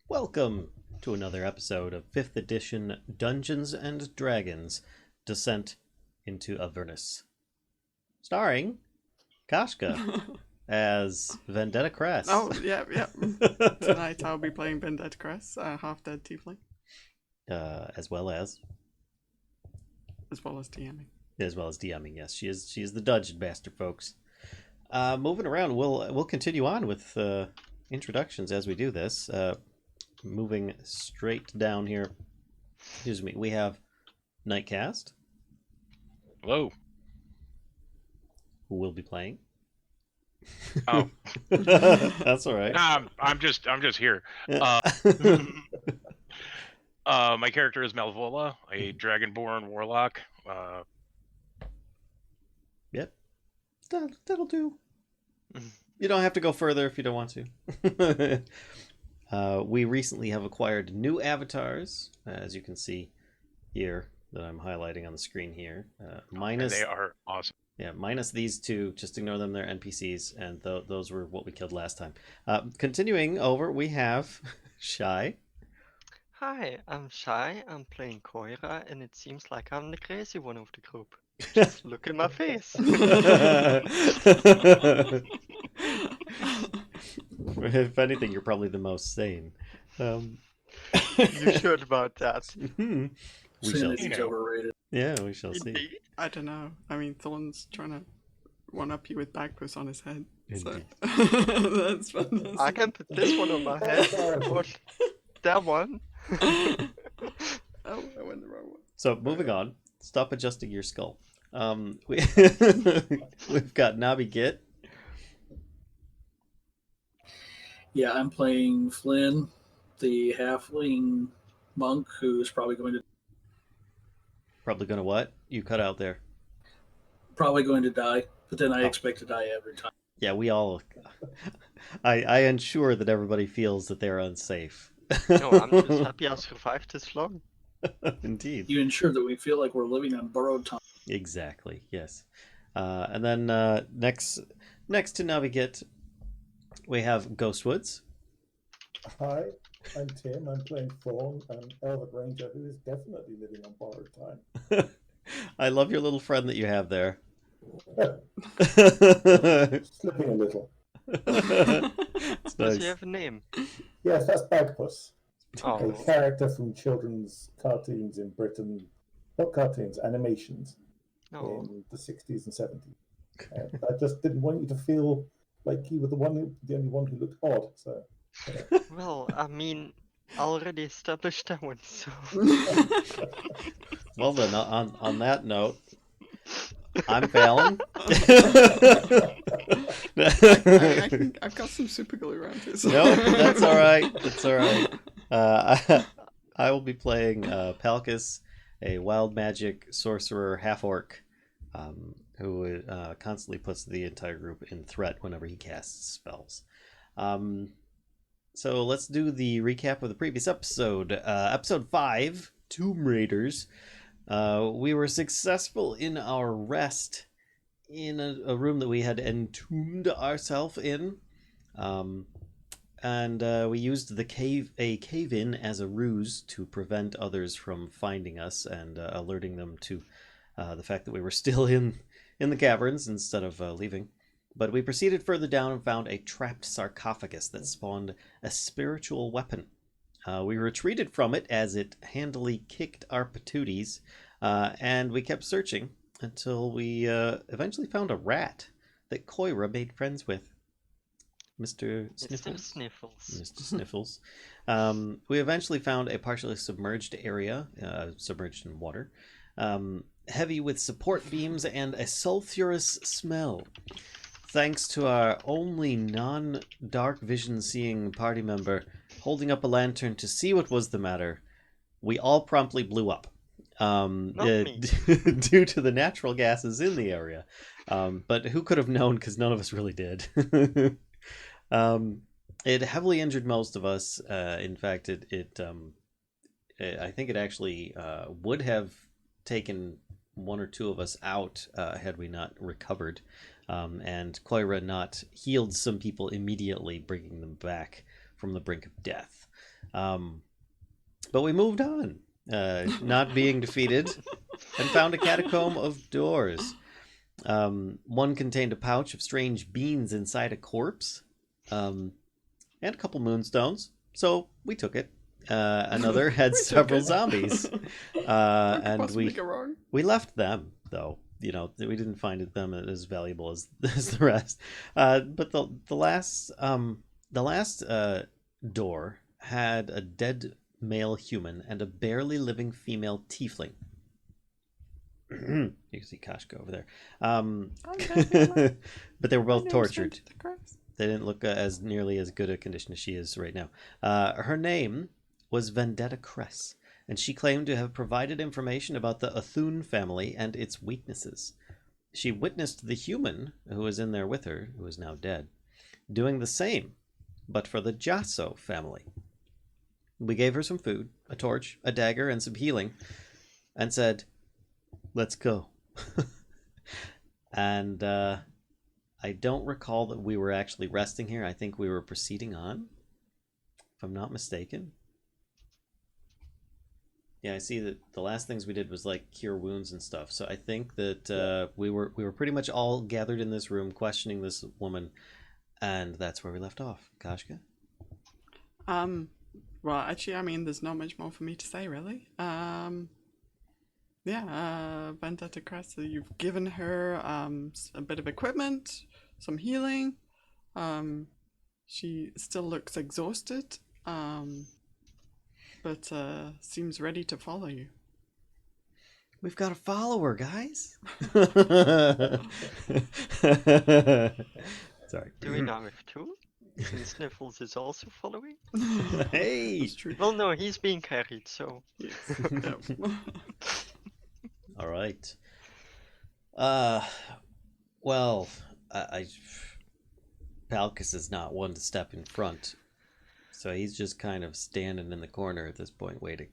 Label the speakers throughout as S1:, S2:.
S1: Welcome to another episode of 5th edition Dungeons and Dragons Descent into Avernus. Starring Kashcah as Vendetta Kress.
S2: Oh, yeah. Tonight I'll be playing Vendetta Kress, half-dead tiefling.
S1: As well as
S2: DMing.
S1: As well as DMing, yes. She is the Dungeon Master, folks. Moving around, we'll continue on with introductions as we do this. Moving straight down here. Excuse me. We have Nightcaste.
S3: Hello.
S1: Who will be playing?
S3: Oh,
S1: That's all right.
S3: I'm just here. My character is Malvola, a dragonborn warlock.
S1: Yep. That'll do. You don't have to go further if you don't want to. We recently have acquired new avatars, as you can see here that I'm highlighting on the screen here. Minus,
S3: and they are awesome.
S1: Yeah, minus these two. Just ignore them. They're NPCs, and those were what we killed last time. Continuing over, we have Shy.
S4: Hi, I'm Shy. I'm playing Coyra, and it seems like I'm the crazy one of the group. Just look at my face.
S1: If anything, you're probably the most sane.
S4: You should about that.
S1: We shall see.
S5: Overrated.
S1: Yeah, we shall see.
S4: Indeed.
S2: I don't know. I mean, Thorn's trying to one-up you with bagpuss on his head. So. That's fantastic.
S4: I can put this one on my head. Or that one.
S2: Oh, I went the wrong one.
S1: So, moving on. Stop adjusting your skull. We've got NobiGit.
S5: Yeah, I'm playing Flynn, the halfling monk who's probably going
S1: Probably gonna what? You cut out there.
S5: to die, but then I expect to die every time.
S1: Yeah, we all. I ensure that everybody feels that they're unsafe.
S4: No, I'm just happy I survived this long.
S1: Indeed.
S5: You ensure that we feel like we're living on borrowed time.
S1: Exactly. Yes. And then next to NobiGit, we have Ghostwoods.
S6: Hi, I'm Tim. I'm playing Thorn, an Elven Ranger who is definitely living on borrowed time.
S1: I love your little friend that you have there.
S6: Slipping a little.
S1: It's
S4: Does he
S1: nice.
S4: have a name?
S6: Yes, that's Bagpuss,
S4: Oh,
S6: a character from children's cartoons in Britain. Not cartoons, animations
S4: no.
S6: in the 60s and 70s. I just didn't want you to feel like you were the only one who looked odd. So.
S4: Well, I mean, I already established that one, so...
S1: Well then, on that note, I'm Vallen.
S2: I've got some super glue around here. So.
S1: No, that's all right. That's all right. I will be playing Palkas, a wild magic sorcerer half-orc who constantly puts the entire group in threat whenever he casts spells. So let's do the recap of the previous episode. Episode 5, Tomb Raiders. We were successful in our rest in a room that we had entombed ourselves in. And we used a cave-in as a ruse to prevent others from finding us and alerting them to the fact that we were still in the caverns instead of leaving. But we proceeded further down and found a trapped sarcophagus that spawned a spiritual weapon. We retreated from it as it handily kicked our patooties, and we kept searching until we eventually found a rat that Coyra made friends with. Mr. Sniffles. Mr. Sniffles. We eventually found a partially submerged area, submerged in water, heavy with support beams and a sulfurous smell. Thanks to our only non-dark vision seeing party member holding up a lantern to see what was the matter, we all promptly blew up due to the natural gases in the area. But who could have known, because none of us really did. It heavily injured most of us. In fact, I think it actually would have taken one or two of us out had we not recovered. And Coyra not healed some people immediately, bringing them back from the brink of death. But we moved on, not being defeated, and found a catacomb of doors. One contained a pouch of strange beans inside a corpse, and a couple moonstones, so we took it. Another had several zombies, and we left them, though. You know, we didn't find them as valuable as the rest. But the last door had a dead male human and a barely living female tiefling. You can see Kashcah over there. But they were both tortured. They didn't look as nearly as good a condition as she is right now. Her name was Vendetta Kress, and she claimed to have provided information about the Athun family and its weaknesses. She witnessed the human who was in there with her, who is now dead, doing the same, but for the Jasso family. We gave her some food, a torch, a dagger, and some healing, and said, "Let's go." And I don't recall that we were actually resting here. I think we were proceeding on, if I'm not mistaken. Yeah, I see that the last things we did was like cure wounds and stuff. So I think that we were pretty much all gathered in this room questioning this woman, and that's where we left off. Kashcah?
S2: Well, actually, I mean, there's not much more for me to say, really. Vendetta Kress, you've given her a bit of equipment, some healing. She still looks exhausted, but seems ready to follow you.
S1: We've got a follower, guys. Sorry.
S4: Do we now have two? And Sniffles is also following?
S1: Hey!
S2: That's true.
S4: Well, no, he's being carried, so...
S2: Yes. Yep.
S1: All right. Well, Palkas is not one to step in front, so he's just kind of standing in the corner at this point, waiting.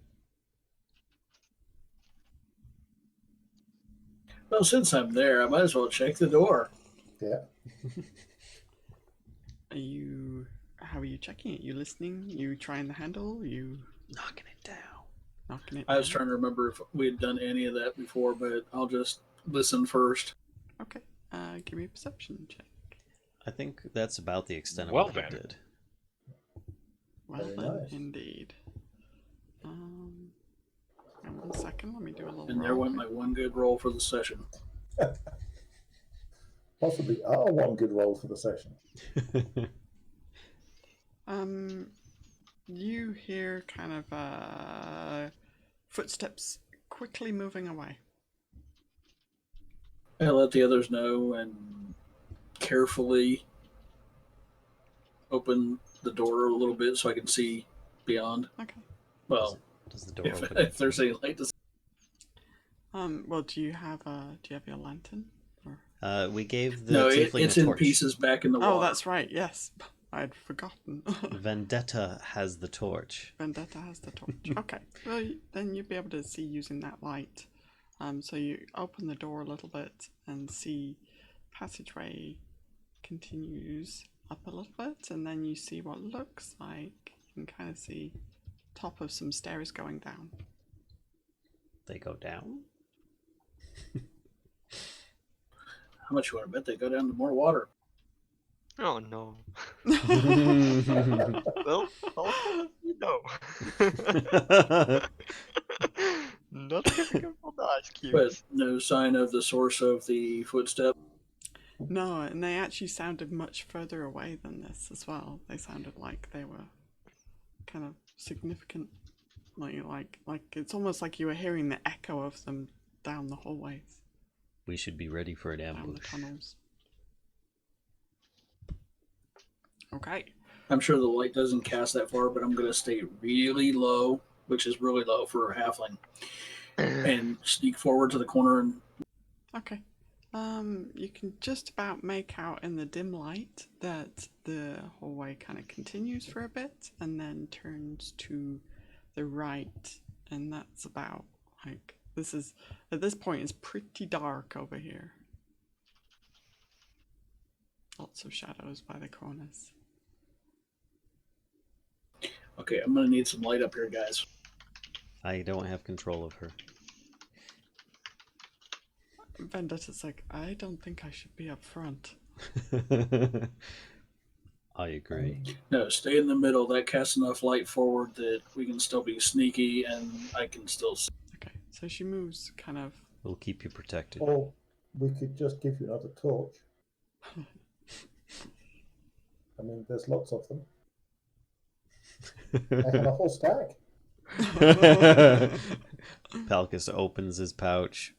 S5: Well, since I'm there, I might as well check the door.
S6: Yeah.
S2: How are you checking it? You listening? You trying the handle? You
S1: Knocking it down.
S2: knocking it
S5: I was
S2: down?
S5: trying to remember if we had done any of that before, but I'll just listen first.
S2: Okay. Give me a perception check.
S1: I think that's about the extent of
S3: Well
S1: what I
S3: then.
S1: did.
S2: Well
S6: Very
S2: then,
S6: nice.
S2: indeed. And 1 second, let me do a little
S5: And there
S2: roll.
S5: went my one good roll for the session.
S6: Possibly our one good roll for the session.
S2: You hear kind of footsteps quickly moving away.
S5: I let the others know and carefully open the door a little bit so I can see beyond.
S2: Okay.
S5: Well,
S1: Does the door
S5: if,
S1: open?
S5: if there's any light to see.
S2: Well, do you have your lantern?
S1: We gave the
S5: No,
S1: tiefling
S5: it's
S1: a
S5: in
S1: torch.
S5: pieces back in the water.
S2: Oh, that's right. Yes, I'd forgotten.
S1: Vendetta has the torch.
S2: Vendetta has the torch. Okay. Well, then you'd be able to see using that light. So you open the door a little bit and see passageway continues up a little bit, and then you see what looks like you can kind of see top of some stairs going down.
S1: They go down?
S5: How much you want to bet they go down to more water?
S4: Oh no. Well, you know. Not difficult to ask you.
S5: But no sign of the source of the footstep.
S2: No, and they actually sounded much further away than this as well. They sounded like they were kind of significant, like it's almost like you were hearing the echo of them down the hallways,
S1: We should be ready for an
S2: down the
S1: ambush.
S2: tunnels. Okay.
S5: I'm sure the light doesn't cast that far, but I'm going to stay really low, which is really low for a halfling, and sneak forward to the corner and
S2: Okay. You can just about make out in the dim light that the hallway kind of continues for a bit and then turns to the right, and that's about like this is at this point it's pretty dark over here. Lots of shadows by the corners.
S5: Okay, I'm gonna need some light up here, guys.
S1: I don't have control of her.
S2: Vendetta's like, I don't think I should be up front.
S1: I agree.
S5: No, stay in the middle. That casts enough light forward that we can still be sneaky, and I can still see.
S2: Okay, so she moves kind of.
S1: We'll keep you protected.
S6: Or we could just give you another torch. I mean, there's lots of them. I have a whole stack.
S1: Palkas opens his pouch,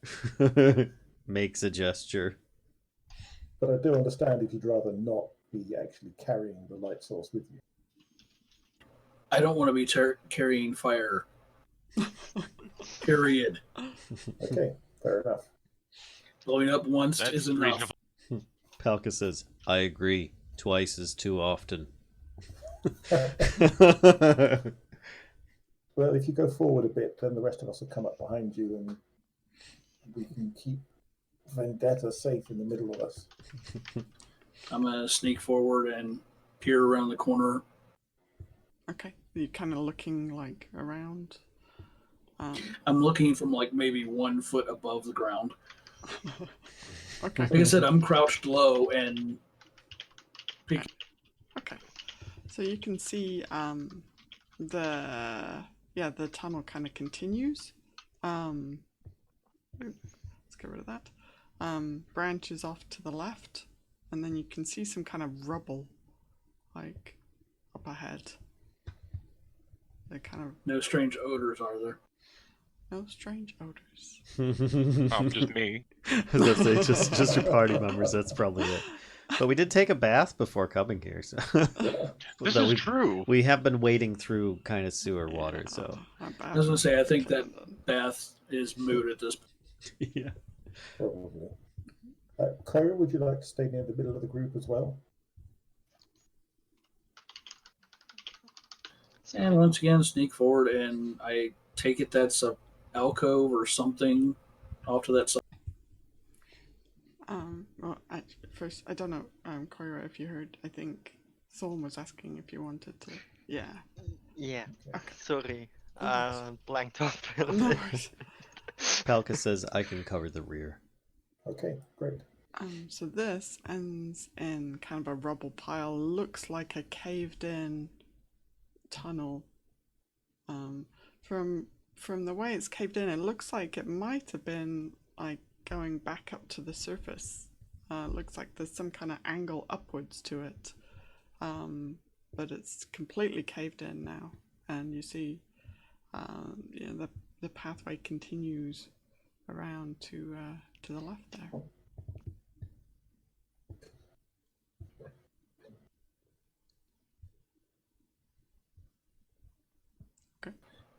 S1: makes a gesture.
S6: But I do understand if you'd rather not be actually carrying the light source with you.
S5: I don't want to be carrying fire. Period.
S6: Okay, fair enough.
S5: Blowing up once
S3: That's
S5: is enough.
S3: reasonable.
S1: Palkas says, I agree. Twice is too often.
S6: Well, if you go forward a bit, then the rest of us will come up behind you and we can keep Vendetta safe in the middle of us.
S5: I'm gonna sneak forward and peer around the corner.
S2: Okay, you're kind of looking like around.
S5: I'm looking from like maybe 1 foot above the ground.
S2: Okay.
S5: Like I said, I'm crouched low and peeking.
S2: Okay. So you can see the tunnel kind of continues. Let's get rid of that. Branches off to the left, and then you can see some kind of rubble, like up ahead. They kind of
S5: No strange odors, are there?
S2: no strange odors.
S3: Just me.
S1: I was gonna say, just your party members, that's probably it. But we did take a bath before coming here, so
S3: This
S1: Though
S3: is true.
S1: we have been wading through kind of sewer water, so
S5: I was gonna say, I think that bath is moot at this point.
S1: yeah.
S6: Probably. Coyra, would you like to stay near the middle of the group as well?
S5: And once again, sneak forward, and I take it that's a alcove or something off to that side.
S2: Well, first, I don't know, Coyra, if you heard, I think Thorn was asking if you wanted to. Yeah.
S4: Yeah,
S2: Okay.
S4: sorry.
S2: No
S4: Blanked off a
S2: No
S4: little bit.
S2: worries.
S1: Palkas says, I can cover the rear.
S6: Okay, great.
S2: So this ends in kind of a rubble pile. Looks like a caved-in tunnel. From the way it's caved in, it looks like it might have been like going back up to the surface. Looks like there's some kind of angle upwards to it, but it's completely caved in now, and you see, the pathway continues around to the left there.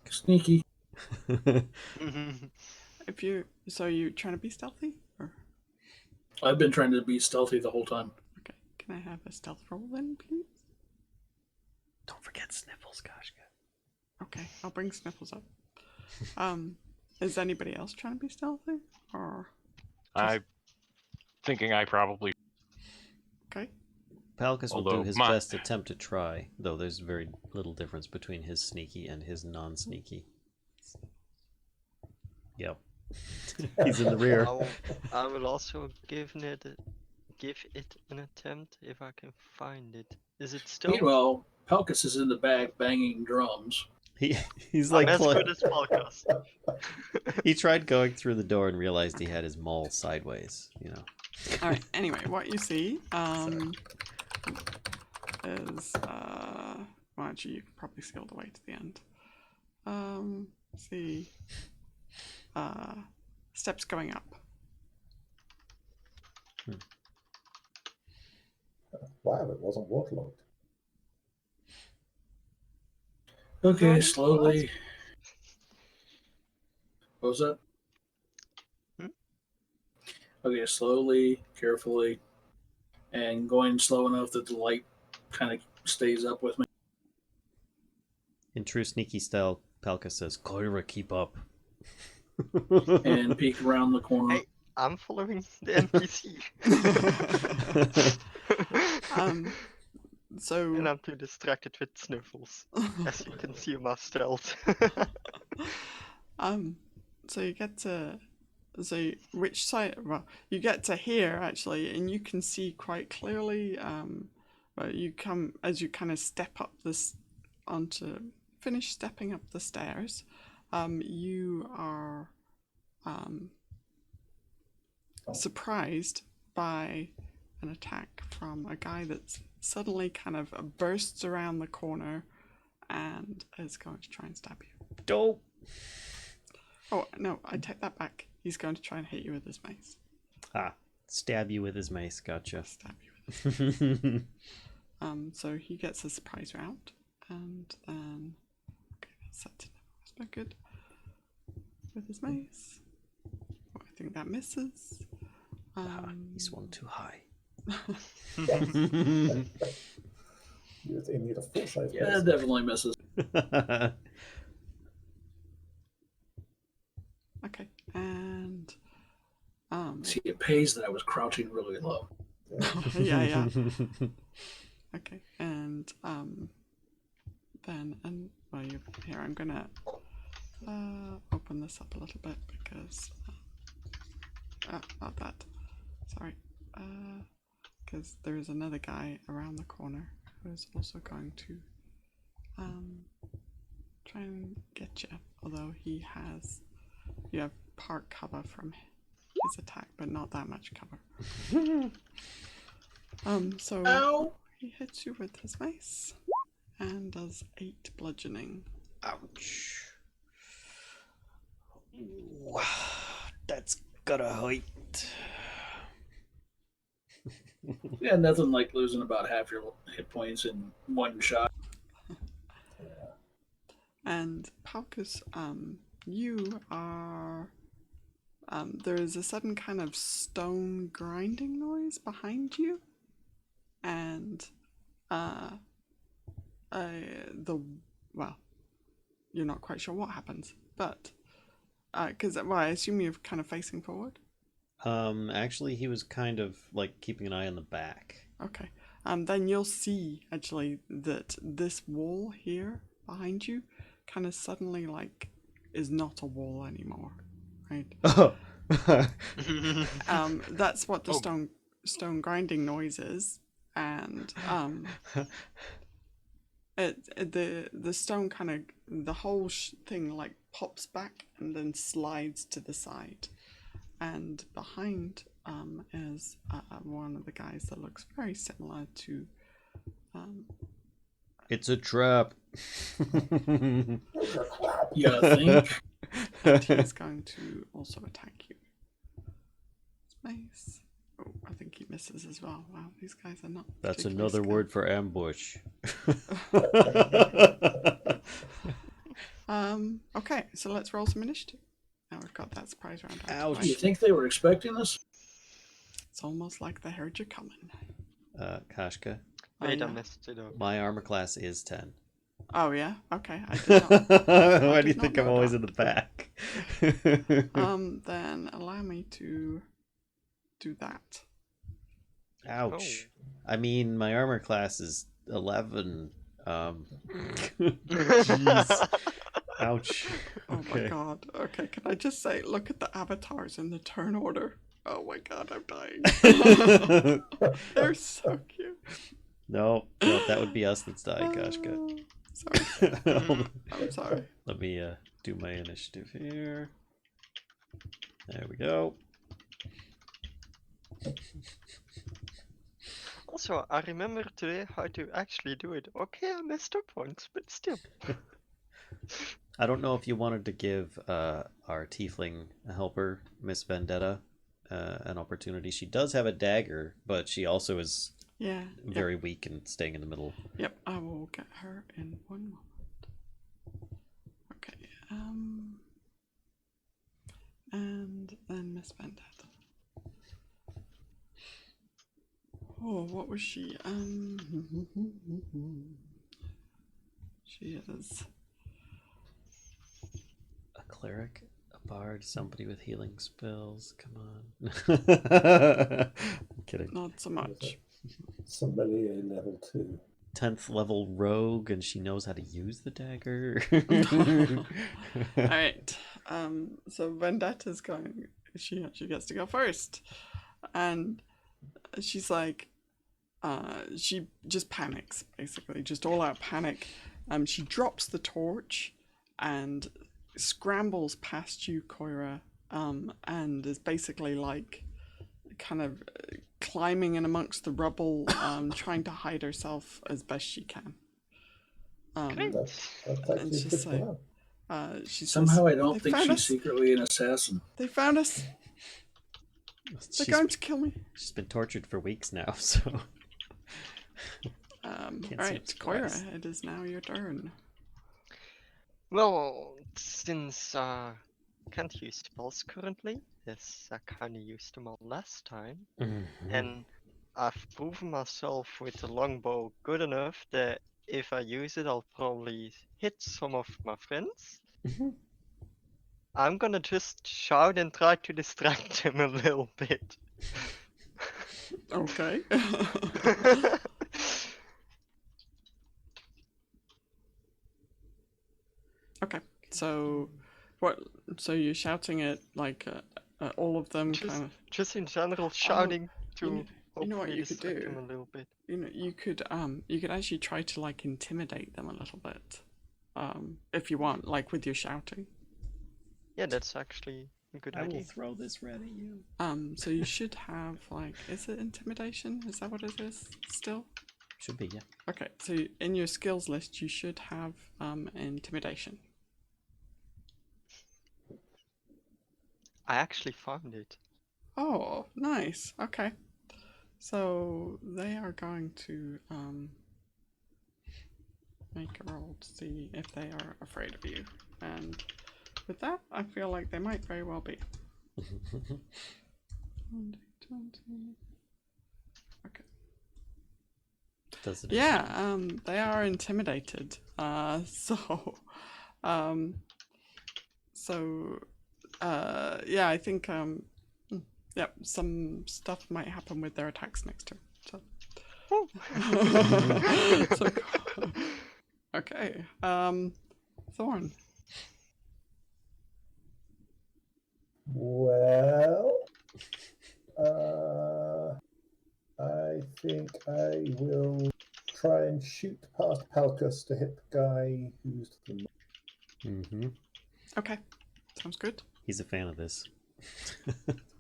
S5: Sneaky.
S2: If you trying to be stealthy, or
S5: I've been trying to be stealthy the whole time.
S2: okay, can I have a stealth roll then, please?
S1: Don't forget Sniffles, kashcah.
S2: Okay, I'll bring Sniffles up. Is anybody else trying to be stealthy, or
S3: I'm thinking I probably.
S2: okay?
S1: Palkas will do
S3: Although
S1: his
S3: my-
S1: best attempt to try, though there's very little difference between his sneaky and his non-sneaky. Yep. He's in the rear.
S4: I will also give it an attempt if I can find it. Is it still?
S5: Meanwhile, Palkas is in the back banging drums.
S1: He's like
S4: I'm as good as Palkas.
S1: he tried going through the door and realized he had his maul sideways,
S2: All right. Anyway, what you see is well, actually, you can probably see all the way to the end. Let's see, steps going up.
S6: Wow, it wasn't waterlogged.
S5: Okay, slowly. What was that? Okay, slowly, carefully, and going slow enough that the light kind of stays up with me.
S1: In true sneaky style, Palkas says, Coyra, keep up.
S5: And peek around the corner.
S4: Hey. I'm following the NPC.
S2: So
S4: And I'm too distracted with sniffles, as you can see in my stealth.
S2: so you get to which side? Well, you get to here actually, and you can see quite clearly. But you come as you kind of step up this finish stepping up the stairs. You are surprised by an attack from a guy that suddenly kind of bursts around the corner and is going to try and stab you.
S1: Dope.
S2: Oh, no, I take that back. He's going to try and hit you with his mace.
S1: Ah, stab you with his mace. Gotcha.
S2: Stab you with his mace. So he gets a surprise round, and then... Okay, that's not good. With his mace. Oh, I think that misses.
S1: He swung too high.
S6: You're in need a full size.
S5: Yeah, it definitely misses.
S2: Okay, and...
S5: See, it pays that I was crouching really low.
S2: yeah. Okay, and then well, here I'm gonna open this up a little bit because not that. Sorry, because there's another guy around the corner who's also going to try and get you. Although you have part cover from his attack, but not that much cover. So.
S5: Ow!
S2: He hits you with his mace and does 8 bludgeoning.
S1: Ouch. Ooh, that's gotta hurt.
S5: Yeah, nothing like losing about half your hit points in one shot.
S2: And Palkas, you are... there is a sudden kind of stone grinding noise behind you. And well, you're not quite sure what happens, but because I assume you're kind of facing forward.
S1: Actually, he was kind of like keeping an eye on the back.
S2: Okay. Then you'll see actually that this wall here behind you kind of suddenly like is not a wall anymore, right?
S1: Oh.
S2: That's what the stone grinding noise is. And the stone kind of the whole thing like pops back and then slides to the side, and behind is one of the guys that looks very similar to.
S1: It's a trap.
S5: Yeah, I think.
S2: And he's going to also attack you. Space. Oh, I think he misses as well. Wow, these guys are not.
S1: That's
S2: particularly
S1: another
S2: skilled.
S1: word for ambush.
S2: Okay, so let's roll some initiative. Now we've got that surprise round.
S1: Ouch.
S5: Do you think they were expecting us?
S2: It's almost like they heard you coming.
S1: Kashcah,
S4: Wait,
S2: yeah.
S4: I messed it up.
S1: my armor class is 10.
S2: Oh yeah, okay. I did not.
S1: Why do you
S2: did
S1: think
S2: not
S1: I'm
S2: know
S1: always
S2: that.
S1: in the back?
S2: Then allow me to do that.
S1: Ouch. I mean, my armor class is 11. Jeez. Ouch.
S2: Oh
S1: Okay.
S2: my god. Okay, can I just say, look at the avatars in the turn order. Oh my god, I'm dying. They're so cute.
S1: No, that would be us that's dying, Kashcah.
S2: Oh, sorry. I'm sorry.
S1: Let me do my initiative here. There we go.
S4: Also, I remember today how to actually do it. Okay, I messed up once, but still.
S1: I don't know if you wanted to give our tiefling helper, Miss Vendetta, an opportunity. She does have a dagger, but she also is
S2: Yeah.
S1: very weak and staying in the middle.
S2: Yep, I will get her in one moment. Okay, and then Miss Vendetta. Oh, what was she? She is
S1: A cleric, a bard, somebody with healing spells. Come on. I'm kidding.
S2: not so much.
S6: Sommelier level 2.
S1: 10th level rogue and she knows how to use the dagger.
S2: All right. So Vendetta's going. She gets to go first, and she's like, she just panics, basically, just all out panic. She drops the torch and scrambles past you, Coyra, and is basically like kind of climbing in amongst the rubble, trying to hide herself as best she can.
S4: Great.
S6: That's
S2: And
S6: actually a
S2: she's
S6: good
S2: like,
S6: plan.
S2: she
S5: Somehow
S2: says,
S5: I don't
S2: "They
S5: think
S2: found
S5: she's
S2: us.
S5: secretly an assassin.
S2: They found us. They're
S1: she's,
S2: going to kill me."
S1: she's been tortured for weeks now, so.
S2: All
S1: seem
S2: right,
S1: surprised.
S2: Coyra, it is now your turn.
S4: Well, since can't use spells currently, yes, I kinda used them all last time,
S1: Mhm.
S4: and I've proven myself with the longbow good enough that if I use it, I'll probably hit some of my friends.
S1: Mhm.
S4: I'm gonna just shout and try to distract them a little bit.
S2: Okay. Okay. So, what? So you're shouting at like all of them,
S4: Just,
S2: kind of.
S4: just in general, shouting to
S2: you know what
S4: hopefully
S2: you could
S4: distract
S2: do?
S4: them a little bit.
S2: You could actually try to like intimidate them a little bit, if you want, like with your shouting.
S4: Yeah, that's actually a good
S1: I will
S4: idea.
S1: throw this red at you.
S2: So you should have like, is it intimidation? Is that what it is still?
S1: Should be, yeah.
S2: Okay, so in your skills list, you should have intimidation.
S4: I actually found it.
S2: Oh, nice. Okay. So they are going to make a roll to see if they are afraid of you. And with that, I feel like they might very well be. 20. Okay.
S1: Does it?
S2: Yeah, they are intimidated. Yeah, I think yeah, some stuff might happen with their attacks next turn. So, so okay, Thorn.
S6: Well, I think I will try and shoot past Palkas to hit the guy who's to the
S1: Mm-hmm.
S2: Okay, sounds good.
S1: He's a fan of this.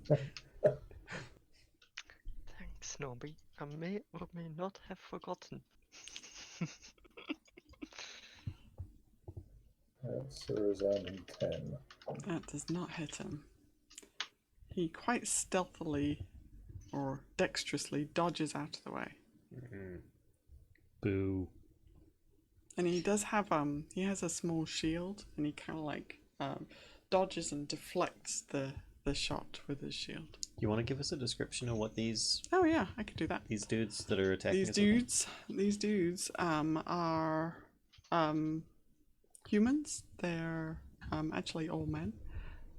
S4: Thanks, Nobby. I may or may not have forgotten.
S6: That's a resounding 10.
S2: That does not hit him. He quite stealthily or dexterously dodges out of the way.
S1: Mm-hmm. Boo.
S2: And he does have he has a small shield, and he kind of like dodges and deflects the shot with his shield.
S1: You want to give us a description of what these
S2: Oh yeah, I could do that.
S1: dudes that are attacking
S2: These
S1: us look like?
S2: these dudes are humans. They're actually all men,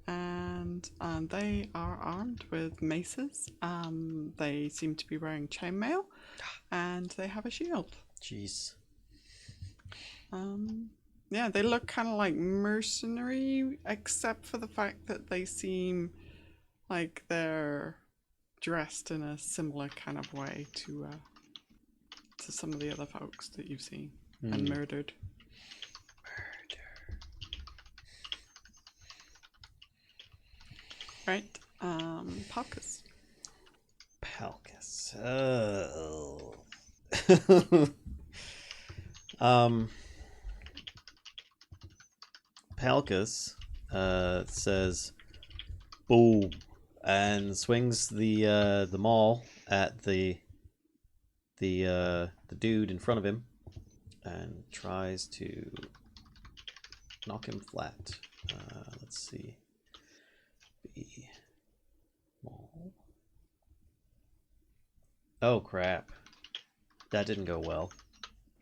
S2: and they are armed with maces. They seem to be wearing chainmail, and they have a shield.
S1: Jeez.
S2: Yeah, they look kind of like mercenary, except for the fact that they seem like they're dressed in a similar kind of way to some of the other folks that you've seen and murdered. Right, Palkas.
S1: Palkas. Oh. Palkas says boom and swings the maul at the dude in front of him and tries to knock him flat. Let's see. B maul. Oh crap. That didn't go well.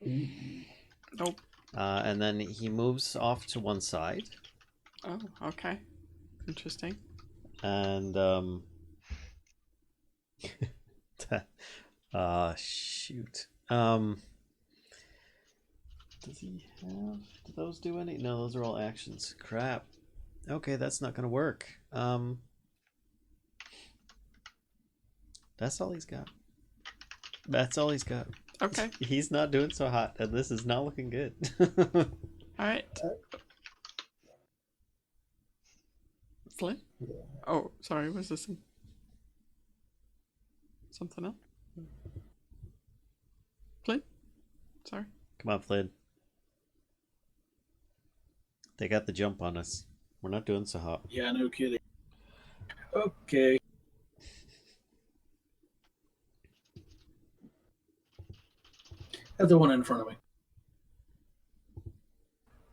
S2: Nope.
S1: And then he moves off to one side.
S2: Oh, okay. Interesting.
S1: And shoot. Does he have? Do those do any? No, those are all actions. Crap. Okay, that's not gonna work. That's all he's got. That's all he's got.
S2: Okay.
S1: He's not doing so hot, and this is not looking good.
S2: All right. Flynn?
S6: Yeah.
S2: Oh, sorry. Was this something else? Flynn? Sorry.
S1: Come on, Flynn. They got the jump on us. We're not doing so hot.
S5: Yeah, no kidding. Okay. Have the one in front of me.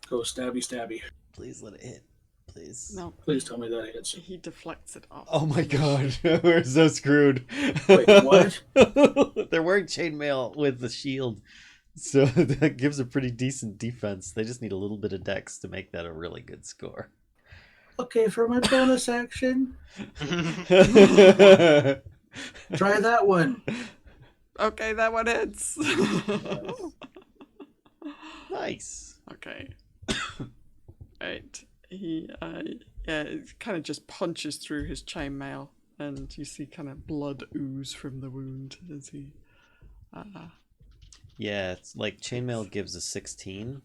S5: Go stabby, stabby.
S1: Please let it hit. Please.
S2: No.
S5: Please tell me that hits.
S2: He deflects it off.
S1: Oh my god, we're so screwed.
S5: Wait, what?
S1: They're wearing chainmail with the shield, so that gives a pretty decent defense. They just need a little bit of dex to make that a really good score.
S5: Okay, for my bonus action, try that one.
S2: Okay, that one hits.
S1: Nice.
S2: Okay. Right. He it kind of just punches through his chainmail, and you see kind of blood ooze from the wound as he.
S1: Yeah, it's like chainmail gives a 16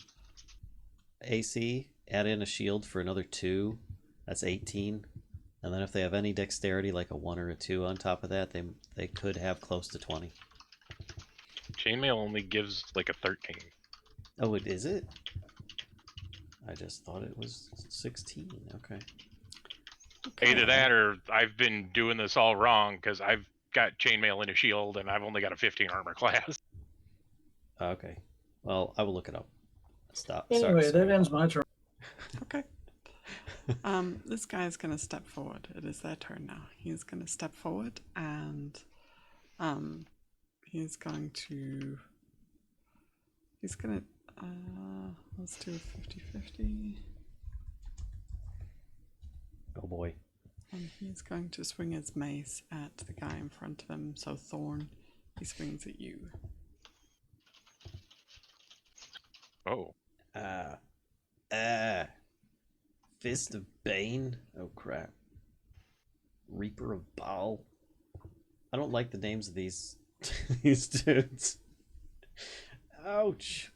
S1: AC. Add in a shield for another 2. That's 18. And then if they have any dexterity, like a 1 or a 2 on top of that, they could have close to 20.
S3: Chainmail only gives like a 13.
S1: Oh, is it? I just thought it was 16. Okay.
S3: Either that or I've been doing this all wrong because I've got chainmail and a shield and I've only got a 15 armor class.
S1: Okay. Well, I will look it up. Stop.
S5: Anyway,
S1: Sorry.
S5: that ends my turn.
S2: Okay. This guy is gonna step forward. It is their turn now. He's gonna step forward and he's gonna let's do a 50-50.
S1: Oh boy.
S2: And he's going to swing his mace at the guy in front of him. So Thorn, he swings at you.
S3: Oh.
S1: Fist of Bane? Oh crap. Reaper of Baal? I don't like the names of these these dudes. Ouch.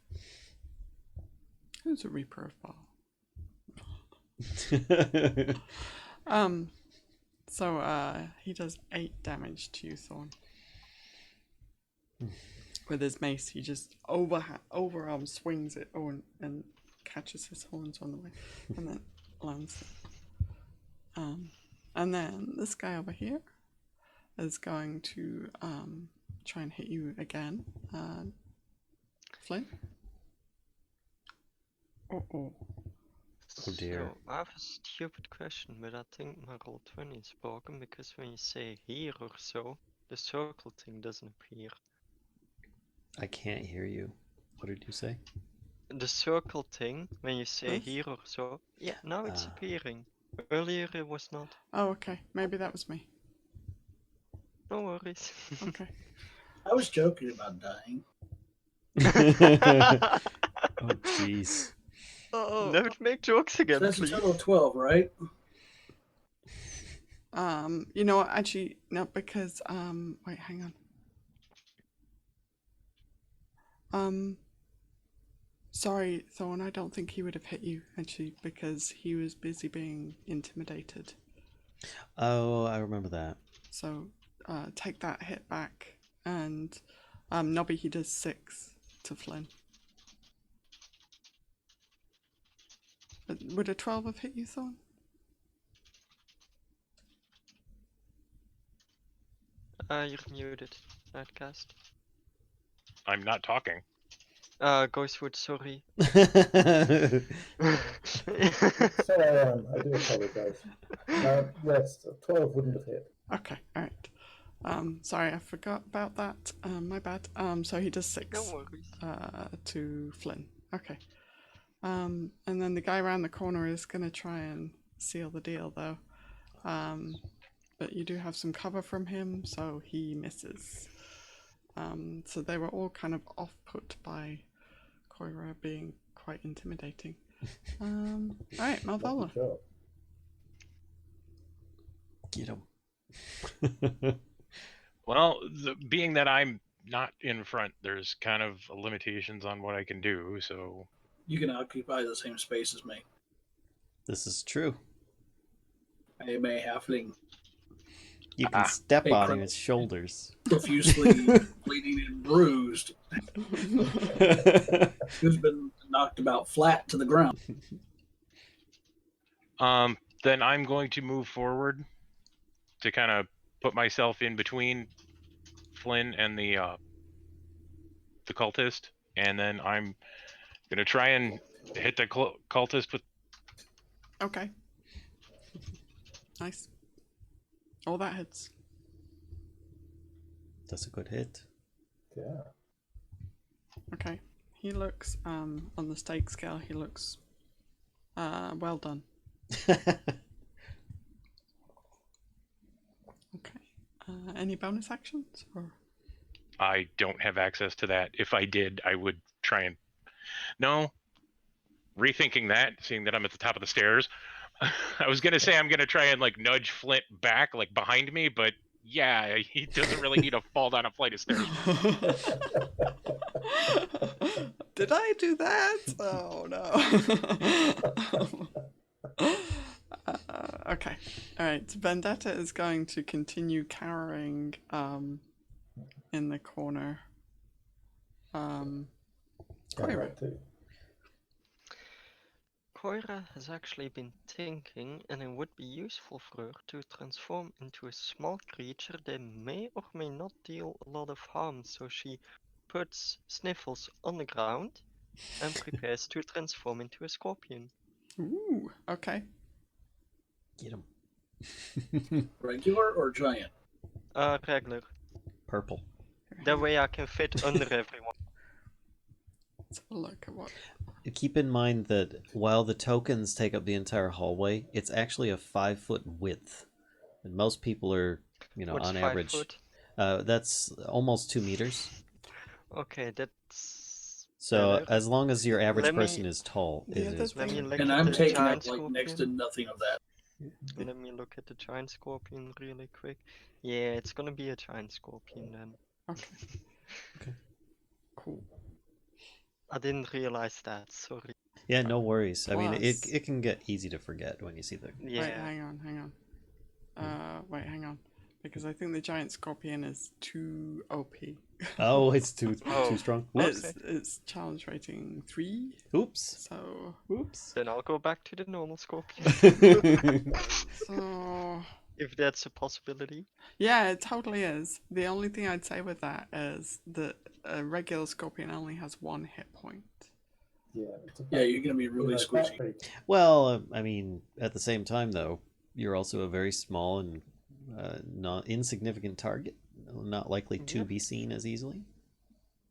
S2: Who's a Reaper of Baal? So he does 8 damage to you, Thorn. With his mace, he just overarm swings it and catches his horns on the way, and then lands it. And then this guy over here is going to try and hit you again. Flynn? Oh.
S1: Oh dear.
S4: So, I have a stupid question, but I think my roll 20 is broken because when you say here or so, the circle thing doesn't appear.
S1: I can't hear you. What did you say?
S4: The circle thing, when you say
S2: Yes?
S4: here or so, yeah, now it's appearing. Earlier it was not.
S2: Oh, okay. Maybe that was me.
S4: No worries.
S2: Okay.
S5: I was joking about dying.
S1: Oh jeez.
S2: Oh.
S4: Never make jokes again,
S5: So that's a
S4: please.
S5: total of 12, right?
S2: You know what? Actually, no, because wait, hang on. Sorry, Thorn. I don't think he would have hit you actually because he was busy being intimidated.
S1: Oh, I remember that.
S2: So, take that hit back, and Nobby, he does 6 to Flynn. Would a 12 have hit you, Thorn?
S4: You're muted, Nightcaste.
S3: I'm not talking.
S4: Ghostwoods, sorry.
S6: So I am. I do apologise. Yes, 12 wouldn't have hit.
S2: Okay, alright. Sorry, I forgot about that. My bad. So he does 6
S4: No worries.
S2: to Flynn. Okay. And then the guy around the corner is going to try and seal the deal, though. But you do have some cover from him, so he misses. So they were all kind of off-put by Coyra being quite intimidating. Alright, Malvola.
S6: Lucky job.
S1: Get him.
S3: Well, being that I'm not in front, there's kind of limitations on what I can do. So
S5: You can occupy the same space as me.
S1: This is true.
S5: I am a halfling,
S1: You can step
S5: Hey,
S1: on
S5: Chris.
S1: his shoulders.
S5: profusely bleeding and bruised, who's been knocked about flat to the ground.
S3: then I'm going to move forward to kind of put myself in between Flynn and the cultist, and then I'm gonna try and hit the cultist with.
S2: Okay. Nice. All that hits.
S1: That's a good hit.
S6: Yeah.
S2: Okay. He looks, on the stake scale, he looks, well done. Okay. Any bonus actions? Or?
S3: I don't have access to that. If I did, I would try and. No. Rethinking that, seeing that I'm at the top of the stairs, I was gonna say I'm gonna try and like nudge Flint back, like behind me, but yeah, he doesn't really need to fall down a flight of stairs.
S2: Did I do that? Oh no. Okay. Alright, Vendetta is going to continue carrying in the corner. Coyra.
S6: Right too.
S4: Coyra has actually been thinking, and it would be useful for her to transform into a small creature that may or may not deal a lot of harm, so she puts Sniffles on the ground and prepares to transform into a scorpion.
S2: Ooh, okay.
S1: Get him.
S5: Regular or giant?
S4: Regular.
S1: Purple.
S4: That way I can fit under everyone.
S2: Let's have a look at what.
S1: Keep in mind that while the tokens take up the entire hallway, it's actually a 5-foot width. And most people are,
S4: What's
S1: on
S4: 5
S1: average.
S4: foot?
S1: That's almost 2 meters.
S4: Okay, that's
S1: So
S4: better.
S1: as long as your average
S4: Let me-
S1: person is tall,
S2: The
S1: it
S2: other
S1: is.
S4: Let me
S2: thing-
S4: look
S5: And
S4: at
S5: I'm
S4: the
S5: taking
S4: giant
S5: up like next to
S4: scorpion.
S5: nothing of that.
S4: Let me look at the giant scorpion really quick. Yeah, it's gonna be a giant scorpion then.
S2: Okay. Cool.
S4: I didn't realize that, sorry.
S1: Yeah, no worries. I mean,
S2: Plus-
S1: it can get easy to forget when you see the.
S4: Yeah.
S2: Wait, hang on. Hang on. Because I think the giant scorpion is too OP.
S1: Oh, it's too
S4: Oh.
S1: strong. Whoops.
S2: It's challenge rating 3,
S1: Oops.
S2: so
S1: Oops.
S4: Then I'll go back to the normal scorpion.
S2: so
S4: If that's a possibility.
S2: yeah, it totally is. The only thing I'd say with that is that a regular scorpion only has 1 hit point.
S6: Yeah. It's
S5: Yeah, you're gonna be really squishy.
S1: Well, I mean, at the same time, though, you're also a very small and not insignificant target. Not likely to
S4: Yeah.
S1: be seen as easily.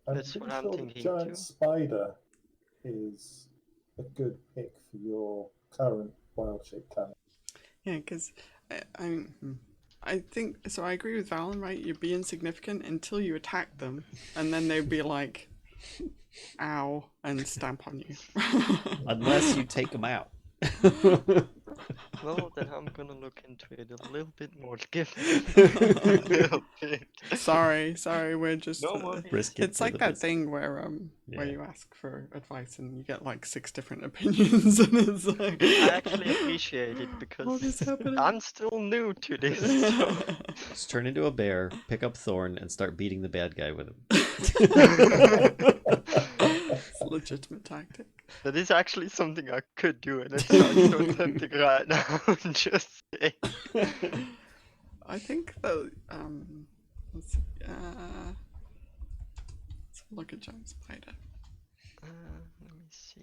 S6: I'm
S4: That's
S6: pretty
S4: what I'm
S6: sure the
S4: thinking
S6: giant
S4: too.
S6: spider is a good pick for your current wild shape talent.
S2: Yeah, because I think so. I agree with Vallen, right? You'd be insignificant until you attack them, and then they'd be like, "Ow," and stamp on you.
S1: Unless you take them out.
S4: Well, then I'm gonna look into it a little bit more. Give me a little bit.
S2: sorry, we're just.
S4: No worries.
S1: Risk it
S2: It's
S1: for
S2: like
S1: the
S2: that
S1: biscuit.
S2: thing where
S1: Yeah.
S2: you ask for advice and you get like 6 different opinions, and it's like.
S4: I actually appreciate it
S2: What
S4: because
S2: is happening?
S4: I'm still new to this. So.
S1: Just turn into a bear, pick up Thorn, and start beating the bad guy with him.
S2: It's a legitimate tactic.
S4: That is actually something I could do, and it sounds so tempting right now. Just saying.
S2: I think though, let's see, let's look at giant spider.
S4: Let me see.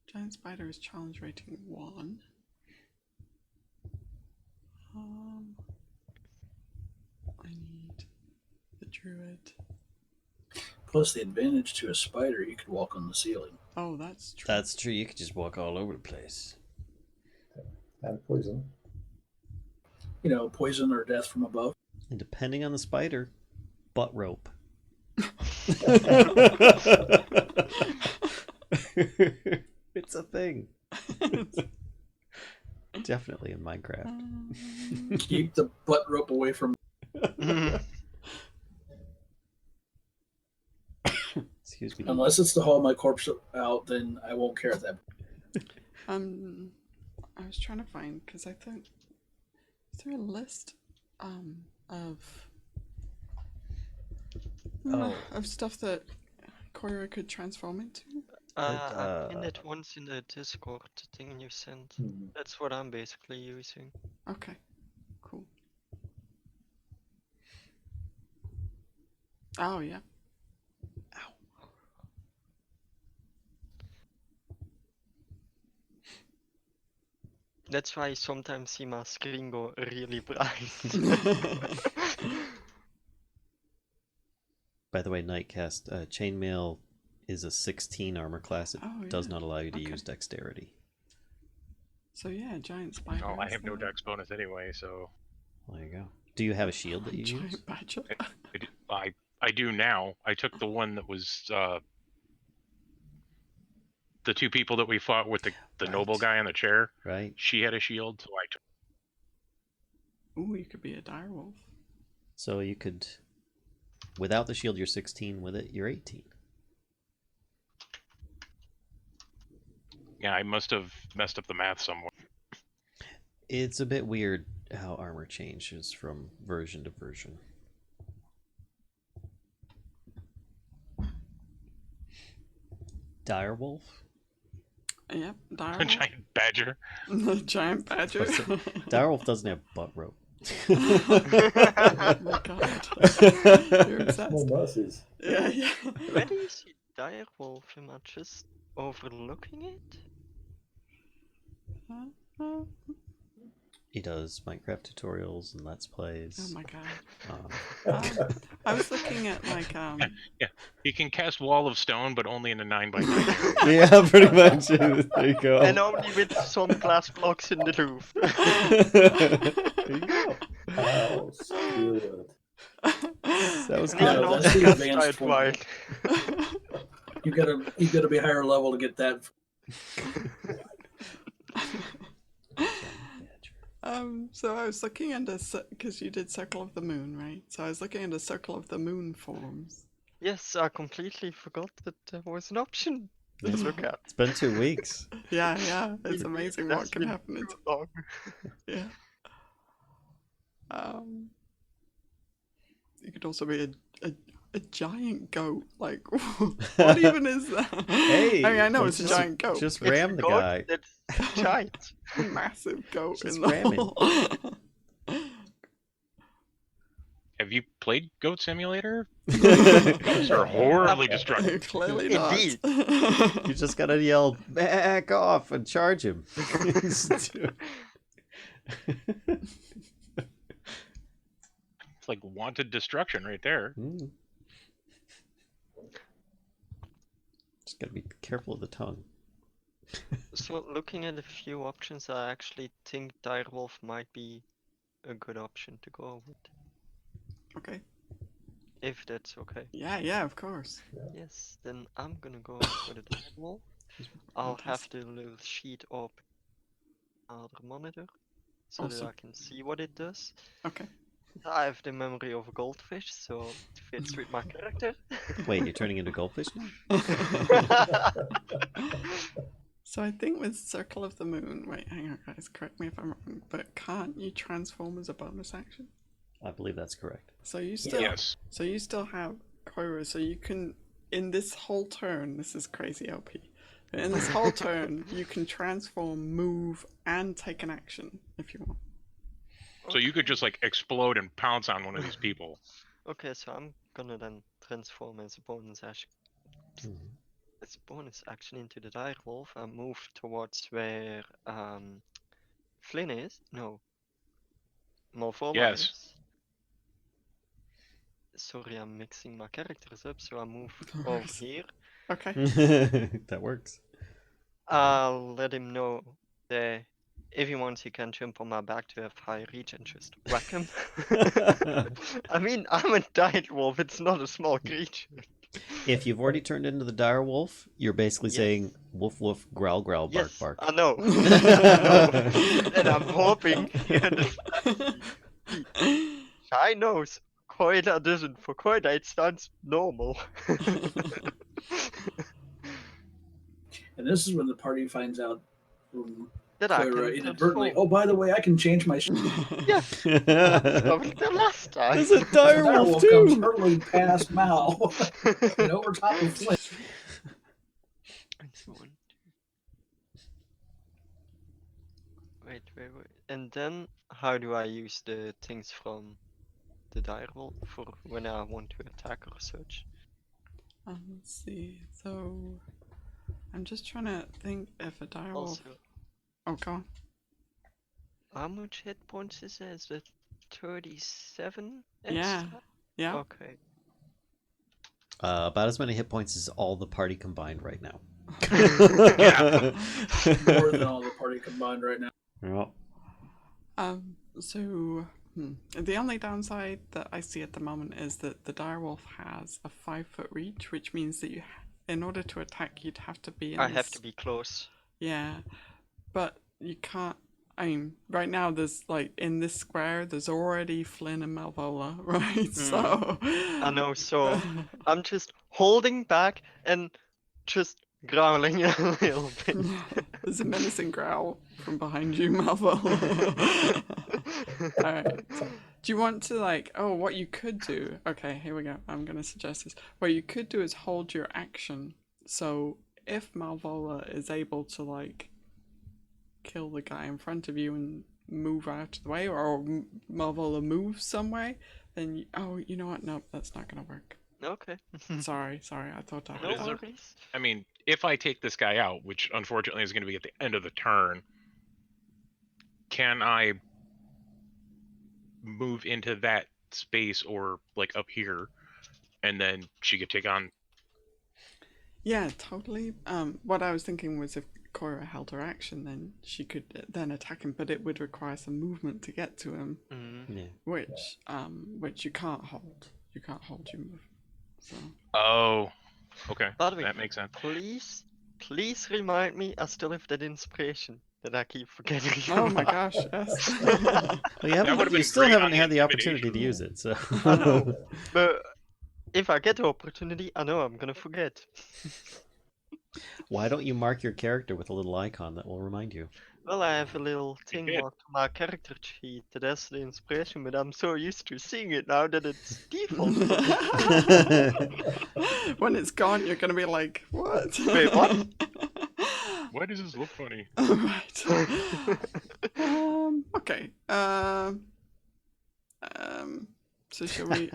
S2: Giant spider is challenge rating 1. I need the druid.
S5: Plus the advantage to a spider, you could walk on the ceiling.
S2: Oh, that's true.
S1: That's true. You could just walk all over the place.
S6: And poison.
S5: Poison or death from above.
S1: And depending on the spider, butt rope. It's a thing. Definitely in Minecraft.
S5: Keep the butt rope away from
S1: Excuse me.
S5: unless it's to haul my corpse out, then I won't care at that.
S2: I was trying to find because I think is there a list of of stuff that Coyra could transform into?
S4: I pinned it once in the Discord thing you sent.
S6: Hmm.
S4: That's what I'm basically using.
S2: Okay, cool. Oh yeah.
S4: That's why I sometimes see my screen go really bright.
S1: By the way, Nightcast, chainmail is a 16 armor class. It does
S2: yeah.
S1: not allow you to
S2: Okay.
S1: use dexterity.
S2: So yeah, giant spider.
S3: Oh, I have no dex bonus anyway, so
S1: There you go. Do you have a shield that you use?
S2: Giant badger.
S3: I do now. I took the one that was the two people that we fought with the
S1: Right.
S3: noble guy in the chair.
S1: Right.
S3: She had a shield, so I took.
S2: Ooh, you could be a direwolf.
S1: So you could, without the shield, you're 16. With it, you're 18.
S3: Yeah, I must have messed up the math somewhere.
S1: It's a bit weird how armor changes from version to version. Direwolf?
S2: Yep,
S3: A
S2: direwolf.
S3: giant badger.
S2: Giant badger.
S1: Direwolf doesn't have butt rope.
S2: Oh my god. You're obsessed.
S6: More mercies.
S2: Yeah, yeah.
S4: Where do you see direwolf? Am I just overlooking it?
S1: He does Minecraft tutorials and Let's Plays.
S2: Oh my god.
S1: Um,
S2: I was looking at like
S3: Yeah, he can cast Wall of Stone, but only in a 9x9 area.
S1: yeah, pretty much. There you go.
S4: And only with some glass blocks in the roof.
S1: There you go.
S6: Oh, skewered.
S1: That was
S4: And
S5: Yeah,
S4: even
S1: good.
S4: on
S5: that's the
S4: cast
S5: advanced
S4: iron
S5: form.
S4: wine.
S5: You gotta be higher level to get that.
S2: So I was looking into because you did Circle of the Moon, right? So I was looking into Circle of the Moon forms.
S4: Yes, I completely forgot that there was an option to look at.
S1: It's been 2 weeks.
S2: Yeah, yeah. It's
S4: Indeed,
S2: amazing
S4: that's
S2: what can
S4: been
S2: happen.
S4: too long.
S2: Yeah. You could also be a giant goat. Like, what even is that?
S1: Hey,
S2: I mean, I know it's a
S1: just-
S2: giant goat.
S1: Just
S4: It's
S1: ram
S4: a
S1: the
S4: goat
S1: guy.
S4: That's giant.
S2: Massive goat
S1: Just
S2: in the
S1: ram it.
S2: hole.
S3: Have you played Goat Simulator?
S1: You
S3: Goats are horribly destructive.
S2: Clearly not.
S4: Indeed.
S1: just gotta yell back off and charge him.
S3: It's like wanted destruction right there.
S1: Mm. Just gotta be careful of the tongue.
S4: So looking at a few options, I actually think direwolf might be a good option to go with.
S2: Okay.
S4: If that's okay.
S2: Yeah, yeah, of course.
S4: Yes, then I'm gonna go for the direwolf. I'll have the little sheet up on the monitor so that
S2: Awesome.
S4: I can see what it does.
S2: Okay.
S4: I have the memory of a goldfish, so it fits with my character.
S1: Wait, you're turning into goldfish now?
S2: So I think with Circle of the Moon, wait, hang on guys, correct me if I'm wrong, but can't you transform as a bonus action?
S1: I believe that's correct.
S2: So you still
S3: Yes.
S2: so you still have Coyra, so you can in this whole turn, this is crazy OP. But in this whole turn, you can transform, move, and take an action if you want.
S3: So you could just like explode and pounce on one of these people.
S4: Okay, so I'm gonna then transform as a bonus action.
S1: Mhm.
S4: As a bonus action into the direwolf and move towards where Flynn is. No. Malvola
S3: Yes.
S4: is. Sorry, I'm mixing my characters up, so I move
S2: No
S4: over
S2: worries.
S4: here.
S2: Okay.
S1: That works.
S4: I'll let him know that if he wants, he can jump on my back to have high reach and just whack him. I mean, I'm a dire wolf. It's not a small creature.
S1: If you've already turned into the dire wolf, you're basically
S4: Yes.
S1: saying woof woof, growl growl, bark
S4: Yes,
S1: bark.
S4: I know. I know. And I'm hoping you understand. I knows. Coyra doesn't. For Coyra, it sounds normal.
S5: And this is when the party finds out from
S4: That I
S5: Coyra
S4: can
S5: inadvertently.
S4: transform.
S5: Oh, by the way, I can change my.
S4: Yeah, I discovered it the last time.
S1: There's a dire
S5: Dire
S1: wolf
S5: wolf comes
S1: too.
S5: hurtling past Mal and over top of Flynn.
S4: Wait. And then, how do I use the things from the direwolf for when I want to attack or such?
S2: Let's see. So, I'm just trying to think if a direwolf.
S4: Also,
S2: Oh, go on.
S4: how much hit points is it? Is it 37
S2: Yeah.
S4: extra?
S2: Yeah.
S4: Okay.
S1: About as many hit points as all the party combined right now.
S3: Yeah.
S5: More than all the party combined right now.
S1: Well,
S2: So, the only downside that I see at the moment is that the direwolf has a 5-foot reach, which means that in order to attack, you'd have to be in
S4: I have to be close.
S2: Yeah, but you can't. I mean, right now there's like in this square, there's already Flynn and Malvola, right? So
S4: I know, so I'm just holding back and just growling a little bit.
S2: there's a menacing growl from behind you, Malvola. All right. Do you want to what you could do? Okay, here we go. I'm gonna suggest this. What you could do is hold your action. So if Malvola is able to kill the guy in front of you and move out of the way, or Malvola moves some way, then you know what? Nope, that's not gonna work.
S4: Okay.
S2: Sorry. I thought I
S4: No
S3: Is there-
S4: worries.
S3: I mean, if I take this guy out, which unfortunately is going to be at the end of the turn, can I move into that space or up here, and then she could take on?
S2: Yeah, totally. What I was thinking was if Coyra held her action, then she could then attack him, but it would require some movement to get to him,
S1: yeah.
S2: which you can't hold. You can't hold your movement. So.
S3: Oh, okay,
S4: By the way,
S3: that makes sense.
S4: please remind me I still have that inspiration that I keep forgetting.
S2: Oh my gosh, yes.
S1: Well,
S3: would've
S1: you
S3: been
S1: still
S3: great
S1: haven't
S3: on the
S1: had the opportunity to
S3: intimidation.
S1: use it, so.
S4: I know, but if I get the opportunity, I know I'm gonna forget.
S1: Why don't you mark your character with a little icon that will remind you?
S4: Well, I have a little thing
S3: did.
S4: marked on my character sheet that has the inspiration, but I'm so used to seeing it now that it's default.
S2: When it's gone, you're gonna be like, what?
S4: Wait, what?
S3: Why does this look funny?
S2: Right. Okay. So should we?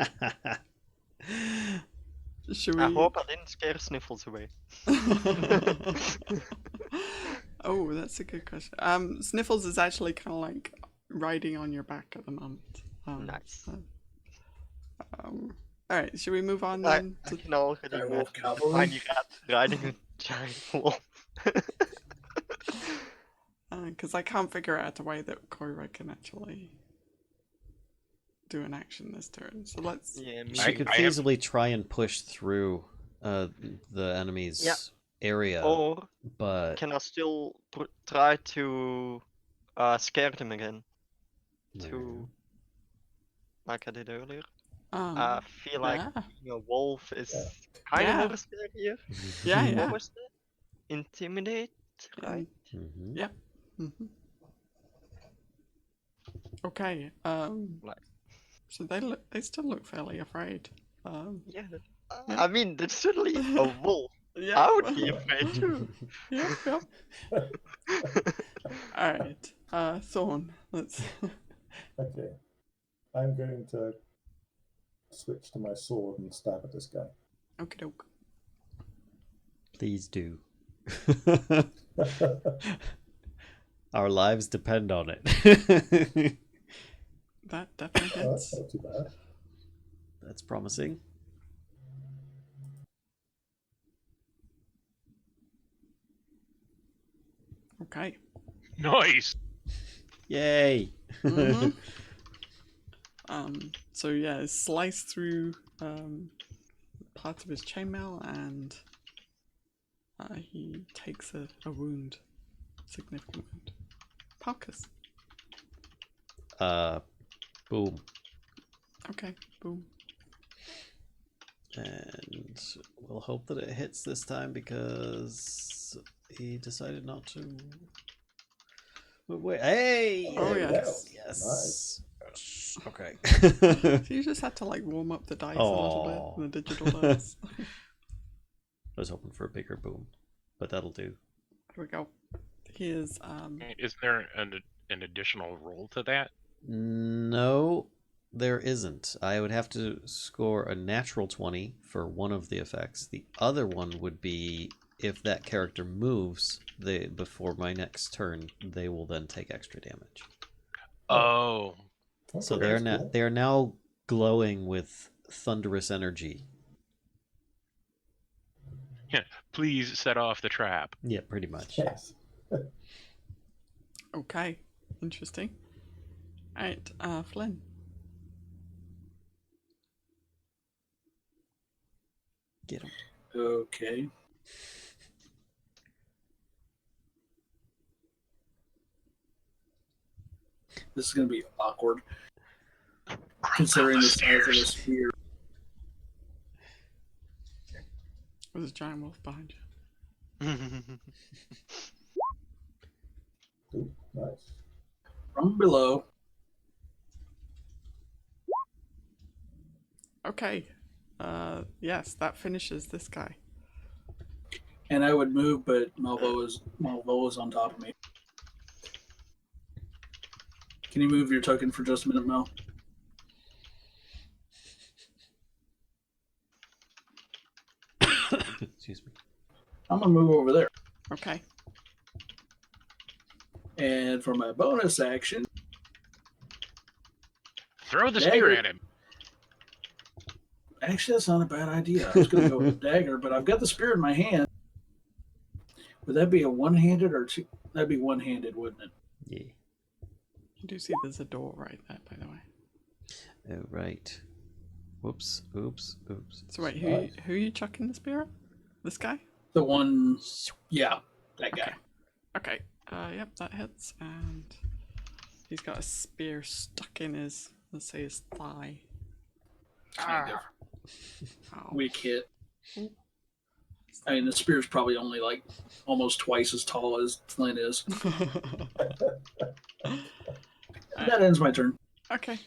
S4: I hope I didn't scare Sniffles away.
S2: Oh, that's a good question. Sniffles is actually kind of like riding on your back at the moment.
S4: Nice.
S2: All right, should we move on
S4: I
S2: then?
S4: can already
S5: Direwolf
S4: imagine a
S5: cavalry.
S4: tiny rat riding a giant wolf.
S2: Because I can't figure out a way that Coyra can actually do an action this turn. So let's.
S4: Yeah, me
S1: She
S4: too.
S1: could
S3: I have-
S1: feasibly try and push through the enemy's
S4: Yeah.
S1: area,
S4: Or
S1: but
S4: can I still try to scare them again? Like I did earlier. I feel like
S2: yeah.
S4: being a wolf is
S6: Yeah.
S4: kind of
S2: Yeah.
S4: more scarier.
S2: Yeah.
S4: What was that? Intimidate, right?
S1: Mhm.
S2: Yeah. Mhm. Okay.
S4: Right.
S2: So they still look fairly afraid.
S4: Yeah.
S2: Yeah.
S4: I mean, that's certainly a wolf.
S2: Yeah.
S4: I would be afraid too.
S2: Yep. All right. Thorn. Let's.
S6: Okay. I'm going to switch to my sword and stab at this guy.
S2: Okie doke.
S1: Please do. Our lives depend on it.
S2: That definitely
S6: Oh, that's
S2: hits.
S6: not too bad.
S1: That's promising.
S2: Okay.
S3: Nice.
S1: Yay!
S2: Mhm. So yeah, slice through parts of his chainmail, and he takes a wound, significant wound. Palkas.
S1: Boom.
S2: Okay, boom.
S1: And we'll hope that it hits this time because he decided not to. Wait, hey!
S2: Oh,
S1: There we
S2: yes.
S1: go. Yes. Okay.
S2: So you just had to like warm up the dice a
S1: Aw.
S2: little bit, the digital dice.
S1: I was hoping for a bigger boom, but that'll do.
S2: Here we go. He is
S3: Isn't there an additional roll to that?
S1: No, there isn't. I would have to score a natural 20 for one of the effects. The other one would be if that character moves before my next turn, they will then take extra damage.
S3: Oh,
S1: So
S6: Okay, that's cool.
S1: they are now glowing with thunderous energy.
S3: please set off the trap.
S1: Yeah, pretty much.
S6: Yes.
S2: okay. Interesting. Alright, Flynn.
S1: Get him.
S5: Okay. This is going to be awkward, considering the size of the spear.
S2: There's a giant wolf behind you.
S6: Ooh, nice.
S5: From below.
S2: Okay. Yes, that finishes this guy.
S5: And I would move, but Malvola's on top of me. Can you move your token for just a minute, Mel?
S1: Excuse me.
S5: I'm going to move over there.
S2: Okay.
S5: And for my bonus action,
S3: Throw the spear
S5: Dagger.
S3: at him.
S5: actually, that's not a bad idea. I was going to go with a dagger, but I've got the spear in my hand. Would that be a one-handed or two? That'd be one-handed, wouldn't it?
S1: Yeah.
S2: You do see there's a door right there, by the way.
S1: Oh, right. Whoops. Oops. Oops.
S2: So wait,
S6: Nice.
S2: who are you chucking the spear at? This guy?
S5: The one, yeah, that guy.
S2: Okay. Yep, that hits, and he's got a spear stuck in his, let's say, his thigh.
S5: Kind of
S2: Ow.
S5: weak hit. I mean, the spear's probably only like almost twice as tall as Flynn is. That ends my turn.
S2: Okay.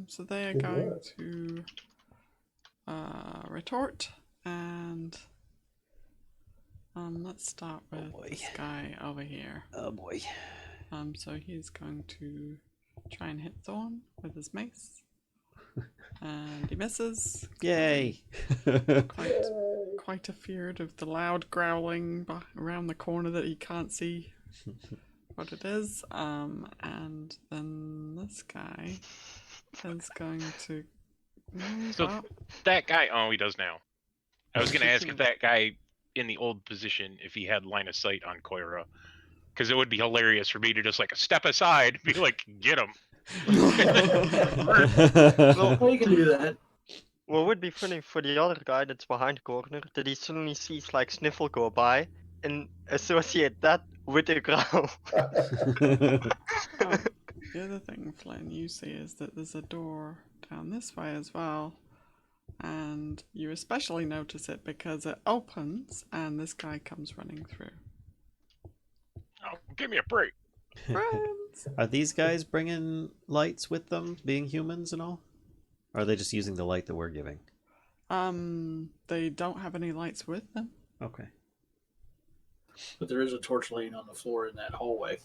S2: So they are
S6: Good
S2: going
S6: work.
S2: to retort, and let's start with
S1: boy.
S2: this guy over here.
S1: Oh boy.
S2: So he's going to try and hit Thorn with his mace, and he misses.
S1: Yay.
S2: Quite afeared of the loud growling around the corner that he can't see what it is. And then this guy is going to move
S3: So
S2: up.
S3: that guy, oh, he does now. I was going to ask if that guy in the old position, if he had line of sight on Coyra. Because it would be hilarious for me to just like step aside and be like, get him.
S5: Well, you can do that.
S4: What would be funny for the other guy that's behind the corner, that he suddenly sees like Sniffle go by and associate that with a growl.
S2: The other thing, Flynn, you see is that there's a door down this way as well. And you especially notice it because it opens and this guy comes running through.
S3: Oh, give me a break.
S2: Friends!
S1: Are these guys bringing lights with them, being humans and all? Or are they just using the light that we're giving?
S2: They don't have any lights with them.
S1: Okay.
S5: But there is a torch laying on the floor in that hallway.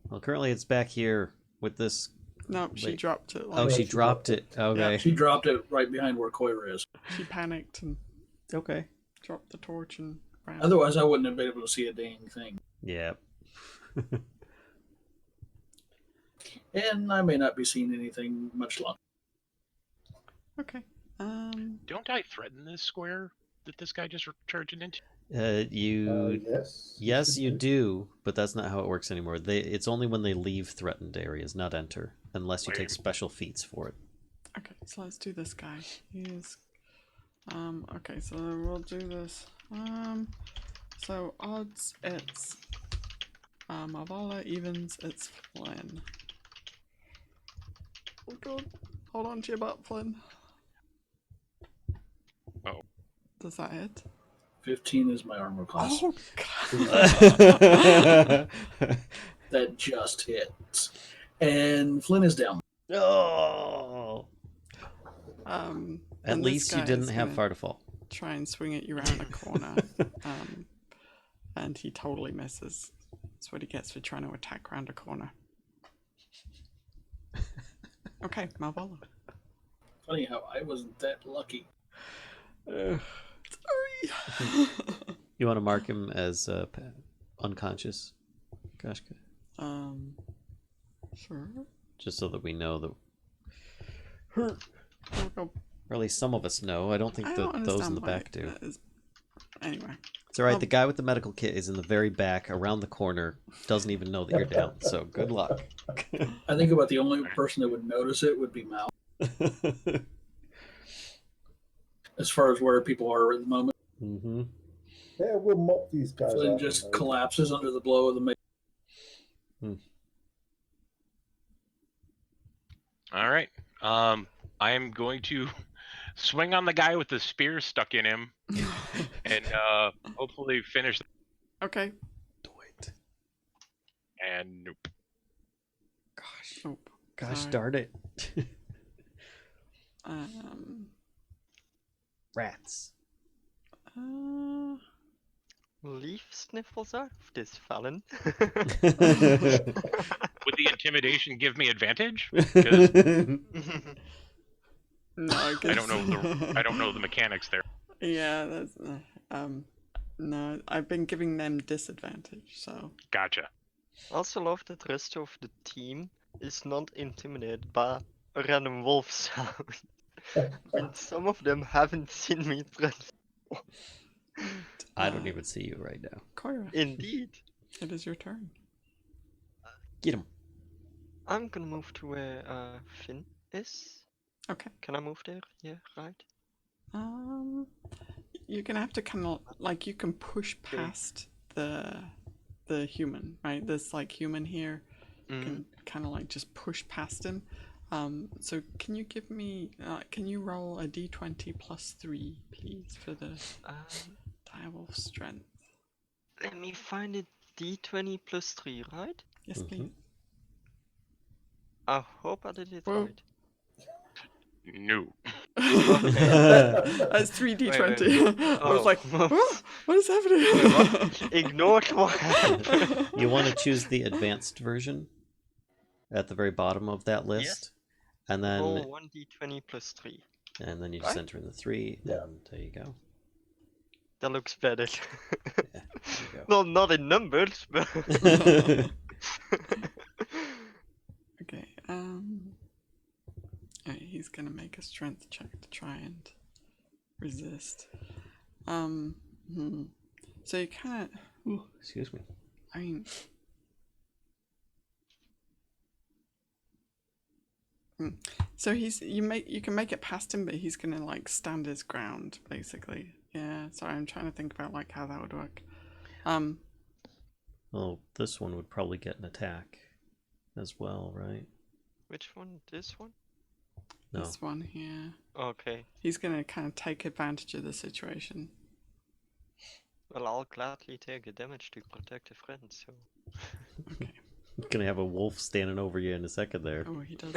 S1: Well, currently it's back here with this.
S2: No, she
S1: Wait.
S2: dropped it.
S1: Oh,
S2: Like,
S1: she dropped it. Okay.
S5: She dropped it right behind where Coyra is.
S2: she panicked and
S1: Okay.
S2: dropped the torch and ran.
S5: Otherwise, I wouldn't have been able to see a dang thing.
S1: Yeah.
S5: And I may not be seeing anything much longer.
S2: Okay.
S3: Don't I threaten this square? that this guy just turned into?
S6: Yes.
S1: Yes, you do, but that's not how it works anymore. It's only when they leave threatened areas, not enter, unless you take special feats for it.
S2: Okay, so let's do this guy. He's okay, so we'll do this. So odds it's Malvola, evens it's Flynn. Oh god, hold on to your butt, Flynn.
S3: Oh.
S2: Does that hit?
S5: 15 is my armor class.
S2: Oh god.
S5: That just hits. And Flynn is down.
S1: Oh! At
S2: and this
S1: least you
S2: guy
S1: didn't
S2: is
S1: have
S2: gonna
S1: far to fall.
S2: try and swing at you around the corner. And he totally misses. That's what he gets for trying to attack around a corner. Okay, Malvola.
S5: Funny how I wasn't that lucky.
S2: Sorry.
S1: You want to mark him as unconscious, Kashcah?
S2: Sure.
S1: Just so that we know that,
S2: Oh, God.
S1: or at least some of us know. I don't think
S2: I
S1: that
S2: don't
S1: those in
S2: understand
S1: the
S2: why
S1: back do.
S2: that is- Anyway.
S1: It's all right. The guy with the medical kit is in the very back, around the corner. Doesn't even know that you're down. So good luck.
S5: I think about the only person that would notice it would be Mal. As far as where people are at the moment.
S1: Mm-hmm.
S6: Yeah, we'll mop these guys
S5: Flynn
S6: out.
S5: just collapses under the blow of the mace.
S3: All right. I am going to swing on the guy with the spear stuck in him, and hopefully finish.
S2: Okay.
S1: Do it.
S3: And nope.
S1: Gosh.
S2: Nope.
S1: Gosh
S2: Sorry.
S1: darn it. Rats.
S4: Leave sniffles out of this, Vallen.
S3: Would the intimidation give me advantage? 'Cause
S2: No,
S3: I don't know the mechanics there.
S2: Yeah, that's no. I've been giving them disadvantage, so
S3: Gotcha.
S4: Also love that the rest of the team is not intimidated by a random wolf sound. And some of them haven't seen me transform.
S1: I don't even see you right now.
S2: Coyra,
S4: Indeed.
S2: it is your turn.
S1: Get him.
S4: I'm gonna move to where Finn is.
S2: Okay.
S4: Can I move there? Yeah, right.
S2: You're gonna have to kind of like you can push past the human, right? This like human here. You can kind of like just push past him. So can you give me? Can you roll a d20 plus 3, please, for the direwolf strength?
S4: Let me find it. D20 plus 3, right?
S2: Yes, please.
S4: I hope I did it
S2: Whoa.
S4: right.
S3: No.
S2: That's 3d20. I was like, what is happening?
S4: Ignored what happened.
S1: You want to choose the advanced version at the very bottom of that list, and then
S4: Roll 1d20 plus 3.
S1: and then you just
S4: Right?
S1: enter in the 3,
S6: Yeah.
S1: and there you go.
S4: That looks better.
S1: Yeah, there you go.
S4: Well, not in numbers, but.
S2: Okay. Alright, he's gonna make a strength check to try and resist. So you kind of.
S1: Excuse me.
S2: I mean. So you can make it past him, but he's gonna like stand his ground basically. Yeah. Sorry, I'm trying to think about like how that would work.
S1: Well, this one would probably get an attack as well, right?
S4: Which one? This one?
S1: No.
S2: This one here.
S4: Okay.
S2: He's gonna kind of take advantage of the situation.
S4: Well, I'll gladly take the damage to protect a friend, so.
S2: Okay.
S1: Gonna have a wolf standing over you in a second there.
S2: Oh, he does.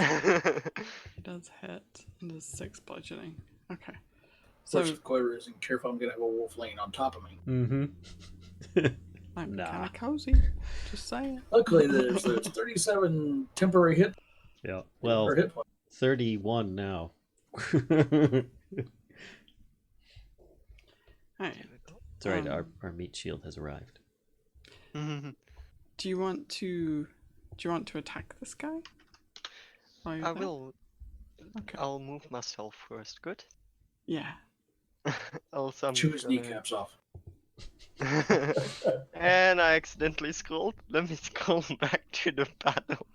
S2: He does hit and does 6 bludgeoning. Okay.
S5: So,
S2: So
S5: if Coyra isn't careful, I'm going to have a wolf laying on top of me.
S1: Mm-hmm.
S2: I'm
S1: Nah.
S2: kind of cozy. Just saying.
S5: Luckily, there's 37 temporary hit
S1: Yeah. Well,
S5: or hit points.
S1: 31 now.
S2: Alright.
S1: It's alright, our meat shield has arrived.
S2: Do you want to attack this guy?
S4: I will.
S2: Okay.
S4: I'll move myself first, good?
S2: Yeah.
S4: Also, I'm
S5: Chew his
S4: gonna-
S5: kneecaps off.
S4: and I accidentally scrolled. Let me scroll back to the battle.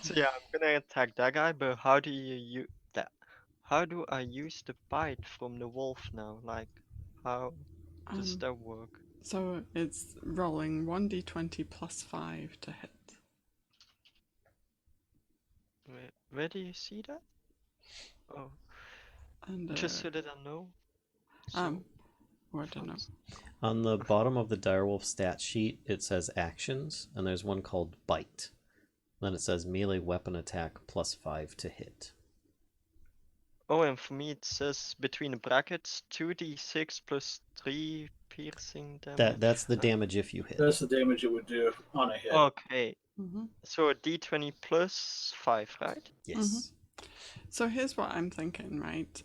S4: So yeah, I'm gonna attack that guy, but how do you use that? How do I use the bite from the wolf now? Like, how does that work?
S2: So it's rolling 1d20 plus 5 to hit.
S4: Where do you see that? Oh,
S2: And
S4: just so that I know.
S2: or I don't know.
S1: On the bottom of the direwolf stat sheet, it says actions, and there's one called bite. Then it says melee weapon attack plus 5 to hit.
S4: Oh, and for me it says between the brackets 2d6 plus 3 piercing damage.
S1: That's the damage if you hit.
S5: That's the damage it would do on a hit.
S4: Okay,
S2: Mm-hmm.
S4: so a d20 plus 5, right?
S1: Yes.
S2: So here's what I'm thinking, right?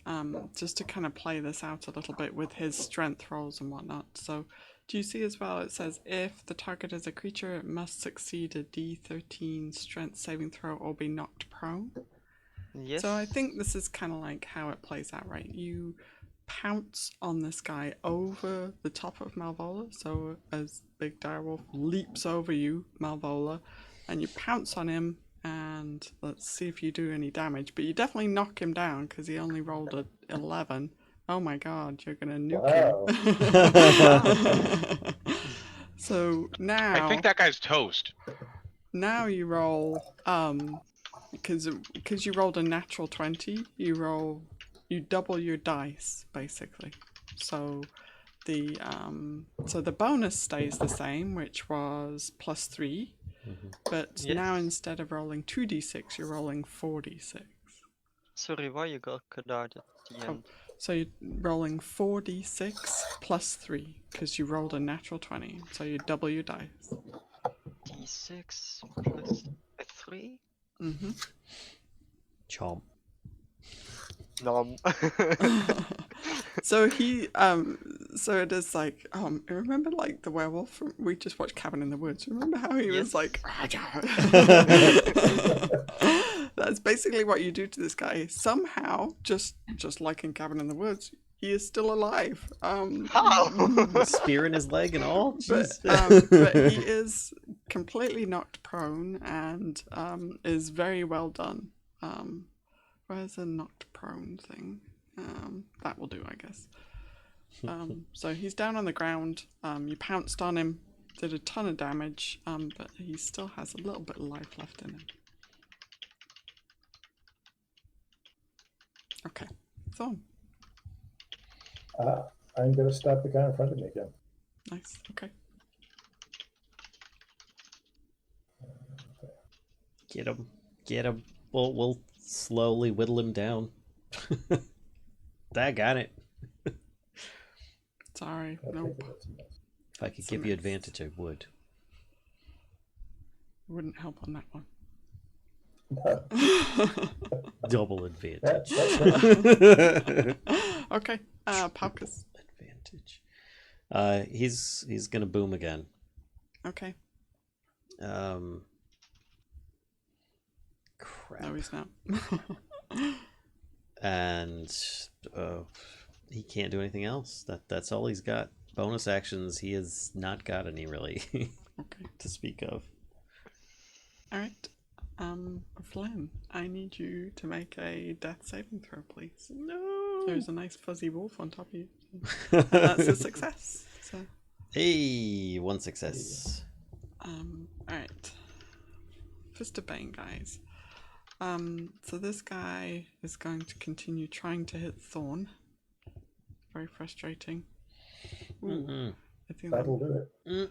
S2: Just to kind of play this out a little bit with his strength rolls and whatnot. So do you see as well, it says if the target is a creature, it must succeed a d13 strength saving throw or be knocked prone.
S4: Yes.
S2: So I think this is kind of like how it plays out, right? You pounce on this guy over the top of Malvola. So as Big Direwolf leaps over you, Malvola, and you pounce on him, and let's see if you do any damage. But you definitely knock him down because he only rolled a 11. Oh my god, you're gonna nuke him. So now
S3: I think that guy's toast.
S2: now you roll because you rolled a natural 20, you double your dice basically. So the bonus stays the same, which was plus 3. But
S4: Yes.
S2: now instead of rolling 2d6, you're rolling 4d6.
S4: Sorry, why you got cut out at the end?
S2: So you're rolling 4d6 plus 3 because you rolled a natural 20. So you double your dice.
S4: D6 plus 3?
S2: Mm-hmm.
S1: Chomp.
S4: Nom.
S2: So he so it is like remember like the werewolf from, we just watched Cabin in the Woods, remember how he was like that's basically what you do to this guy. Somehow just like in Cabin in the Woods, he is still alive.
S4: How?
S1: Spear in his leg and all?
S2: But
S1: Jeez.
S2: but he is completely knocked prone and is very well done. Where's the knocked prone thing? That will do, I guess. So he's down on the ground. You pounced on him, did a ton of damage, but he still has a little bit of life left in him. Okay, Thorn.
S6: I'm going to stab the guy in front of me again.
S2: Nice. Okay.
S1: Get him. Get him. We'll slowly whittle him down. Daggone it.
S2: Sorry.
S6: I'll
S2: Nope.
S6: take it, that's a mess.
S1: If I could
S2: It's a
S1: give you
S2: mess.
S1: advantage, I would.
S2: Wouldn't help on that one.
S6: No,
S1: Double advantage.
S6: that's
S2: Okay. Palkas.
S1: Advantage. He's gonna boom again.
S2: Okay.
S1: Crap.
S2: No, he's not.
S1: And he can't do anything else. That's all he's got. Bonus actions, he has not got any really
S2: Okay.
S1: to speak of.
S2: All right. Flynn, I need you to make a death saving throw, please.
S1: No.
S2: There's a nice fuzzy wolf on top of you. And that's a success. So,
S1: Hey, one success.
S2: all right. Fist of Bane, guys. So this guy is going to continue trying to hit Thorn. Very frustrating. Ooh, I think
S6: that'll do it.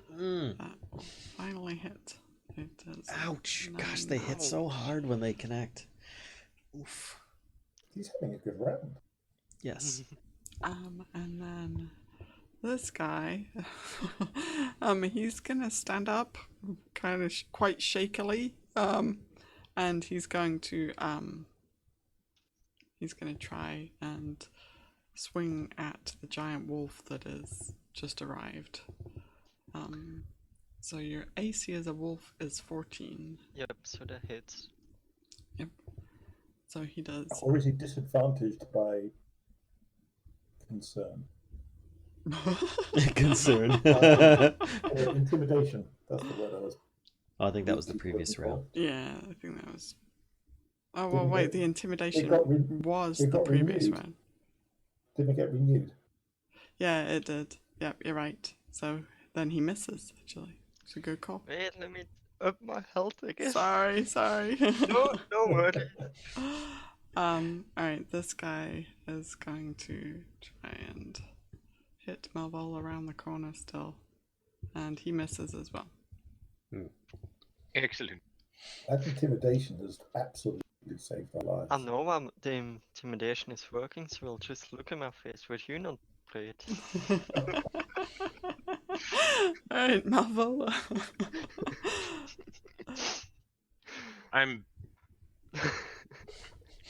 S2: that will finally hit. It does.
S1: Ouch! Gosh, they hit so hard when they connect. Oof.
S6: He's having a good round.
S1: Yes.
S2: And then this guy, he's gonna stand up, kind of quite shakily, and he's going to try and swing at the giant wolf that has just arrived. So your AC as a wolf is 14.
S4: Yep, so that hits.
S2: Yep. So he does.
S6: Or is he disadvantaged by concern.
S1: Concern.
S6: Intimidation. That's the word I was.
S1: I think that was the previous round.
S2: Yeah, I think that was. Oh well,
S6: Didn't
S2: wait.
S6: get-
S2: The intimidation
S6: got re-
S2: was
S6: it
S2: the
S6: got
S2: previous
S6: renewed.
S2: round.
S6: Didn't it get renewed?
S2: Yeah, it did. Yep, you're right. So then he misses. Actually, it's a good call.
S4: Wait, let me up my health again.
S2: Sorry.
S4: No, don't worry.
S2: Alright, this guy is going to try and hit Malvola around the corner still. And he misses as well.
S3: Excellent.
S6: That intimidation has absolutely saved our lives.
S4: I know the intimidation is working, so we'll just look at my face. Would you not play it?
S2: Alright, Malvola.
S3: I'm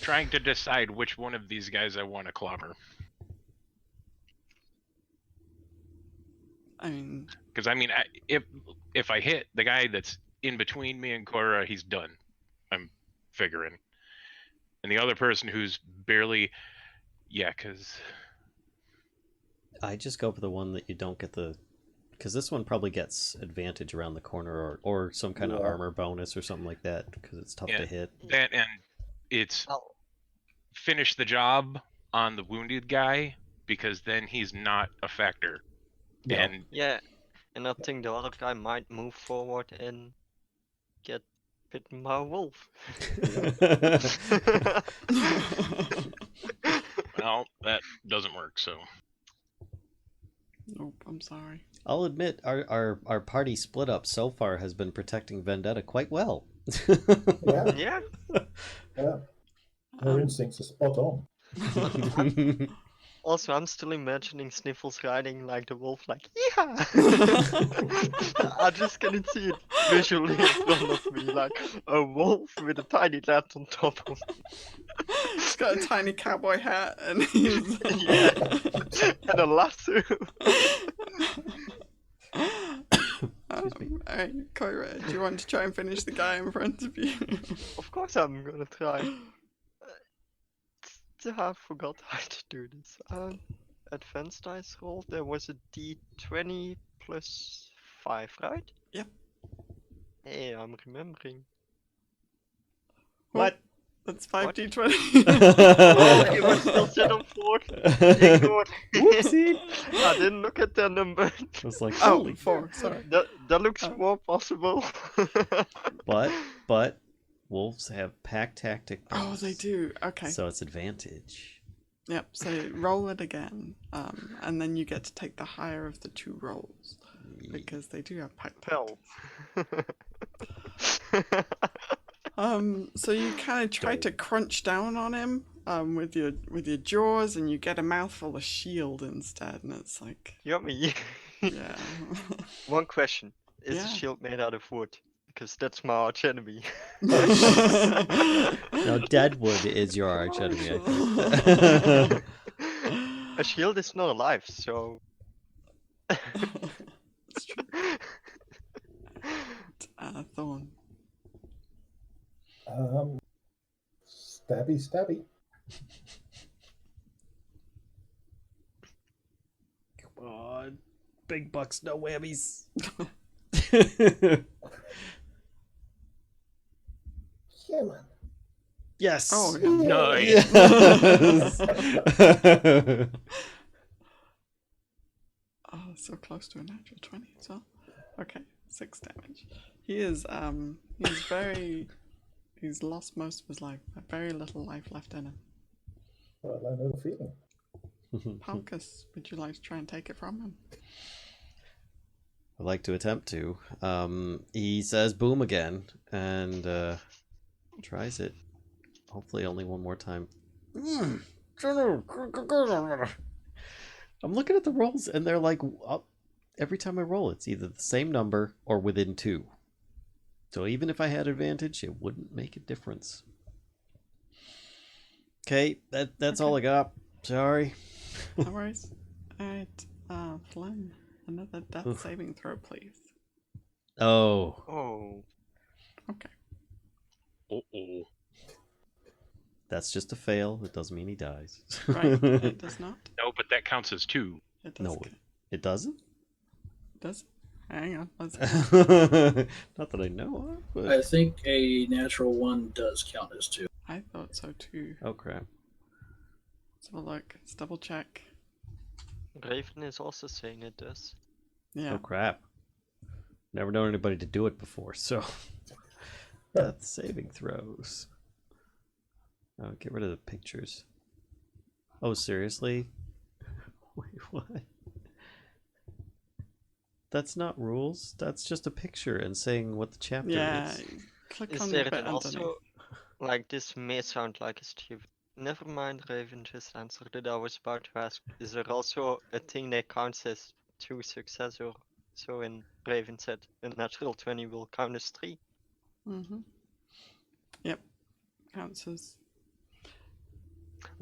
S3: trying to decide which one of these guys I want to clobber.
S2: I mean,
S3: Because if I hit the guy that's in between me and Coyra, he's done. I'm figuring. And the other person who's barely, because
S1: I just go for the one that you don't get the, because this one probably gets advantage around the corner or some kind of
S6: Yeah.
S1: armor bonus or something like that because it's tough
S3: Yeah.
S1: to hit.
S3: that and it's
S4: Oh,
S3: finish the job on the wounded guy because then he's not a factor.
S6: Yeah.
S3: And
S4: yeah, and I think the other guy might move forward and get bitten by a wolf.
S3: well, that doesn't work. So
S2: nope, I'm sorry.
S1: I'll admit our party split up so far has been protecting Vendetta quite well.
S6: Yeah.
S4: Yeah,
S6: Yeah. Her instincts are spot on.
S4: also I'm still imagining Sniffles riding like the wolf, like, yeah! I just cannot see it visually in front of me, like a wolf with a tiny lad on top of him.
S2: He's got a tiny cowboy hat and he's.
S4: Yeah, and a lasso.
S2: Alright, Coyra, do you want to try and finish the guy in front of you?
S4: Of course I'm gonna try. I forgot how to do this. Advanced dice roll, there was a d20 plus 5, right?
S2: Yep.
S4: Hey, I'm remembering.
S1: What?
S2: That's
S4: What?
S2: 5d20.
S4: Oh, it was still set on 4. Ignored.
S1: Whoopsie.
S4: I didn't look at that number.
S1: I was like,
S2: Oh,
S1: holy
S2: 4, sorry.
S4: That looks
S2: Oh.
S4: more possible.
S1: But wolves have pack tactic
S2: Oh,
S1: bonus,
S2: they do. Okay.
S1: so it's advantage.
S2: Yep, so roll it again. And then you get to take the higher of the 2 rolls. Because they do have pack
S4: Hell.
S2: So you kind of try to crunch down on him with your jaws, and you get a mouthful of shield instead, and it's like,
S4: Yummy.
S2: yeah.
S4: One question. Is
S2: Yeah.
S4: the shield made out of wood? Because that's my arch enemy.
S1: No, deadwood is your arch enemy, I think.
S4: A shield is not alive, so.
S2: It's true. Thorn.
S6: Stabby.
S1: Come on, big bucks, no whammies.
S6: Yeah, man.
S1: Yes.
S2: Oh, yeah.
S3: nice.
S1: Yes.
S2: Oh, so close to a natural 20 as well. Okay, 6 damage. He is, he's lost most of his life. Very little life left in him.
S6: Well, I know the feeling.
S2: Palkas, would you like to try and take it from him?
S1: I'd like to attempt to. He says boom again and tries it. Hopefully only one more time. I'm looking at the rolls and they're like every time I roll it's either the same number or within 2. So even if I had advantage, it wouldn't make a difference. Okay, that's all I got. Sorry.
S2: No worries. Alright, Flynn, another death saving throw, please.
S1: Oh.
S4: Oh.
S2: Okay.
S3: Uh-oh.
S1: That's just a fail. It doesn't mean he dies.
S2: Right, it does not.
S3: No, but that counts as 2.
S2: It does.
S1: No, it doesn't?
S2: Does it? Hang on. Let's
S1: Not that I know of. But...
S5: I think a natural 1 does count as 2.
S2: I thought so too.
S1: Oh, crap.
S2: Let's have a look. Let's double check.
S4: Raven is also saying it does.
S2: Yeah.
S1: Oh, crap. Never known anybody to do it before, so... Death saving throws. Oh, get rid of the pictures. Oh, seriously? Wait, what? That's not rules. That's just a picture and saying what the chapter
S2: Yeah.
S1: is.
S2: Click
S4: Is
S2: on
S4: there
S2: the bit
S4: then
S2: underneath.
S4: also, like, this may sound like a stupid. Never mind, Raven just answered it. I was about to ask, is there also a thing that counts as 2 success or so? And Raven said a natural 20 will count as 3.
S2: Mm-hmm. Yep. Counts as.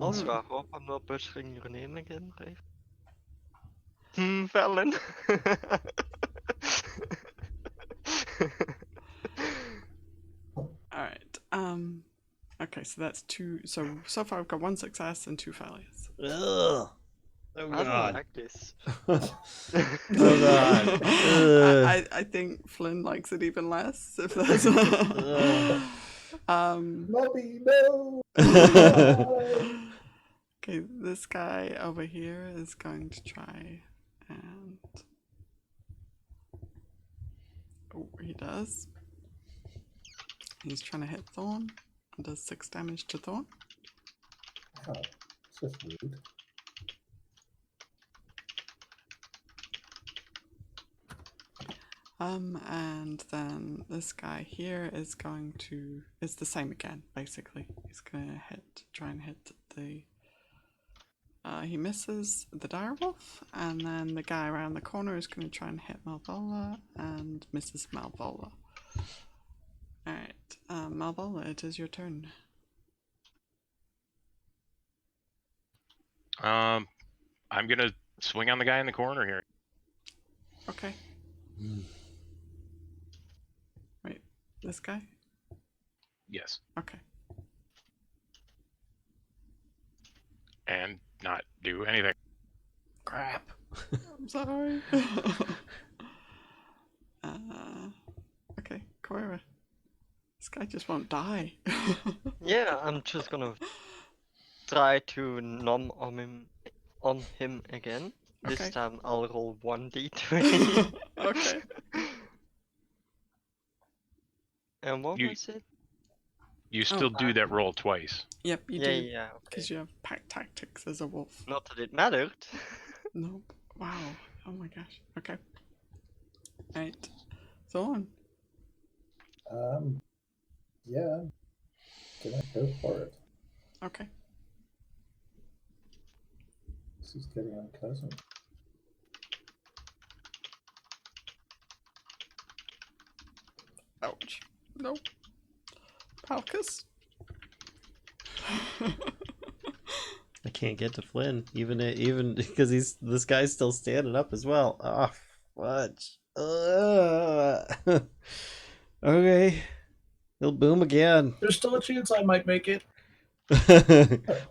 S4: Also, I hope I'm not butchering your name again, Raven. Vallen.
S2: Alright. Okay, so that's 2. So far I've got 1 success and 2 failures.
S1: Ugh. Oh,
S4: I don't
S1: God.
S4: like this.
S1: Oh, God.
S2: I think Flynn likes it even less. If that's.
S6: Nobby, no!
S2: Okay, this guy over here is going to try and. Oh, he does. He's trying to hit Thorn. And does 6 damage to Thorn.
S6: Oh, it's just rude.
S2: And then this guy here is going to. It's the same again, basically. He's gonna try and hit the. He misses the direwolf, and then the guy around the corner is going to try and hit Malvola and misses Malvola. Alright, Malvola, it is your turn.
S3: I'm gonna swing on the guy in the corner here.
S2: Okay. Wait, this guy?
S3: Yes,
S2: Okay.
S3: and not do anything.
S1: Crap.
S2: I'm sorry. Okay, Coyra. This guy just won't die.
S4: Yeah, I'm just gonna try to nom on him again.
S2: Okay.
S4: This time I'll roll 1d20.
S2: Okay.
S4: And what
S3: You-
S4: was it?
S3: You still do that roll twice.
S2: Yep, you
S4: Yeah,
S2: do.
S4: yeah,
S2: Because
S4: okay.
S2: you have pack tactics as a wolf.
S4: Not that it mattered.
S2: Nope. Wow. Oh my gosh. Okay. Right. Thorn.
S6: Yeah. Can I go for it?
S2: Okay.
S6: This is getting unpleasant.
S2: Ouch. Nope. Palkas.
S1: I can't get to Flynn, even because this guy's still standing up as well. Oh, fudge. Okay, he'll boom again.
S5: There's still a chance I might make it.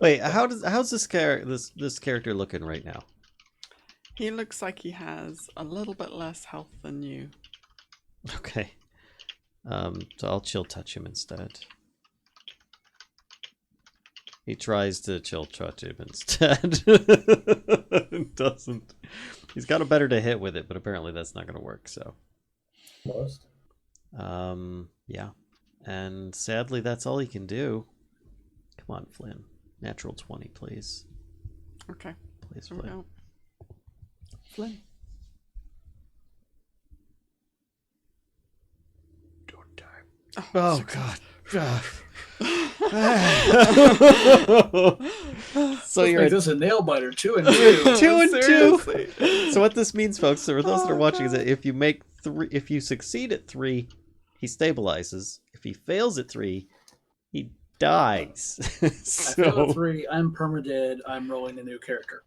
S1: Wait, how's this character looking right now?
S2: He looks like he has a little bit less health than you.
S1: Okay, so I'll chill touch him instead. He tries to chill touch him instead. Doesn't. He's got a better to hit with it, but apparently that's not going to work. So.
S6: Most.
S1: Yeah, and sadly that's all he can do. Come on, Flynn. Natural 20, please.
S2: Okay.
S1: Please,
S2: Here we
S1: Flynn.
S2: go. Flynn.
S1: Don't die.
S2: Oh,
S1: God. So
S5: Let's
S1: you're
S5: make
S1: at
S5: this a nail biter, 2 and 2.
S1: 2 and 2.
S2: Seriously.
S1: So what this means, folks, for those that are
S2: Oh,
S1: watching, is
S2: God.
S1: that if you succeed at 3, he stabilizes. If he fails at 3, he dies.
S5: I failed at 3. I'm permadead. I'm rolling a new character.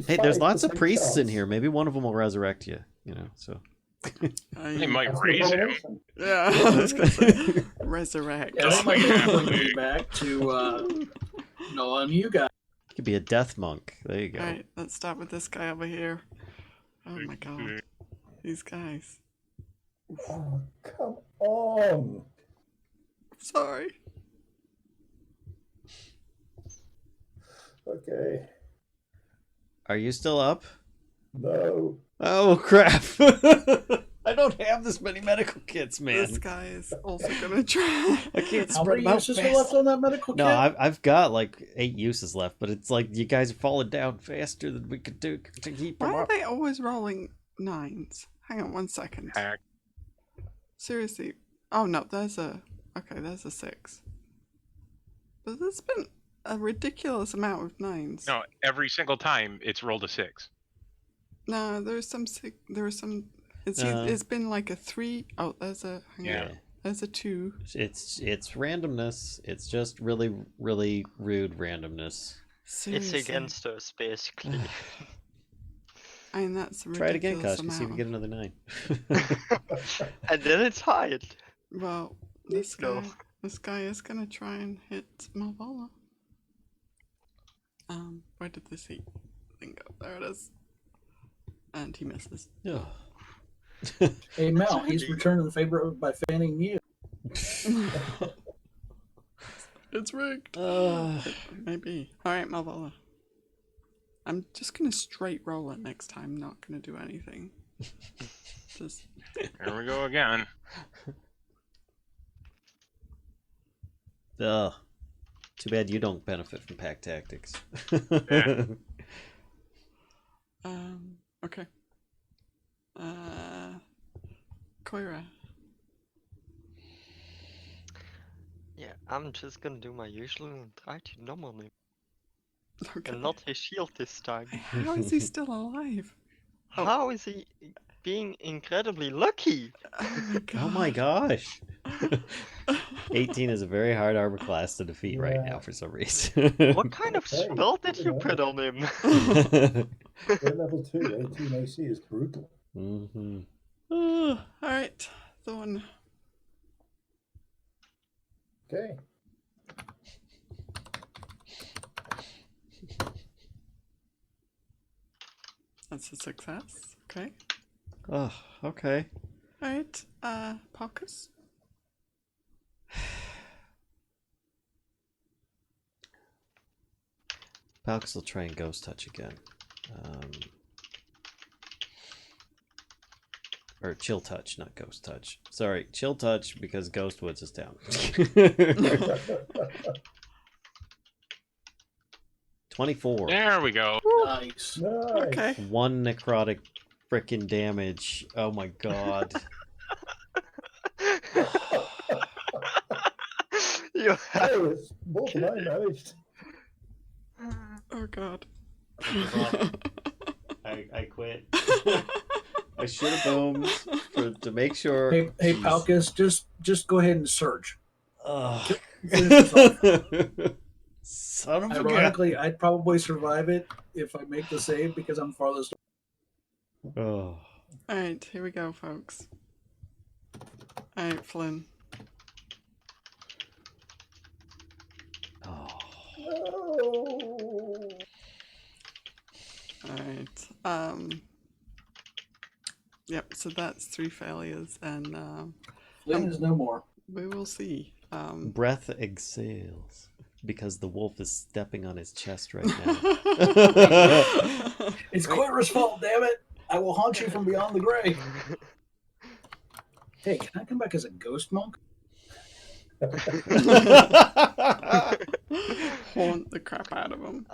S1: Hey, there's lots of priests in here. Maybe one of them will resurrect you. You know, so
S3: They might raise him.
S2: Yeah, I was gonna say, resurrect.
S5: Yeah, they might bring me back to gnaw on you guys.
S1: You could be a death monk. There you go.
S2: Alright, let's start with this guy over here. Oh my god. These guys.
S6: Oh, come on.
S2: Sorry.
S6: Okay.
S1: Are you still up?
S6: No.
S1: Oh crap! I don't have this many medical kits, man.
S2: This guy is also gonna try.
S1: I can't
S5: How
S1: spread
S5: many
S1: them out
S5: uses are
S1: fast.
S5: left on that medical
S1: No,
S5: kit?
S1: I've got like 8 uses left, but it's like you guys are falling down faster than we could do to keep them
S2: Why are
S1: up.
S2: they always rolling 9s? Hang on 1 second.
S3: Hack.
S2: Seriously. Oh no, there's a 6. But there's been a ridiculous amount of 9s.
S3: No, every single time it's rolled a 6.
S2: No, there's some it's
S1: Uh.
S2: it's been like a 3. Oh, there's a hang on.
S3: Yeah.
S2: There's a 2.
S1: It's randomness. It's just really, really rude randomness.
S2: Seriously.
S4: It's against us, basically.
S2: I mean, that's a
S1: Try it again,
S2: ridiculous
S1: Kashcah, see if you
S2: amount.
S1: get another 9.
S4: And then it's hide.
S2: Well,
S4: Let's go.
S2: this guy is gonna try and hit Malvola. Where did this thing go? There it is. And he misses.
S1: Oh.
S5: Hey, Mel, he's returning the favor by fanning you.
S2: It's rigged.
S1: Uh,
S2: Maybe. Alright, Malvola. I'm just gonna straight roll it next time, not gonna do anything. Just
S3: Here we go again.
S1: Ugh. Too bad you don't benefit from pack tactics.
S3: Yeah.
S2: okay. Coyra.
S4: Yeah, I'm just gonna do my usual and try to number him.
S2: Okay.
S4: And not his shield this time.
S2: How is he still alive? Oh.
S4: How is he being incredibly lucky?
S2: Oh my god.
S1: Oh my gosh. 18 is a very hard armor class to defeat right
S6: Yeah.
S1: now for some reason.
S4: What kind of
S6: Hey,
S4: spell did
S6: you
S4: you
S6: know.
S4: put on him?
S6: We're level 2. 18 AC is brutal.
S1: Mm-hmm.
S2: Alright, Thorn.
S6: Okay.
S2: That's a success. Okay.
S1: Oh, okay.
S2: Alright, Palkas.
S1: Palkas will try and ghost touch again. Or chill touch, not ghost touch. Sorry, chill touch because Ghostwoods is down. 24.
S3: There we go.
S5: Nice.
S6: Nice.
S2: Okay.
S1: 1 necrotic frickin' damage. Oh my god.
S4: You have
S6: Oh, it's more than I managed.
S2: Oh god.
S1: I quit. I should have boomed to make sure.
S5: Hey,
S1: Jeez.
S5: Palkas, just go ahead and surge.
S1: Ugh.
S5: Finish this off.
S1: Son of a gun.
S5: Ironically, I'd probably survive it if I make the save because I'm farthest.
S1: Oh.
S2: Alright, here we go, folks. Alright, Flynn.
S1: Oh.
S6: No.
S2: Alright. Yep, so that's 3 failures, and
S5: Flynn is no more.
S2: we will see.
S1: Breath exhales because the wolf is stepping on his chest right now.
S5: It's Coyra's fault, damn it! I will haunt you from beyond the grave. Hey, can I come back as a ghost monk?
S2: Haunt the crap out of him.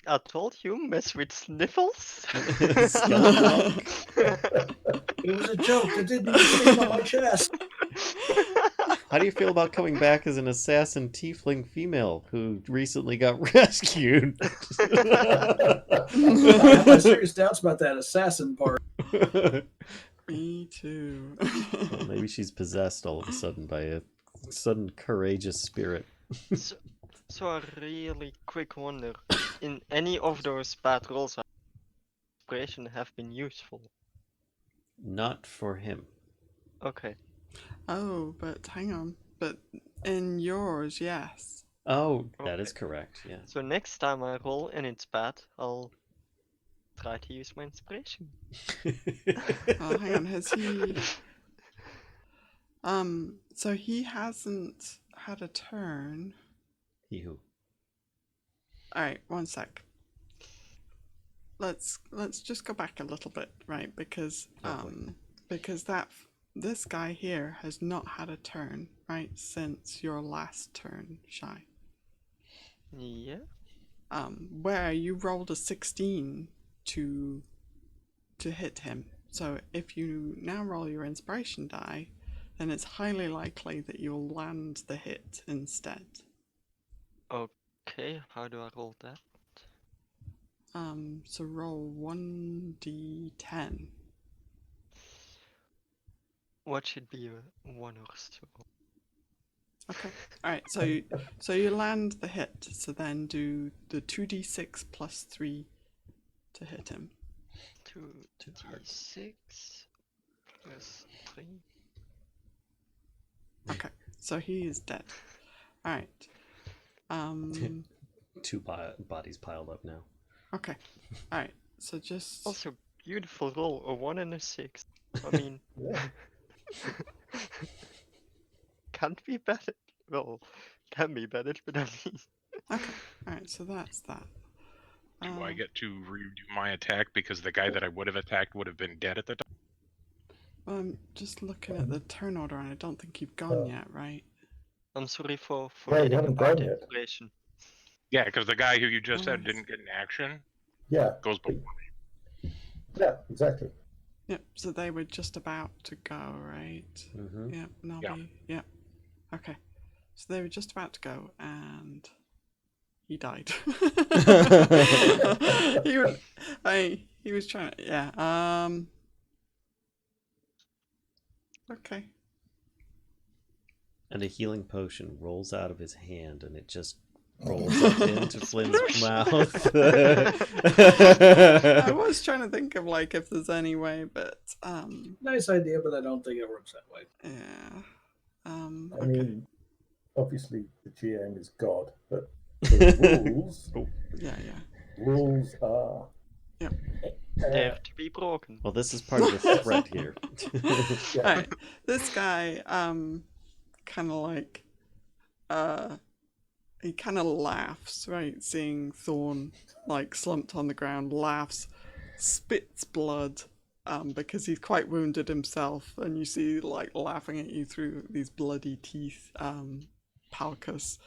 S4: I told you, mess with sniffles.
S1: Skeleton.
S5: It was a joke. It didn't even sting on my chest.
S1: How do you feel about coming back as an assassin tiefling female who recently got rescued?
S5: I have my serious doubts about that assassin part.
S2: Me too.
S1: Well, maybe she's possessed all of a sudden by a sudden courageous spirit.
S4: So a really quick wonder, in any of those bad rolls, inspiration have been useful?
S1: Not for him.
S4: Okay.
S2: Oh, but hang on. But in yours, yes.
S1: Oh, that is
S4: Okay.
S1: correct. Yeah.
S4: So next time I roll and it's bad, I'll try to use my inspiration.
S2: Hang on. Has he? So he hasn't had a turn.
S1: He who?
S2: All right, one sec. Let's just go back a little bit, right? Because
S1: Lovely.
S2: because this guy here has not had a turn, right, since your last turn, Shy.
S4: Yeah.
S2: Where you rolled a 16 to hit him. So if you now roll your inspiration die, then it's highly likely that you'll land the hit instead.
S4: Okay, how do I roll that?
S2: So roll 1d10.
S4: What should be a 1 or 2?
S2: Okay. All right. So you land the hit. So then do the 2d6 plus 3 to hit him.
S4: 2d6 plus 3.
S2: Okay. So he is dead. All right.
S1: Two bodies piled up now.
S2: Okay. All right. So just
S4: Also, beautiful roll, a 1 and a 6. I mean,
S6: Yeah.
S4: can't be better. Well, can be better, but I mean.
S2: okay. All right. So that's that.
S3: Do I get to redo my attack because the guy that I would have attacked would have been dead at the time?
S2: Well, I'm just looking at the turn order, and I don't think you've gone yet, right?
S4: I'm sorry for
S6: Yeah, you
S4: forgetting
S6: haven't
S4: about
S6: gone
S4: the
S6: yet.
S4: inspiration.
S3: Yeah, because the guy who you just said
S2: Nice.
S3: didn't get an action
S6: Yeah.
S3: goes
S6: but-
S3: before me.
S6: Yeah, exactly.
S2: Yep. So they were just about to go, right?
S1: Mm-hmm.
S2: Yep. Nobby. Yep. Okay. So they were just about to go, and he died. He was trying to, yeah. Okay.
S1: And a healing potion rolls out of his hand, and it just rolls up into Flynn's mouth.
S2: I was trying to think of like if there's any way, but
S5: Nice idea, but I don't think it works that way.
S2: yeah.
S6: I
S2: Okay.
S6: mean, obviously the GM is God, but the rules
S2: Yeah.
S6: rules are.
S2: Yep.
S4: Dare to be broken.
S1: Well, this is part of the threat here.
S6: Yeah.
S2: Alright. This guy kinda like he kinda laughs, right, seeing Thorn like slumped on the ground, laughs, spits blood, because he's quite wounded himself, and you see like laughing at you through these bloody teeth, Palkas,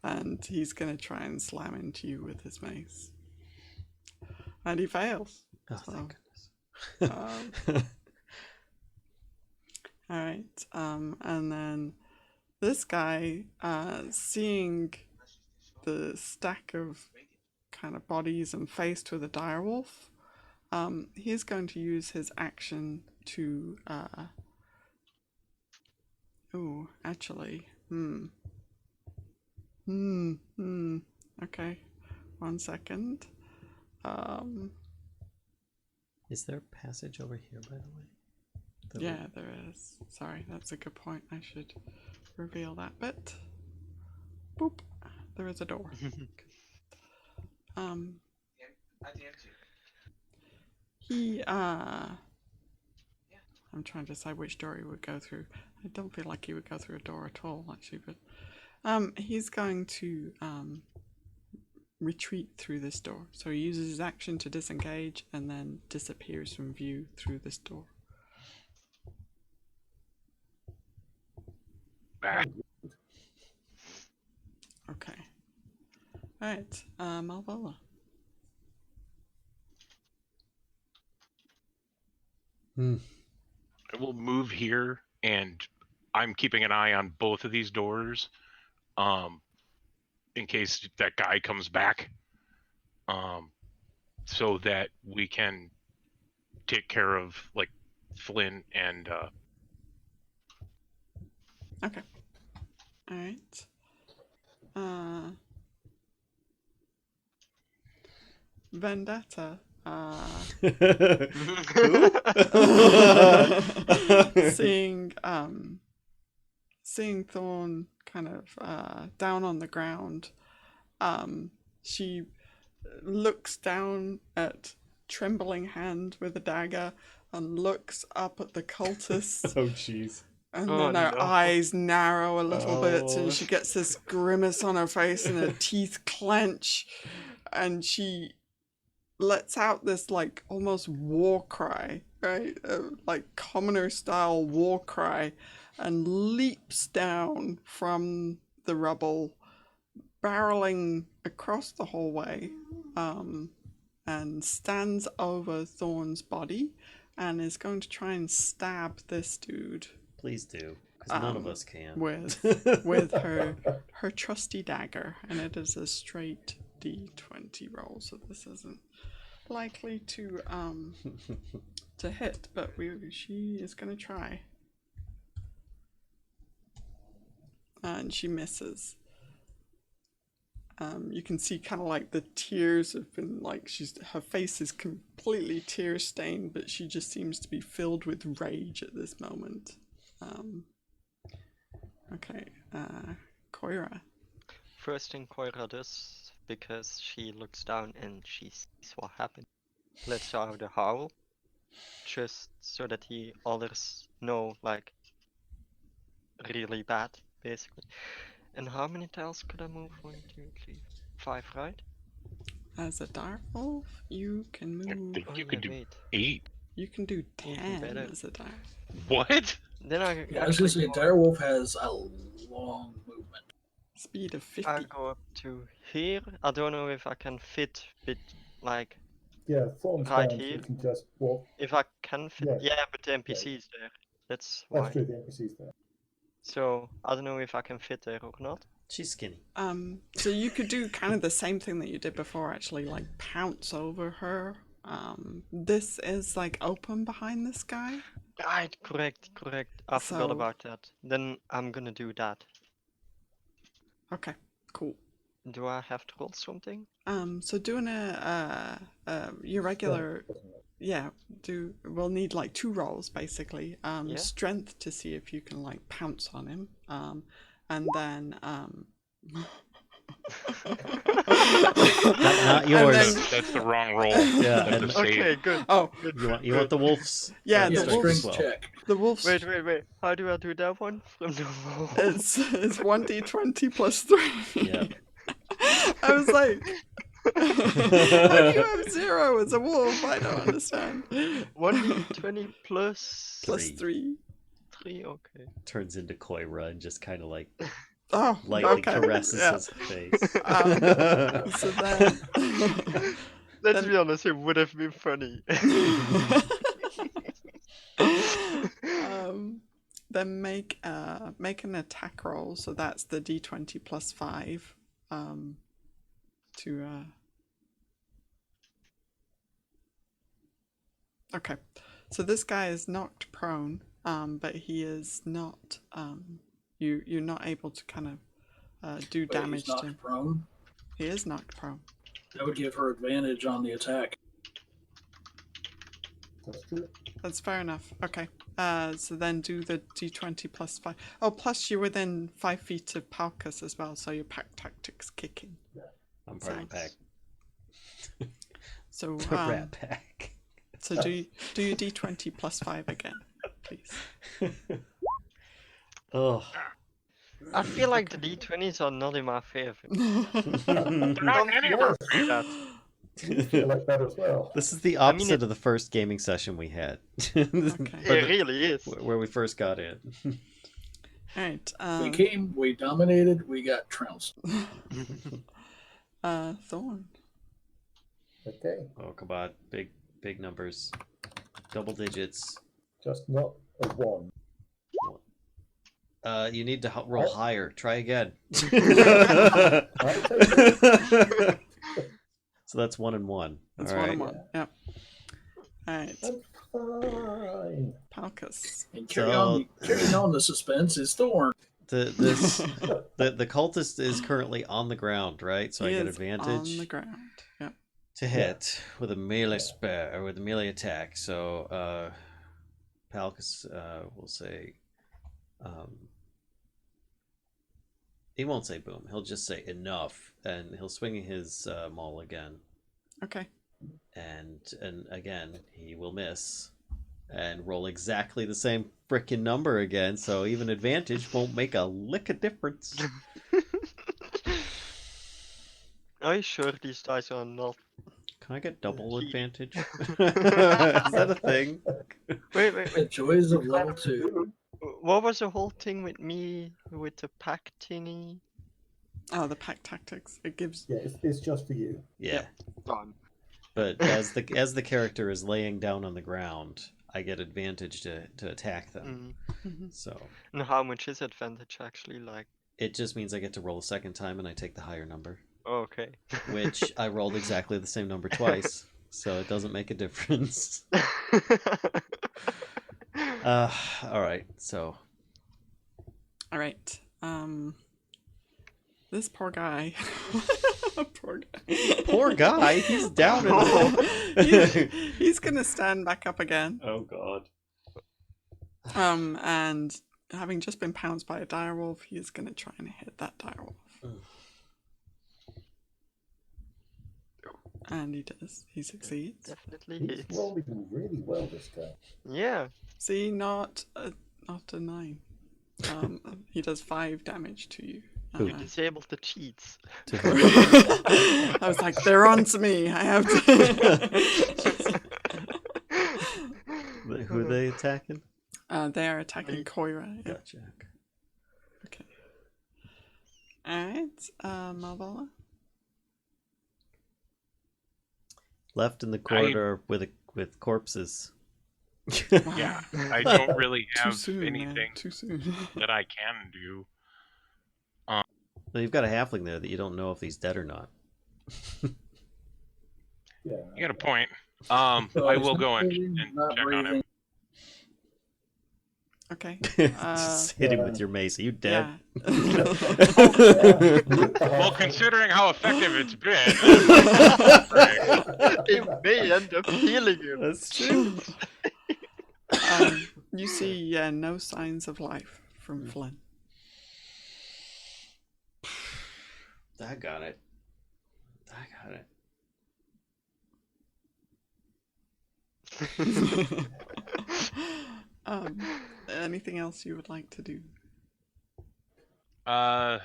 S2: and he's gonna try and slam into you with his mace. And he fails.
S1: Oh,
S2: So,
S1: thank goodness.
S2: Alright, and then this guy, seeing the stack of kind of bodies and faced with a direwolf, he's going to use his action to, okay, 1 second.
S1: Is there a passage over here, by the way? That
S2: Yeah, there is. Sorry, that's a good point. I should reveal that bit. Boop. There is a door. He I'm trying to decide which door he would go through. I don't feel like he would go through a door at all, actually, but he's going to retreat through this door. So he uses his action to disengage and then disappears from view through this door.
S3: Ah,
S2: Okay. Alright, Malvola.
S3: I will move here, and I'm keeping an eye on both of these doors, in case that guy comes back, so that we can take care of like Flynn and
S2: Okay. Alright. Vendetta, seeing Thorn kind of down on the ground, she looks down at Trembling Hand with a dagger and looks up at the cultists.
S1: Oh, jeez.
S2: And
S4: Oh,
S2: then her
S4: no.
S2: eyes narrow a little bit,
S1: Oh.
S2: and she gets this grimace on her face, and her teeth clench, and she lets out this like almost war cry, right? Like commoner style war cry, and leaps down from the rubble, barreling across the hallway, and stands over Thorn's body, and is going to try and stab this dude.
S1: Please do, because none of us can.
S2: with her trusty dagger, and it is a straight D20 roll, so this isn't likely to hit, but she is gonna try, and she misses. You can see kind of like the tears have been like her face is completely tear stained, but she just seems to be filled with rage at this moment. Okay, Coyra.
S4: First thing Coyra does, because she looks down and she sees what happened, lets out a howl, just so that others know, like, really bad, basically. And how many tiles could I move? 1, 2, 3, 5, right?
S2: As a dark wolf, you can
S3: I
S2: move.
S3: think you
S4: Oh,
S3: could
S4: yeah,
S3: do
S4: wait.
S3: 8.
S2: You can do
S4: Even
S2: 10
S4: better.
S2: as a dark.
S3: What?
S4: Then I
S5: Yeah, I was gonna say, direwolf has a long movement.
S2: Speed of 50.
S4: I go up to here. I don't know if I can fit like
S6: Yeah, Thorn's
S4: right
S6: down, so
S4: here.
S6: you can just walk.
S4: If I can fit.
S6: Yeah.
S4: Yeah, but the NPC's there. That's why.
S6: That's true, the NPC's there.
S4: So I don't know if I can fit there or not.
S1: She's skinny.
S2: So you could do kind of the same thing that you did before, actually, like pounce over her. This is like open behind this guy.
S4: Right, correct. I forgot
S2: So-
S4: about that. Then I'm gonna do that.
S2: Okay, cool.
S4: Do I have to roll something?
S2: So doing your regular,
S6: Yeah,
S2: we'll need like 2 rolls basically.
S4: Yeah.
S2: Strength to see if you can like pounce on him. And then
S1: Not yours.
S2: And then-
S3: That's the wrong roll.
S1: Yeah,
S3: That's a
S1: and-
S3: save.
S4: Okay, good.
S2: oh,
S1: You want the wolves?
S2: Yeah,
S5: Yeah,
S2: the
S1: strength
S2: wolves-
S1: as well.
S5: strength check.
S2: the wolf's
S4: Wait. How do I do that one? From the roll.
S2: it's 1d20 plus 3.
S1: Yeah.
S2: I was like, how do you have 0 as a wolf? I don't understand.
S4: 1d20 plus
S2: Plus
S1: Three.
S2: 3.
S4: 3, okay.
S1: Turns into Coyra and just kind of like
S2: Oh,
S1: lightly
S2: okay.
S1: caresses
S2: Yeah.
S1: his face.
S2: So then,
S4: Let's
S2: Then-
S4: be honest, it would have been funny.
S2: then make an attack roll. So that's the d20 plus 5. Okay, so this guy is knocked prone, but he is not. You're not able to kind of do
S5: But
S2: damage
S5: he's
S2: to
S5: knocked
S2: him.
S5: prone.
S2: He is knocked prone.
S5: That would give her advantage on the attack.
S6: that's true.
S2: That's fair enough. Okay. So then do the d20 plus 5. Oh, plus you're within 5 feet of Palkas as well, so your pack tactics kick in.
S1: I'm part of the pack.
S2: So
S1: The rat pack.
S2: so do your d20 plus 5 again, please.
S1: Oh.
S4: I feel like the d20s are not in my favor.
S3: Not anymore.
S4: That.
S6: You feel like that as well.
S1: This is the
S4: I mean,
S1: opposite of the first gaming session we had.
S2: Okay.
S4: It really is.
S1: Where we first got in.
S2: All right.
S5: We came, we dominated, we got trounced.
S2: Thorn.
S6: Okay,
S1: Oh, come on. Big numbers. Double digits.
S6: just not a 1.
S1: You need to roll higher. Try again.
S6: I'll take it.
S1: So that's 1 and 1.
S2: That's
S1: All
S2: 1
S1: right.
S2: and 1. Yep. All right.
S6: Fine.
S2: Palkas.
S5: And
S1: So-
S5: carrying on the suspense is Thorn.
S1: The cultist is currently on the ground, right? So
S2: He
S1: I get
S2: is
S1: advantage
S2: on the ground. Yep.
S1: to hit with a melee spell or with a melee attack. So Palkas will say, he won't say boom. He'll just say enough, and he'll swing his maul again.
S2: Okay.
S1: And again he will miss, and roll exactly the same frickin' number again. So even advantage won't make a lick of difference.
S4: Are you sure these dice are not?
S1: Can I get double
S4: Gee.
S1: advantage? Is that a thing?
S4: Wait.
S5: The joys of level 2.
S4: What was the whole thing with me with the pack tinny?
S2: Oh, the pack tactics. It gives.
S6: Yeah, it's just for you.
S1: Yeah.
S4: Done.
S1: But as the character is laying down on the ground, I get advantage to attack them.
S2: Mhm.
S1: So
S4: And how much is advantage actually like?
S1: it just means I get to roll a second time, and I take the higher number,
S4: Okay.
S1: which I rolled exactly the same number twice, so it doesn't make a difference. All right. So
S2: All right. This poor guy. Poor guy.
S1: poor guy, he's down in a
S2: he's gonna stand back up again.
S1: Oh God.
S2: And having just been pounced by a direwolf, he is gonna try and hit that direwolf. And he does. He succeeds.
S4: Definitely
S6: He's
S4: hits.
S6: rolling really well this guy.
S4: Yeah.
S2: See, not a 9. He does 5 damage to you.
S1: Who?
S4: Disable the cheats.
S2: I was like, they're on to me. I have to.
S1: Who are they attacking?
S2: They are attacking Coyra. Yeah.
S1: Gotcha.
S2: Okay. Alright, Malvola.
S1: Left in the corridor with corpses.
S3: Yeah, I don't really
S2: Too
S3: have
S2: soon, man.
S3: anything
S2: Too soon.
S3: that I can do.
S1: Well, you've got a halfling there that you don't know if he's dead or not.
S6: Yeah.
S3: You got a point.
S5: So
S3: I
S5: he's
S3: will
S5: not
S3: go and
S5: breathing, not
S3: check on him.
S5: breathing.
S2: Okay.
S1: Just hit him with your mace. Are you dead?
S2: Yeah.
S3: Well, considering how effective it's been,
S4: It may end up healing him.
S1: That's true.
S2: You see no signs of life from Flynn.
S1: I got it.
S2: Anything else you would like to do?
S3: not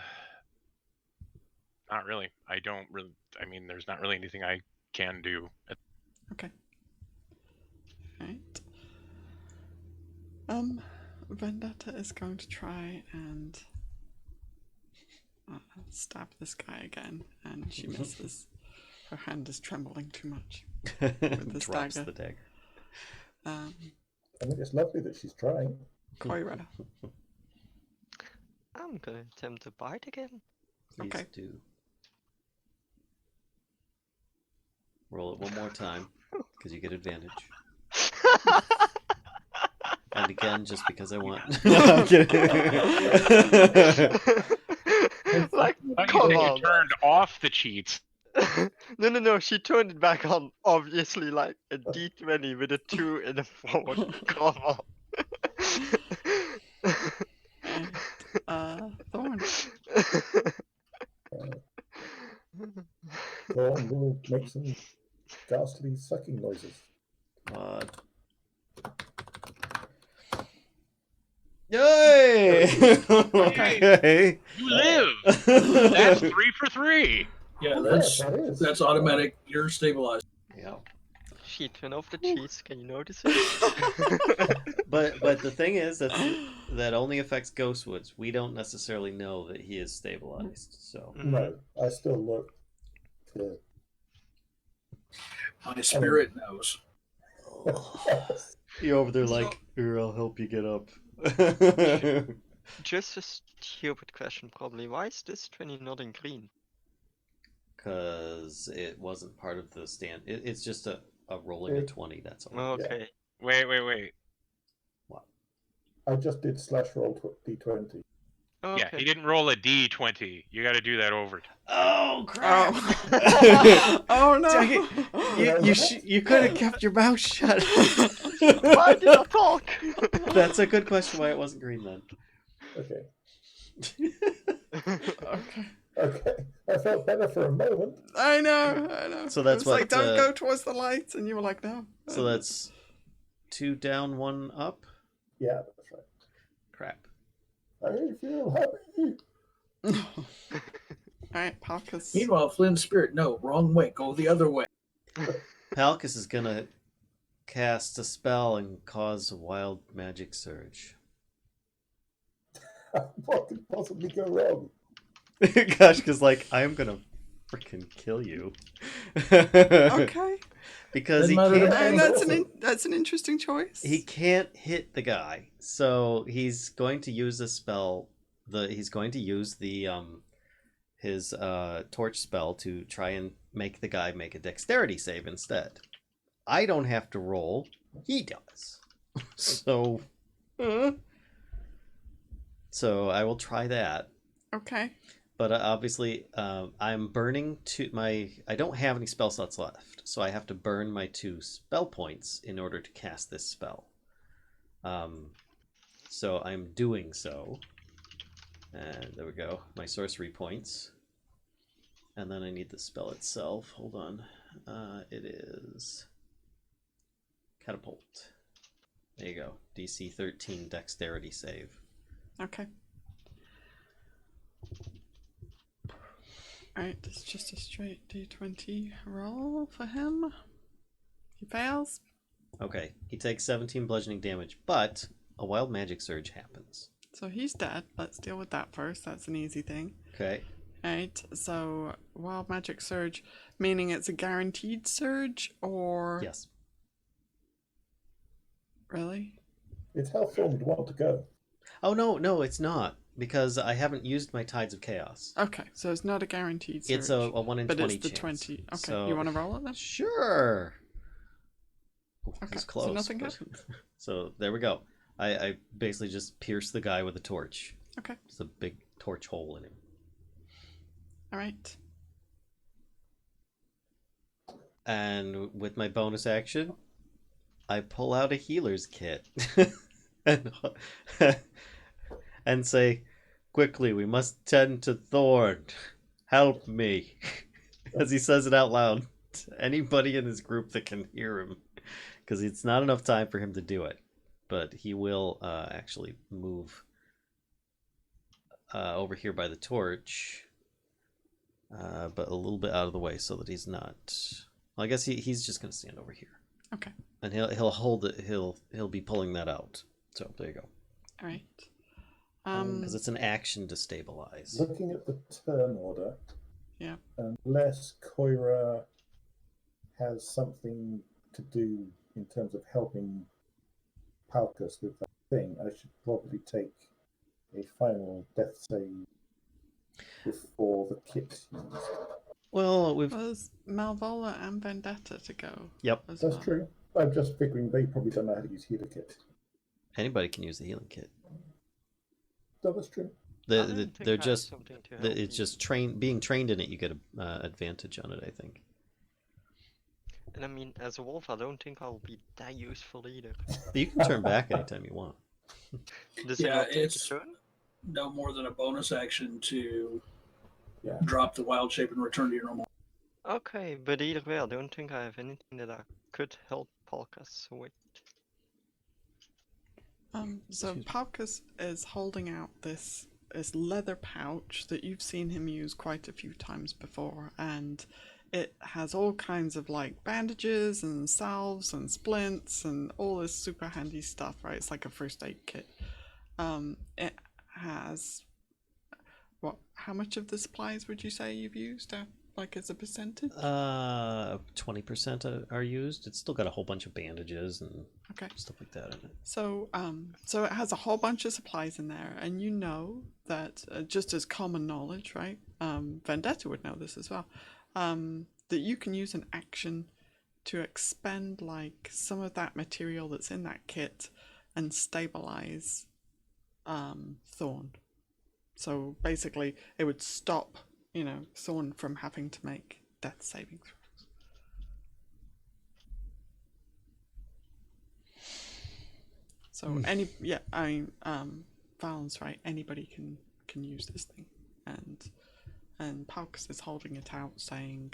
S3: really. I don't really. I mean, there's not really anything I can do.
S2: Okay. Alright. Vendetta is going to try and stab this guy again, and she misses. Her hand is trembling too much with this
S1: Drops
S2: dagger.
S1: the dagger.
S2: Um,
S6: I mean, it's lovely that she's trying.
S2: Coyra.
S4: I'm gonna attempt to bite again.
S1: Please
S2: Okay.
S1: do. Roll it one more time, because you get advantage. And again, just because I want. No, I'm kidding.
S4: Like,
S3: I
S4: come
S3: think
S4: on.
S3: you turned off the cheats.
S4: No. She turned it back on. Obviously, like a D20 with a 2 in the forward. Come on.
S2: And, Thorn.
S6: Thorn will make some ghastly sucking noises.
S1: Yay! Okay.
S3: You live. That's 3 for 3.
S5: Yeah,
S6: Yes, that is.
S5: that's automatic. You're stabilized.
S1: Yeah.
S4: She turned off the cheese. Can you notice it?
S1: But the thing is that only affects Ghostwoods. We don't necessarily know that he is stabilized. So
S6: No, I still look to...
S5: My spirit knows.
S1: you're over there like, here, I'll help you get up.
S4: Just a stupid question, probably. Why is this 20 not in green?
S1: Because it wasn't part of the stand. It's just a rolling a 20. That's all.
S4: Okay.
S3: Wait.
S6: I just did slash roll d20.
S4: Okay.
S3: Yeah, he didn't roll a D20. You got to do that over.
S1: Oh crap!
S2: Oh, oh no!
S1: Dang it. You could have kept your mouth shut.
S4: Why did I talk?
S1: That's a good question. Why it wasn't green then?
S6: Okay.
S2: Okay.
S6: Okay. I felt better for a moment.
S2: I know.
S1: So that's
S2: it was like,
S1: what,
S2: don't go towards the light, and you were like, no.
S1: So that's 2 down, 1 up.
S6: Yeah, that's right.
S1: Crap.
S6: I feel happy.
S2: Alright, Palkas.
S5: Meanwhile, Flynn's spirit, no, wrong way. Go the other way.
S1: Palkas is gonna cast a spell and cause a wild magic surge.
S6: What could possibly go wrong?
S1: Gosh, because like I'm gonna freaking kill you.
S2: Okay.
S1: Because he
S6: Doesn't matter
S1: can't.
S6: to me.
S2: That's an interesting choice.
S1: He can't hit the guy, so he's going to use a spell. He's going to use the his torch spell to try and make the guy make a dexterity save instead. I don't have to roll; he does. So, so I will try that.
S2: Okay.
S1: But obviously, I'm burning I don't have any spell slots left, so I have to burn my 2 spell points in order to cast this spell. So I'm doing so. And there we go. My sorcery points. And then I need the spell itself. Hold on. It is Catapult. There you go. DC 13 dexterity save.
S2: Okay. Alright, it's just a straight D20 roll for him. He fails.
S1: Okay, he takes 17 bludgeoning damage, but a wild magic surge happens.
S2: So he's dead. Let's deal with that first. That's an easy thing.
S1: Okay.
S2: Right, so wild magic surge, meaning it's a guaranteed surge, or...
S1: Yes.
S2: Really?
S6: It's how Thorn would want to go.
S1: Oh, no, it's not. Because I haven't used my Tides of Chaos.
S2: Okay, so it's not a guaranteed surge.
S1: It's a 1 in
S2: but
S1: 20
S2: it's the
S1: chance.
S2: 20. Okay,
S1: So,
S2: you want to roll it then?
S1: Sure.
S2: Okay,
S1: It's close.
S2: so nothing
S1: but-
S2: happened.
S1: So there we go. I basically just pierced the guy with a torch.
S2: Okay,
S1: It's a big torch hole in him.
S2: alright.
S1: And with my bonus action, I pull out a healer's kit. and, and say, quickly, we must tend to Thorn. Help me. As he says it out loud to anybody in his group that can hear him. Because it's not enough time for him to do it. But he will actually move over here by the torch. But a little bit out of the way so that he's not... Well, I guess he's just going to stand over here.
S2: Okay.
S1: And he'll hold it. He'll be pulling that out. So there you go.
S2: Alright.
S1: Because it's an action to stabilize.
S6: Looking at the turn order,
S2: Yeah.
S6: unless Coyra has something to do in terms of helping Palkas with that thing, I should probably take a final death save before the kit's used.
S1: Well, we've...
S2: There's Malvola and Vendetta to go.
S1: Yep.
S2: as
S6: That's
S2: well.
S6: true. I'm just figuring they probably don't know how to use healer kit.
S1: Anybody can use the healing kit.
S6: No, that's true.
S4: I don't think
S1: They're
S4: I have
S1: just...
S4: something to help
S1: It's
S4: you.
S1: just being trained in it, you get an advantage on it, I think.
S4: And I mean, as a wolf, I don't think I'll be that useful either.
S1: You can turn back anytime you want.
S4: Does
S5: Yeah,
S4: it not take a
S5: it's
S4: turn?
S5: no more than a bonus action to
S6: Yeah.
S5: drop the wild shape and return to your normal.
S4: Okay, but either way, I don't think I have anything that I could help Palkas with.
S2: So Palkas is holding out this leather pouch that you've seen him use quite a few times before, and it has all kinds of like bandages and salves and splints and all this super handy stuff, right? It's like a first aid kit. It has how much of the supplies would you say you've used, like as a percentage?
S1: 20% are used. It's still got a whole bunch of bandages and
S2: Okay.
S1: stuff like that in it.
S2: So, so it has a whole bunch of supplies in there, and you know that just as common knowledge, right? Vendetta would know this as well. That you can use an action to expend like some of that material that's in that kit and stabilize Thorn. So basically, it would stop, Thorn from having to make death saving throws. So Vallen's right. Anybody can use this thing, and Palkas is holding it out, saying,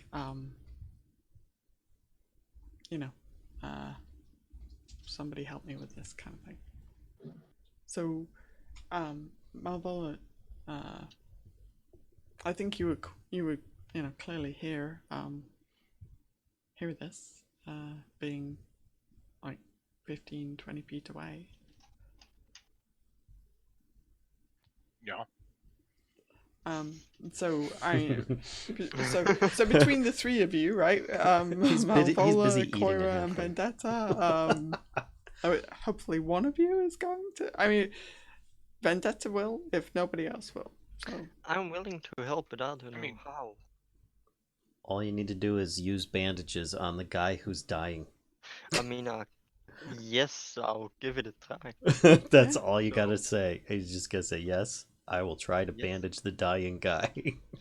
S2: somebody help me with this kind of thing. So, Malvola, I think you would clearly hear this being like 15, 20 feet away.
S3: Yeah.
S2: So between the three of you, right? Malvola,
S1: busy eating
S2: Coyra,
S1: it,
S2: and Vendetta. Hopefully, one of you is going to. I mean, Vendetta will, if nobody else will. So.
S4: I'm willing to help, but I don't know how.
S1: All you need to do is use bandages on the guy who's dying.
S4: I mean, yes, I'll give it a try.
S1: That's all you gotta say. You just gotta say, yes, I will try to bandage the dying guy.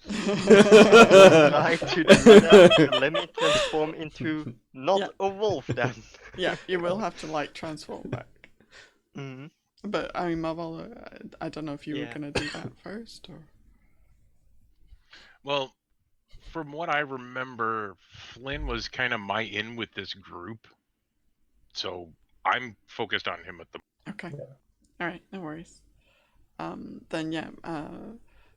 S4: Try to do that. Let me transform into not a wolf then.
S2: Yeah, you will have to transform back.
S4: Mm-hmm.
S2: But I mean, Malvola, I don't know if you were gonna do that first or.
S3: Well, from what I remember, Flynn was kind of my in with this group, so I'm focused on him at the.
S2: Okay. Yeah. All right, no worries. Then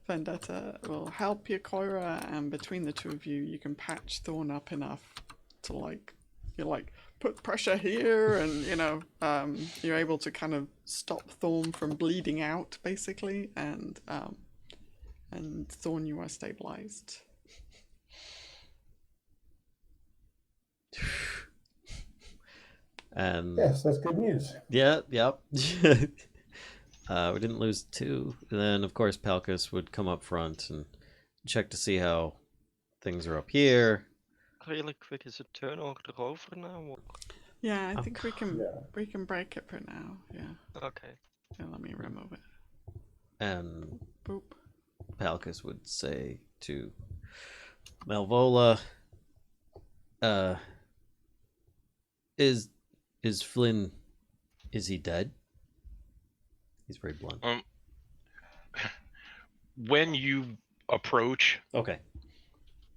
S2: Vendetta will help you, Coyra, and between the two of you, you can patch Thorn up enough to put pressure here, and you're able to kind of stop Thorn from bleeding out, basically, and Thorn, you are stabilized.
S6: Yes, that's good news.
S1: Yeah, yep. We didn't lose two. And then, of course, Palkas would come up front and check to see how things are up here.
S4: Really quick, is it turn order over now? Or...
S2: Yeah, I think we can break it for now. Yeah.
S4: Okay.
S2: Yeah, let me remove it.
S1: And
S2: boop.
S1: Palkas would say to Malvola, is Flynn, is he dead? He's very blunt.
S3: When you approach,
S1: okay,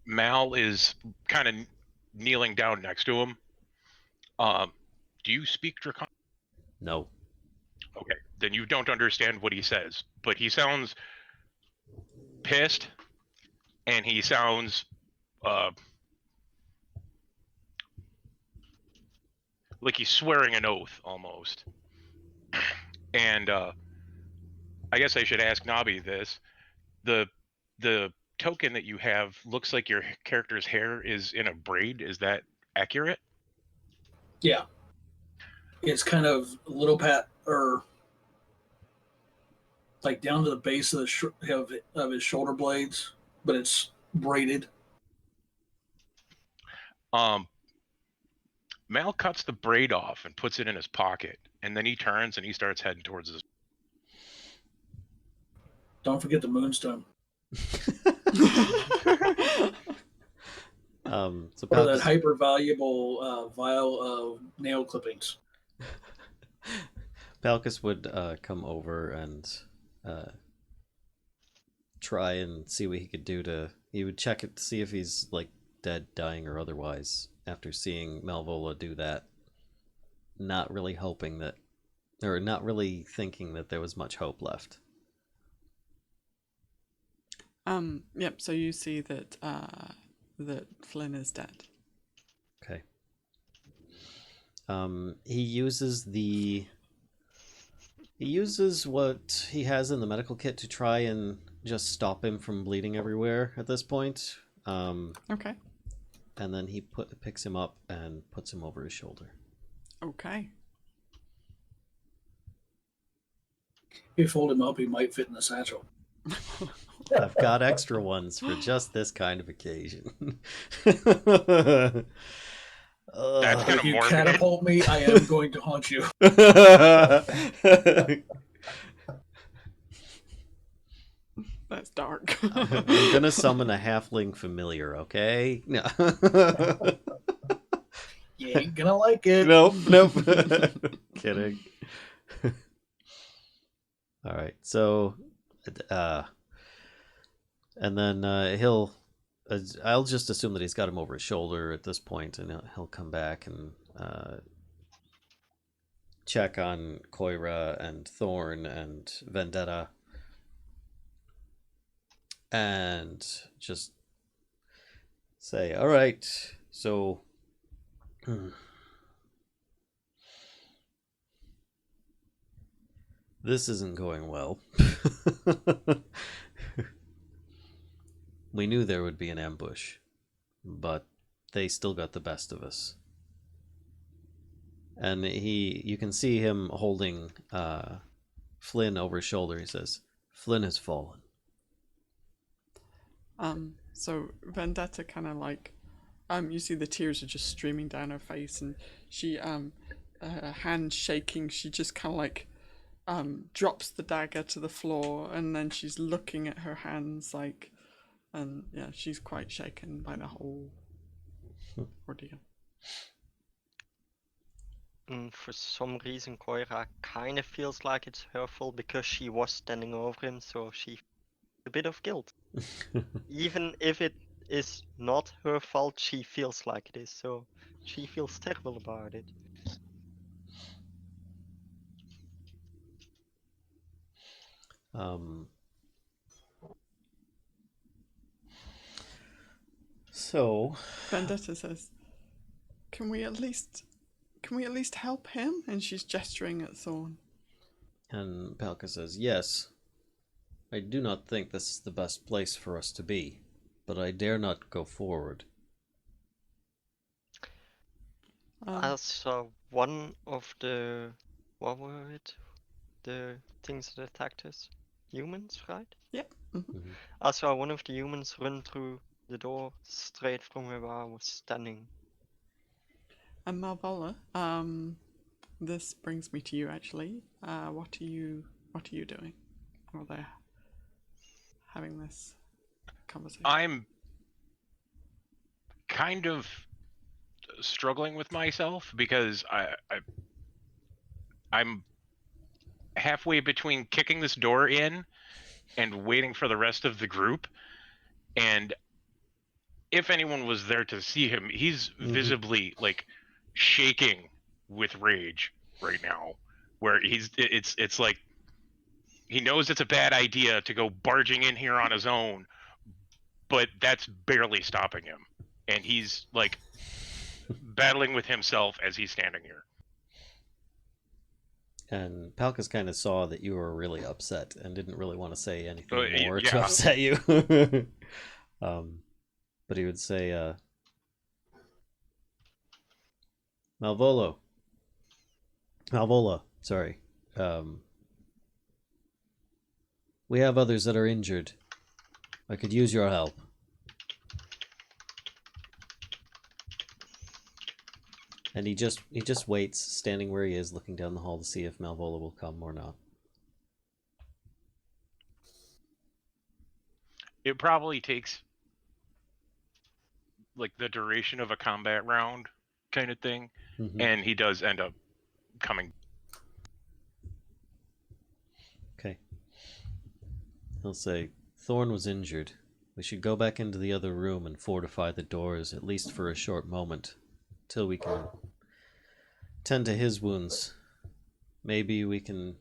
S3: Mal is kind of kneeling down next to him. Do you speak Draconic?
S1: No.
S3: Okay, then you don't understand what he says, but he sounds pissed, and he sounds like he's swearing an oath almost. And I guess I should ask Nobby this. The token that you have looks like your character's hair is in a braid. Is that accurate?
S5: Yeah. It's kind of a little or like down to the base of of his shoulder blades, but it's braided.
S3: Mal cuts the braid off and puts it in his pocket, and then he turns and he starts heading towards his.
S5: Don't forget the moonstone.
S1: So
S5: or that hyper valuable vial of nail clippings.
S1: Palkas would come over and try and see what he could do he would check it to see if he's dead, dying, or otherwise after seeing Malvola do that. Not really hoping that, or not really thinking that there was much hope left.
S2: Yep, so you see that that Flynn is dead.
S1: Okay. He uses what he has in the medical kit to try and just stop him from bleeding everywhere at this point.
S2: Okay.
S1: And then he picks him up and puts him over his shoulder.
S2: Okay.
S5: If you fold him up, he might fit in the satchel.
S1: I've got extra ones for just this kind of occasion.
S3: That's kind
S5: if you catapult me, I am going to haunt you.
S2: That's dark.
S1: I'm gonna summon a halfling familiar, okay? No.
S5: You ain't gonna like it.
S1: Nope. Kidding. All right, so, and then he'll. I'll just assume that he's got him over his shoulder at this point, and he'll come back and check on Coyra and Thorn and Vendetta, and just say, "All right, so." This isn't going well. We knew there would be an ambush, but they still got the best of us. And you can see him holding Flynn over his shoulder. He says, "Flynn has fallen."
S2: So Vendetta kind of like, you see the tears are just streaming down her face, and she, her hand shaking, she just kind of like, drops the dagger to the floor, and then she's looking at her hands like, and yeah, she's quite shaken by the whole ordeal.
S4: And for some reason, Coyra kind of feels like it's her fault because she was standing over him, so she feels a bit of guilt. Even if it is not her fault, she feels like it is, so she feels terrible about it.
S1: So
S2: Vendetta says, Can we at least help him?" And she's gesturing at Thorn.
S1: And Palkas says, "Yes, I do not think this is the best place for us to be, but I dare not go forward."
S4: As one of the, what were it? The things that attacked us? Humans, right?
S2: Yep.
S1: Mhm.
S4: I saw one of the humans run through the door straight from where I was standing.
S2: And Malvola, this brings me to you actually. What are you doing while they're having this conversation?
S3: I'm kind of struggling with myself because I'm halfway between kicking this door in and waiting for the rest of the group. And if anyone was there to see him, he's visibly like shaking with rage right now, where it's like he knows it's a bad idea to go barging in here on his own, but that's barely stopping him, and he's like battling with himself as he's standing here.
S1: And Palkas kind of saw that you were really upset and didn't really want to say anything more
S3: yeah.
S1: to upset you. But he would say, Malvola, sorry. We have others that are injured. I could use your help. And he just waits, standing where he is, looking down the hall to see if Malvola will come or not.
S3: It probably takes like the duration of a combat round kind of thing, and he does end up coming.
S1: Okay. He'll say, "Thorn was injured. We should go back into the other room and fortify the doors, at least for a short moment, till we can tend to his wounds. Maybe we can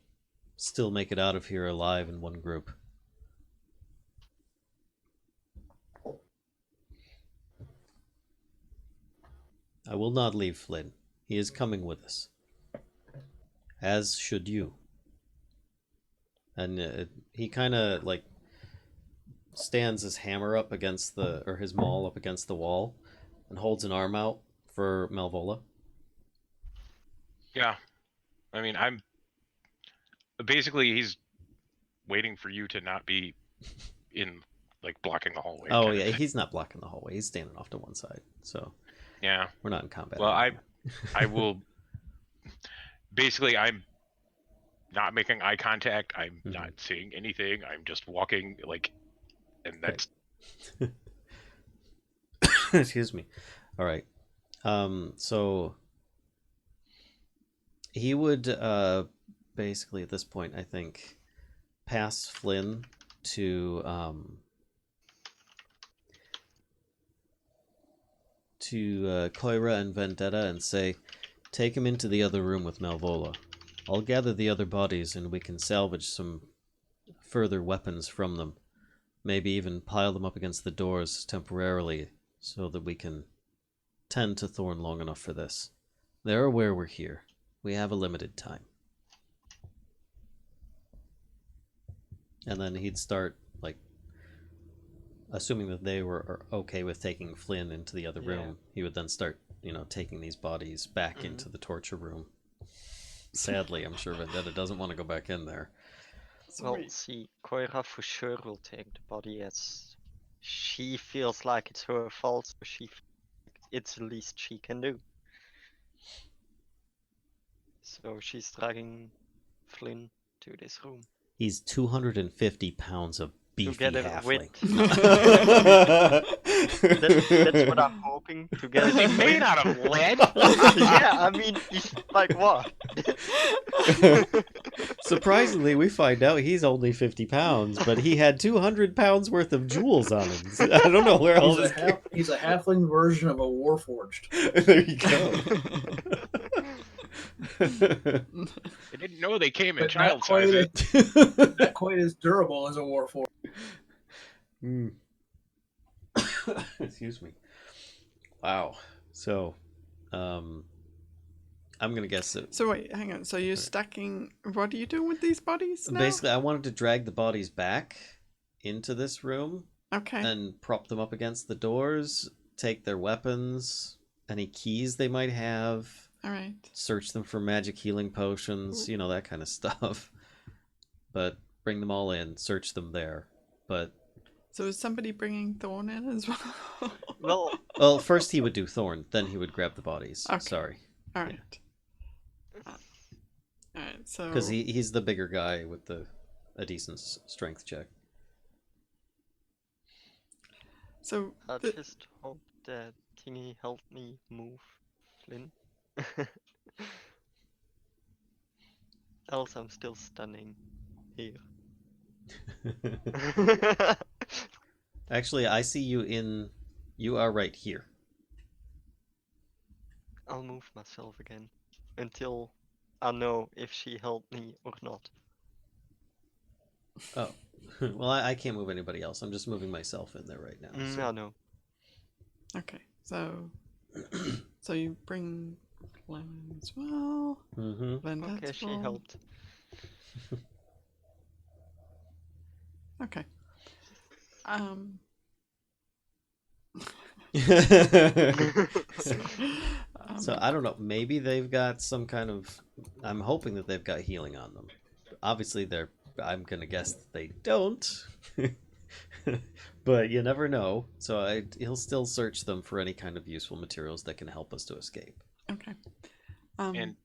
S1: still make it out of here alive in one group." "I will not leave Flynn. He is coming with us. As should you." And he kind of like stands his hammer up against his maul up against the wall and holds an arm out for Malvola.
S3: Yeah. I mean, I'm basically he's waiting for you to not be in like blocking the hallway.
S1: Oh yeah, he's not blocking the hallway. He's standing off to one side. So
S3: yeah,
S1: we're not in combat.
S3: Well,
S1: anymore.
S3: I will basically I'm not making eye contact. I'm not saying anything. I'm just walking, like, and that's...
S1: Excuse me. All right. So he would basically at this point, I think, pass Flynn to Coyra and Vendetta and say, take him into the other room with Malvola. I'll gather the other bodies and we can salvage some further weapons from them. Maybe even pile them up against the doors temporarily so that we can tend to Thorn long enough for this. They're aware we're here. We have a limited time. And then he'd start, like, assuming that they were okay with taking Flynn into the other room, he would then start, taking these bodies back into the torture room. Sadly, I'm sure Vendetta doesn't want to go back in there.
S4: Well, see, Coyra for sure will take the body as she feels like it's her fault, so it's the least she can do. So she's dragging Flynn to this room.
S1: He's 250 pounds of beefy halfling.
S4: That's what I'm hoping to get.
S3: Is he made out of lead?
S4: Yeah, I mean, he's like what?
S1: Surprisingly, we find out he's only 50 pounds, but he had 200 pounds worth of jewels on him. So I don't know where else.
S5: He's a halfling version of a warforged.
S1: There you go.
S3: I didn't know they came in child
S5: not quite
S3: sizes.
S5: Not quite as durable as a warforged.
S1: Excuse me. Wow. So, I'm gonna guess that.
S2: So wait, hang on. So you're stacking. What are you doing with these bodies now?
S1: Basically, I wanted to drag the bodies back into this room.
S2: Okay.
S1: And prop them up against the doors. Take their weapons, any keys they might have.
S2: All right.
S1: Search them for magic healing potions, that kind of stuff. But bring them all in, search them there. But
S2: so is somebody bringing Thorn in as well?
S1: well, first he would do Thorn, then he would grab the bodies.
S2: Okay.
S1: Sorry.
S2: All right. All right. So
S1: because he's the bigger guy with a decent strength check.
S2: So
S4: I just hope that Thingy helped me move Flynn. Else I'm still standing here.
S1: Actually, I see you are right here.
S4: I'll move myself again until I know if she helped me or not.
S1: Oh. Well, I can't move anybody else. I'm just moving myself in there right now. So.
S4: I know.
S2: Okay, so you bring Lemon as well.
S4: Okay, she helped.
S2: Okay.
S1: So I don't know. Maybe they've got some kind of. I'm hoping that they've got healing on them. Obviously, I'm gonna guess that they don't. But you never know. So he'll still search them for any kind of useful materials that can help us to escape.
S2: Okay.
S3: And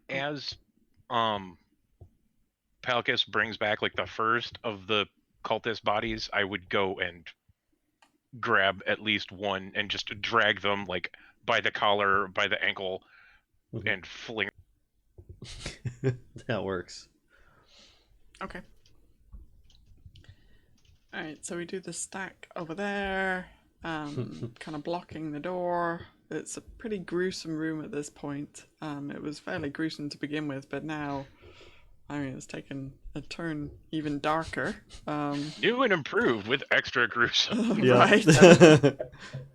S3: as Palkas brings back like the first of the cultist bodies, I would go and grab at least one and just drag them like by the collar, by the ankle, and fling.
S1: That works.
S2: Okay. All right, so we do the stack over there, kind of blocking the door. It's a pretty gruesome room at this point. It was fairly gruesome to begin with, but now, it's taken a turn even darker.
S3: New and improved with extra gruesome.
S2: Right.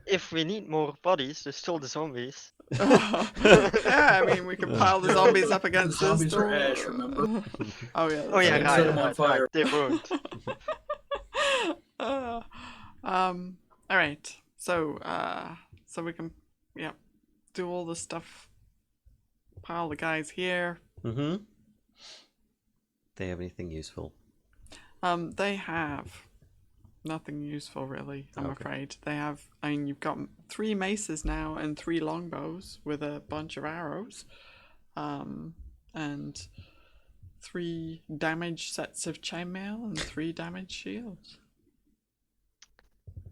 S4: If we need more bodies, there's still the zombies.
S2: Yeah, we can pile the zombies up against
S5: The
S2: this
S5: zombies
S2: door.
S5: are ash, remember?
S2: Oh yeah.
S4: Oh yeah,
S5: Set them on
S4: right.
S5: fire.
S4: They won't.
S2: All right. So we can, do all the stuff. Pile the guys here.
S1: They have anything useful?
S2: They have nothing useful really. I'm afraid they have. You've got 3 maces now and 3 longbows with a bunch of arrows, and 3 damage sets of chainmail and 3 damage shields.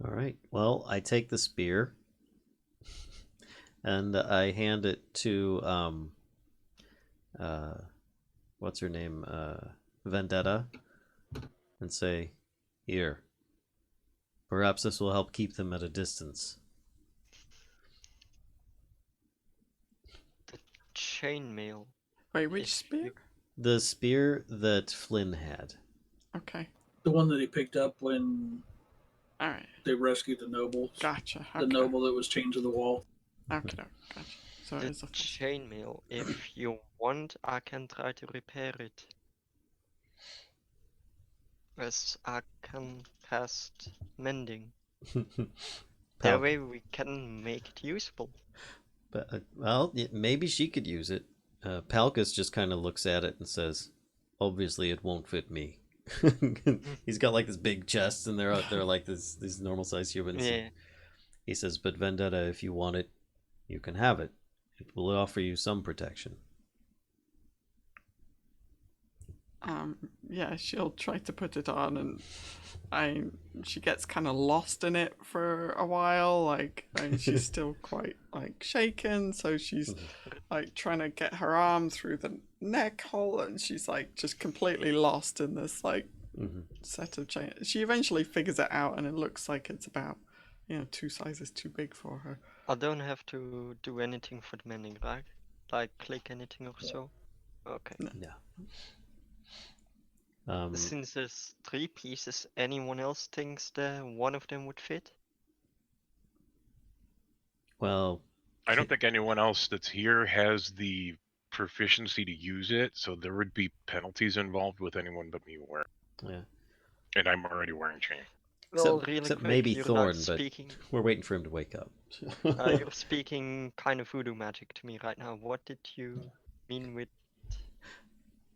S1: All right. Well, I take the spear and I hand it to what's her name? Vendetta, and say, "Here. Perhaps this will help keep them at a distance."
S4: The chainmail.
S2: Wait, which
S4: If
S2: spear?
S1: The spear that Flynn had.
S2: Okay.
S5: The one that he picked up when
S2: Alright.
S5: they rescued the noble.
S2: Gotcha.
S5: The
S2: Okay.
S5: noble that was chained to the wall.
S2: Okay, gotcha. So
S4: The
S2: it is a
S4: chainmail. If you want, I can try to repair it. As I can cast mending. That way we can make it usable.
S1: But, well, maybe she could use it. Palkas just kind of looks at it and says, "Obviously, it won't fit me." He's got like this big chest, and they're like these normal sized humans.
S4: Yeah.
S1: He says, "But Vendetta, if you want it, you can have it. It will offer you some protection."
S2: Yeah, she'll try to put it on, and she gets kind of lost in it for a while. Like, and she's still quite like shaken, so she's like trying to get her arm through the neck hole, and she's like just completely lost in this like set of chain. She eventually figures it out, and it looks like it's about 2 sizes too big for her.
S4: I don't have to do anything for the mending, right? Like click anything or so? Okay.
S1: Yeah.
S4: Since there's 3 pieces, anyone else thinks that one of them would fit?
S1: Well,
S3: I don't think anyone else that's here has the proficiency to use it, so there would be penalties involved with anyone but me wearing.
S1: yeah.
S3: And I'm already wearing chain.
S4: Well,
S1: Except,
S4: really
S1: except
S4: quick,
S1: maybe
S4: you're
S1: Thorn,
S4: not
S1: but
S4: speaking.
S1: we're waiting for him to wake up.
S4: You're speaking kind of voodoo magic to me right now. What did you mean with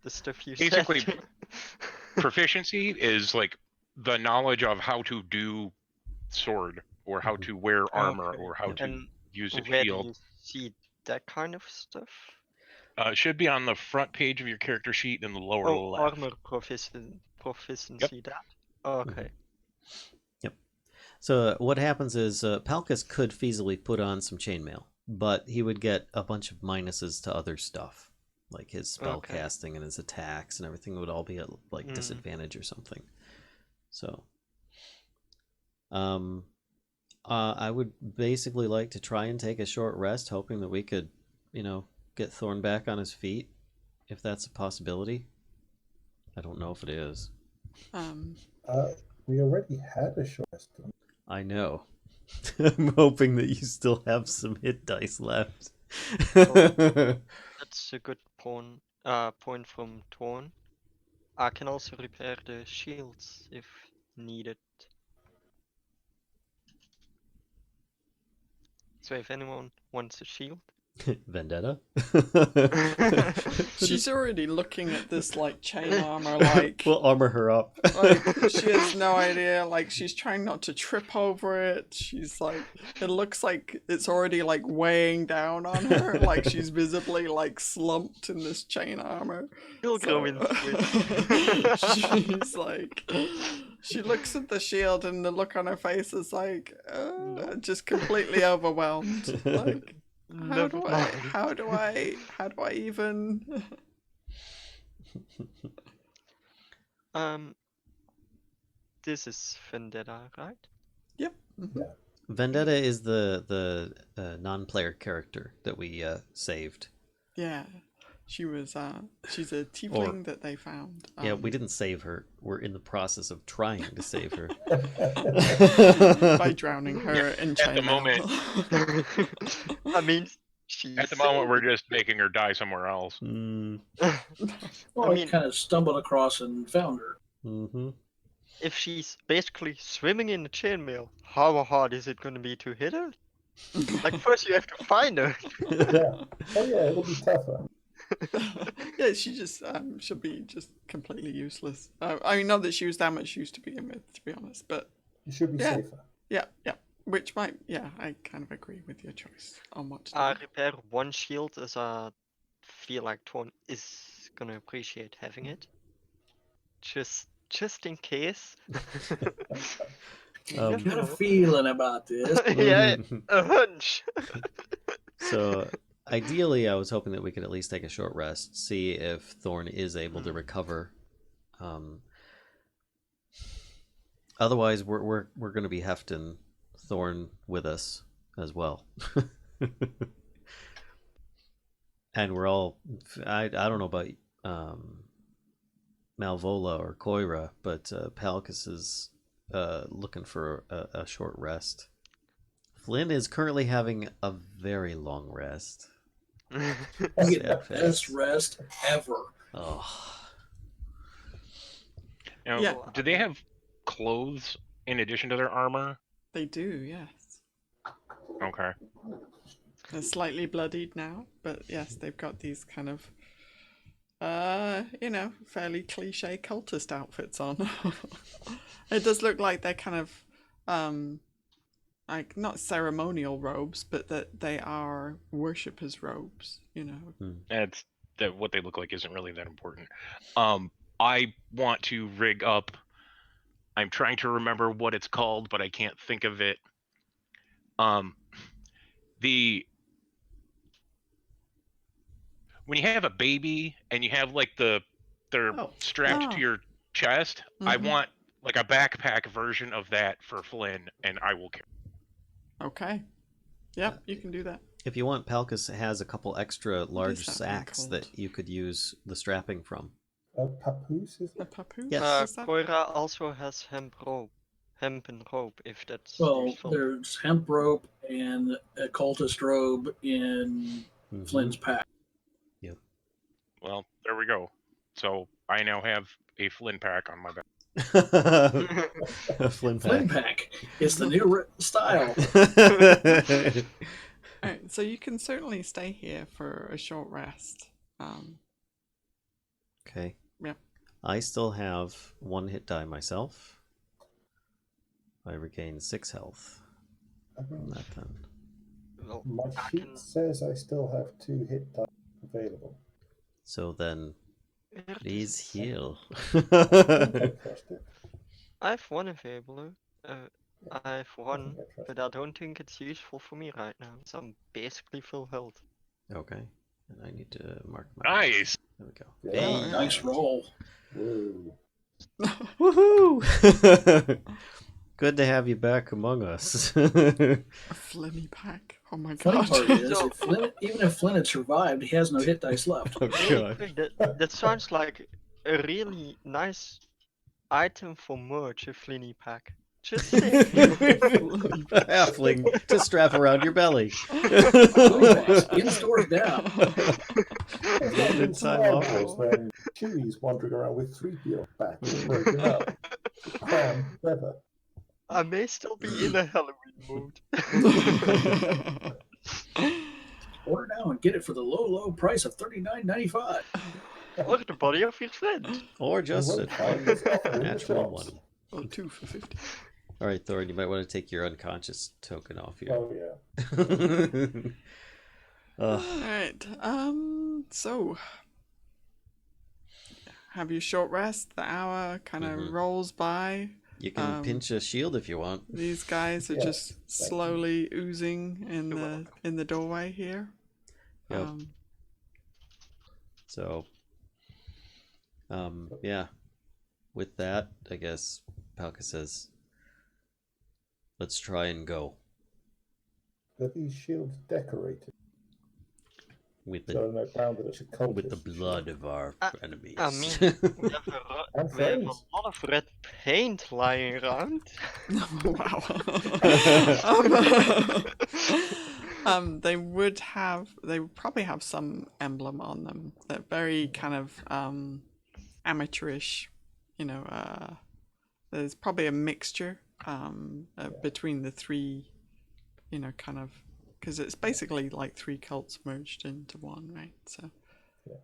S4: the stuff you
S3: Basically,
S4: said?
S3: proficiency is like the knowledge of how to do sword, or how to wear armor,
S4: Okay.
S3: or how to
S4: And
S3: use a
S4: where do
S3: shield.
S4: you see that kind of stuff?
S3: It should be on the front page of your character sheet in the lower
S4: Oh,
S3: left.
S4: armor proficiency. That. Okay.
S1: Yep. So what happens is Palkas could feasibly put on some chainmail, but he would get a bunch of minuses to other stuff, like his spell
S4: Okay.
S1: casting and his attacks and everything would all be at like disadvantage or something. So, I would basically like to try and take a short rest, hoping that we could, get Thorn back on his feet, if that's a possibility. I don't know if it is.
S6: We already had a short rest.
S1: I know. I'm hoping that you still have some hit dice left.
S4: That's a good point from Thorn. I can also repair the shields if needed. So if anyone wants a shield.
S1: Vendetta?
S2: She's already looking at this like chain armor, like
S1: We'll armor her up.
S2: like she has no idea. Like she's trying not to trip over it. She's like, it looks like it's already like weighing down on her. Like she's visibly like slumped in this chain armor.
S4: He'll go into it.
S2: She's like, she looks at the shield, and the look on her face is like, just completely overwhelmed. Like, how do I even?
S4: This is Vendetta, right?
S2: Yep.
S1: Vendetta is the non-player character that we saved.
S2: Yeah, she was. She's a tiefling that they found.
S1: Yeah, we didn't save her. We're in the process of trying to save her
S2: by drowning her in
S3: At the moment.
S4: I mean, she's
S3: At the moment, we're just making her die somewhere else.
S1: Mm.
S5: Well, I kind of stumbled across and found her.
S1: Mm-hmm.
S4: If she's basically swimming in the chainmail, how hard is it going to be to hit her? Like, first you have to find her.
S6: Yeah. Oh yeah, it'll be tougher.
S2: Yeah, she just she'll be just completely useless. I mean, not that she was that much use to begin with, to be honest, but
S6: You should be safer.
S2: yeah. Which might, I kind of agree with your choice on what to do.
S4: I repair one shield as I feel like Thorn is gonna appreciate having it. Just in case. You
S1: Um,
S5: I've
S4: never
S5: got a
S4: know.
S5: feeling about this.
S4: Yeah, a hunch.
S1: So ideally, I was hoping that we could at least take a short rest, see if Thorn is able to recover. Otherwise, we're going to be hefting Thorn with us as well. And we're all, I don't know about Malvola or Coyra, but Palkas is looking for a short rest. Flynn is currently having a very long rest.
S5: I get the
S1: Sad
S5: best
S1: face.
S5: rest ever.
S1: Oh,
S3: Now,
S2: Yeah.
S3: do they have clothes in addition to their armor?
S2: They do, yes.
S3: Okay.
S2: They're slightly bloodied now, but yes, they've got these kind of, fairly cliche cultist outfits on. It does look like they're kind of, like not ceremonial robes, but that they are worshippers' robes.
S3: That's that. What they look like isn't really that important. I want to rig up. I'm trying to remember what it's called, but I can't think of it. When you have a baby and you have like they're strapped
S2: Oh.
S3: to your chest, I
S2: Mhm.
S3: want like a backpack version of that for Flynn, and I will carry.
S2: Okay. Yep, you can do that.
S1: if you want, Palkas has a couple extra large
S2: is that thing
S1: sacks
S2: called?
S1: that you could use the strapping from.
S6: Papoose, is
S2: A
S6: it?
S2: papoose?
S1: Yes.
S2: Is that?
S4: Coyra also has hempen rope, if that's
S5: Well,
S4: useful.
S5: there's hemp rope and a cultist robe in Flynn's pack.
S1: Yep.
S3: Well, there we go. So I now have a Flynn pack on my back.
S1: A Flynn
S5: Flynn
S1: pack.
S5: pack. It's the new style.
S2: Alright, so you can certainly stay here for a short rest.
S1: Okay.
S2: Yeah.
S1: I still have 1 hit die myself. I regain 6 health from that then.
S4: Well,
S6: My
S4: I
S6: sheet
S4: can-
S6: says I still have 2 hit dice available.
S1: So then, please heal.
S6: I trust it.
S4: I have one available. I have one,
S6: I trust
S4: but I don't think it's useful for me right now. So I'm basically full health.
S1: Okay. And I need to mark my...
S3: Nice.
S1: There we go.
S6: Yeah.
S1: Hey.
S5: Nice roll.
S6: Whoa.
S1: Woohoo! Good to have you back among us.
S2: A Flinny pack. Oh my
S5: Funny
S2: god.
S5: part is,
S4: So-
S5: if Flynn, even if Flynn had survived, he has no hit dice left.
S1: Oh,
S4: Really
S1: God.
S4: quick, that sounds like a really nice item for merch, a Flinny pack. Just saying.
S1: Halfling to strap around your belly.
S5: Flinny packs, in stores now.
S1: Limited time offer.
S6: When Chewie's wandering around with 3PO back and broken up. Crown feather.
S4: I may still be in a Halloween mood.
S5: Order now and get it for the low, low price of $39.95.
S4: Or the body of your friend.
S1: Or just
S6: won't
S1: a
S6: find this offer in the
S1: natural
S6: shops.
S1: one.
S2: Oh, 2 for 50.
S1: All right, Thorn, you might want to take your unconscious token off here.
S6: Oh yeah.
S1: Ugh.
S2: Alright, so have your short rest. The hour kind of
S1: Mhm.
S2: rolls by.
S1: You can pinch a shield if you want.
S2: These guys are
S6: Yes,
S2: just
S6: thank you.
S2: slowly oozing in
S4: You're
S2: the
S4: welcome.
S2: doorway here.
S1: Yep. So, yeah. With that, I guess Palka says, let's try and go
S6: Are these shields decorated?
S1: with
S6: So
S1: the
S6: I found that it's a cultist
S1: with the blood of our enemies.
S4: I mean, we have
S6: And
S4: a
S6: friends.
S4: lot of red paint lying around.
S2: Wow. They would probably have some emblem on them. They're very kind of amateurish. There's probably a mixture between the three. Kind of because it's basically like 3 cults merged into one, right? So
S6: Yeah.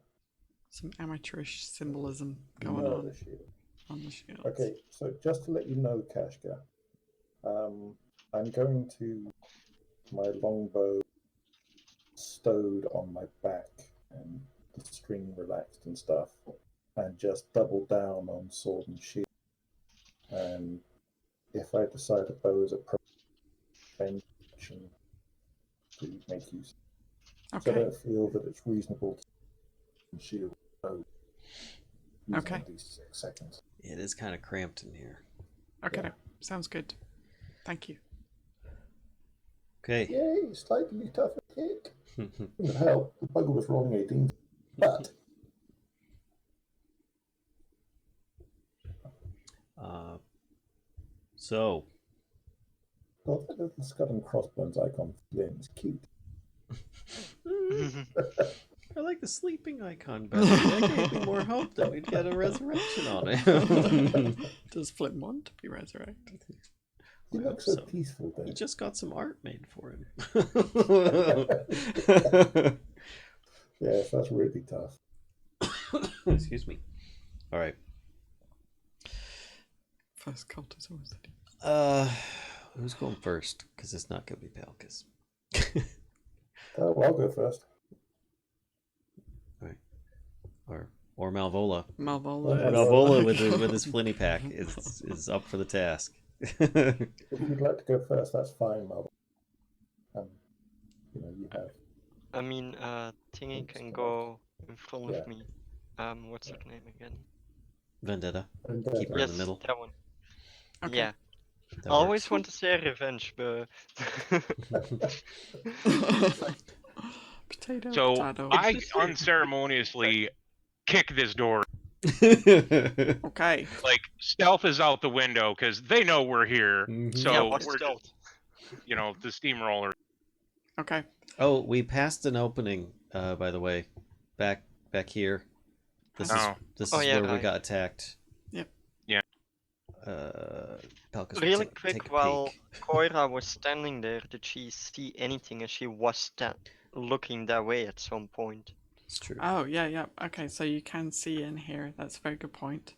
S2: some amateurish symbolism going
S6: No,
S2: on
S6: the shield.
S2: the shields.
S6: Okay, so just to let you know, Kashcah, I'm going to my longbow stowed on my back, and the spring relaxed and stuff, and just double down on sword and shield. And if I decide a bow is appropriate, action to make use. So I
S2: Okay.
S6: don't feel that it's reasonable to shield bow using
S2: Okay.
S6: at least 6 seconds.
S1: It is kind of cramped in here.
S2: Okay.
S6: Yeah.
S2: Sounds good. Thank you.
S1: Okay.
S6: Yay, slightly tougher hit. Couldn't help. The bugger was rolling 18, but
S1: So,
S6: God, that little skull and crossbones icon Flynn is cute.
S1: I like the sleeping icon better. That gave me more hope that we'd get a resurrection on it.
S2: Does Flynn want to be resurrected?
S6: He
S1: I
S6: looks
S1: hope
S6: so
S1: so.
S6: peaceful,
S1: He
S6: though.
S1: just got some art made for him.
S6: Yes, that's really tough.
S1: Excuse me. All right.
S2: First cult is always the deep.
S1: Who's going first? Because it's not going to be Palkas.
S6: Oh, I'll go first.
S1: Or Malvola.
S2: Malvola.
S1: Malvola with his flinny pack is up for the task.
S6: If you'd like to go first, that's fine, Mel. You have.
S4: I mean, Tingy can go in front
S6: Yeah.
S4: of me. What's her name again?
S1: Vendetta.
S6: And,
S1: Keep her in the middle.
S4: That one.
S2: Okay.
S4: Yeah.
S1: That
S4: I always
S1: works.
S4: want to say revenge, but
S2: Potato,
S3: So
S2: potato.
S3: I unceremoniously kick this door.
S2: Okay.
S3: Like stealth is out the window because they know we're here.
S1: Mhm.
S3: So
S4: yeah, what's
S3: we're
S4: stealth?
S3: just, the steamroller.
S2: Okay.
S1: Oh, we passed an opening, by the way. Back here. This
S3: Oh.
S1: is
S4: Oh, yeah,
S1: where we
S4: right.
S1: got attacked.
S2: Yep.
S3: Yeah.
S1: Palkas,
S4: Really
S1: take
S4: quick,
S1: a
S4: while
S1: peek.
S4: Coyra was standing there, did she see anything as she was looking that way at some point?
S1: It's true.
S2: Oh, yeah. Okay, so you can see in here. That's a very good point.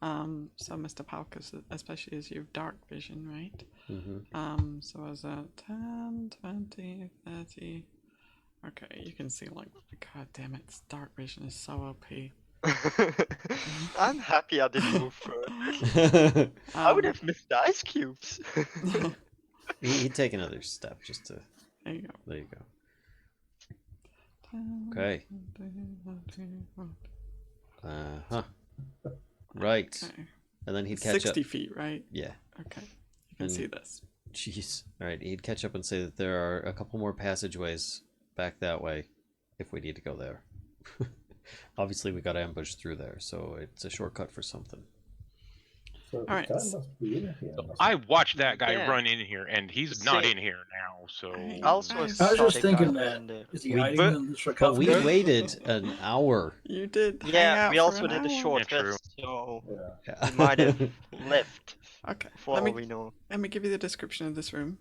S2: So Mr. Palkas, especially as you have dark vision, right?
S1: Mm-hmm.
S2: So as a 10, 20, 30. Okay, you can see like, god damn it, dark vision is so OP.
S4: I'm happy I didn't move further. I would have missed the ice cubes.
S1: He'd take another step just to.
S2: There you go.
S1: There you go.
S2: 10,
S1: Okay.
S2: 20, 30,
S1: Huh. Right.
S2: okay.
S1: And then he'd catch
S2: 60
S1: up.
S2: feet, right?
S1: Yeah.
S2: Okay. You can
S1: And-
S2: see this.
S1: Jeez. All right. He'd catch up and say that there are a couple more passageways back that way, if we need to go there. Obviously, we got ambushed through there, so it's a shortcut for something.
S6: So
S2: All right.
S6: the guy must be in here.
S3: I watched that guy
S4: Yeah.
S3: run in here, and he's not
S4: Say-
S3: in here now. So
S2: Hey.
S4: Also,
S2: Nice.
S5: I was
S4: saw
S5: just
S4: the
S5: thinking
S4: guy
S5: that.
S4: in there.
S5: Is he
S1: We-
S5: hiding
S4: but-
S5: in the
S1: But we
S5: sarcophagus?
S1: waited an hour.
S2: You did. hang
S4: Yeah,
S2: out
S4: we
S2: for
S4: also
S2: an
S4: did a
S2: hour.
S4: short
S3: Yeah, true.
S4: rest, so
S6: Yeah.
S4: he might have left,
S2: Okay.
S4: for all we know.
S2: Let me give you the description of this room.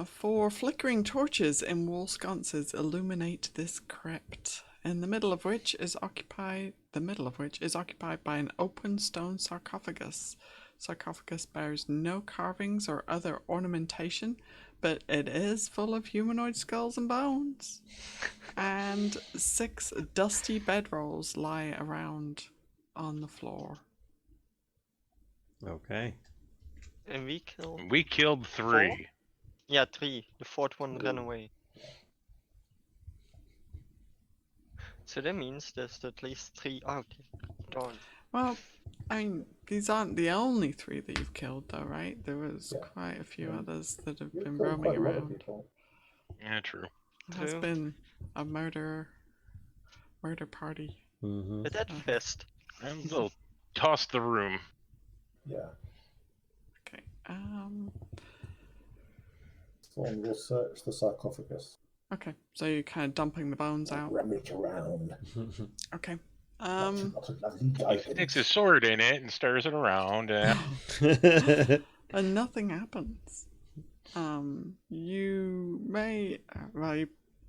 S2: 4 flickering torches in wall sconces illuminate this crypt, in the middle of which is occupied by an open stone sarcophagus. Sarcophagus bears no carvings or other ornamentation, but it is full of humanoid skulls and bones. And 6 dusty bedrolls lie around on the floor.
S1: Okay.
S4: And we killed.
S3: we killed 3.
S4: Yeah, 3. The 4th one ran away. So that means there's at least 3 out here. Darn.
S2: Well, I mean, these aren't the only 3 that you've killed, though, right? There was
S6: Yeah.
S2: quite a few
S6: Yeah.
S2: others that have
S6: You've
S2: been
S6: killed
S2: roaming
S6: quite a lot of
S2: around.
S6: people.
S3: Yeah, true.
S2: It has
S4: True.
S2: been a murder party.
S1: Mm-hmm.
S4: But that fest.
S3: And they'll toss the room.
S6: Yeah.
S2: Okay.
S6: Thorn will search the sarcophagus.
S2: Okay. So you're kind of dumping the bones out.
S6: Rummage around.
S2: Okay.
S6: That's not a lovely
S3: He sticks his sword in it and stirs it around.
S2: And nothing happens. You may, well, you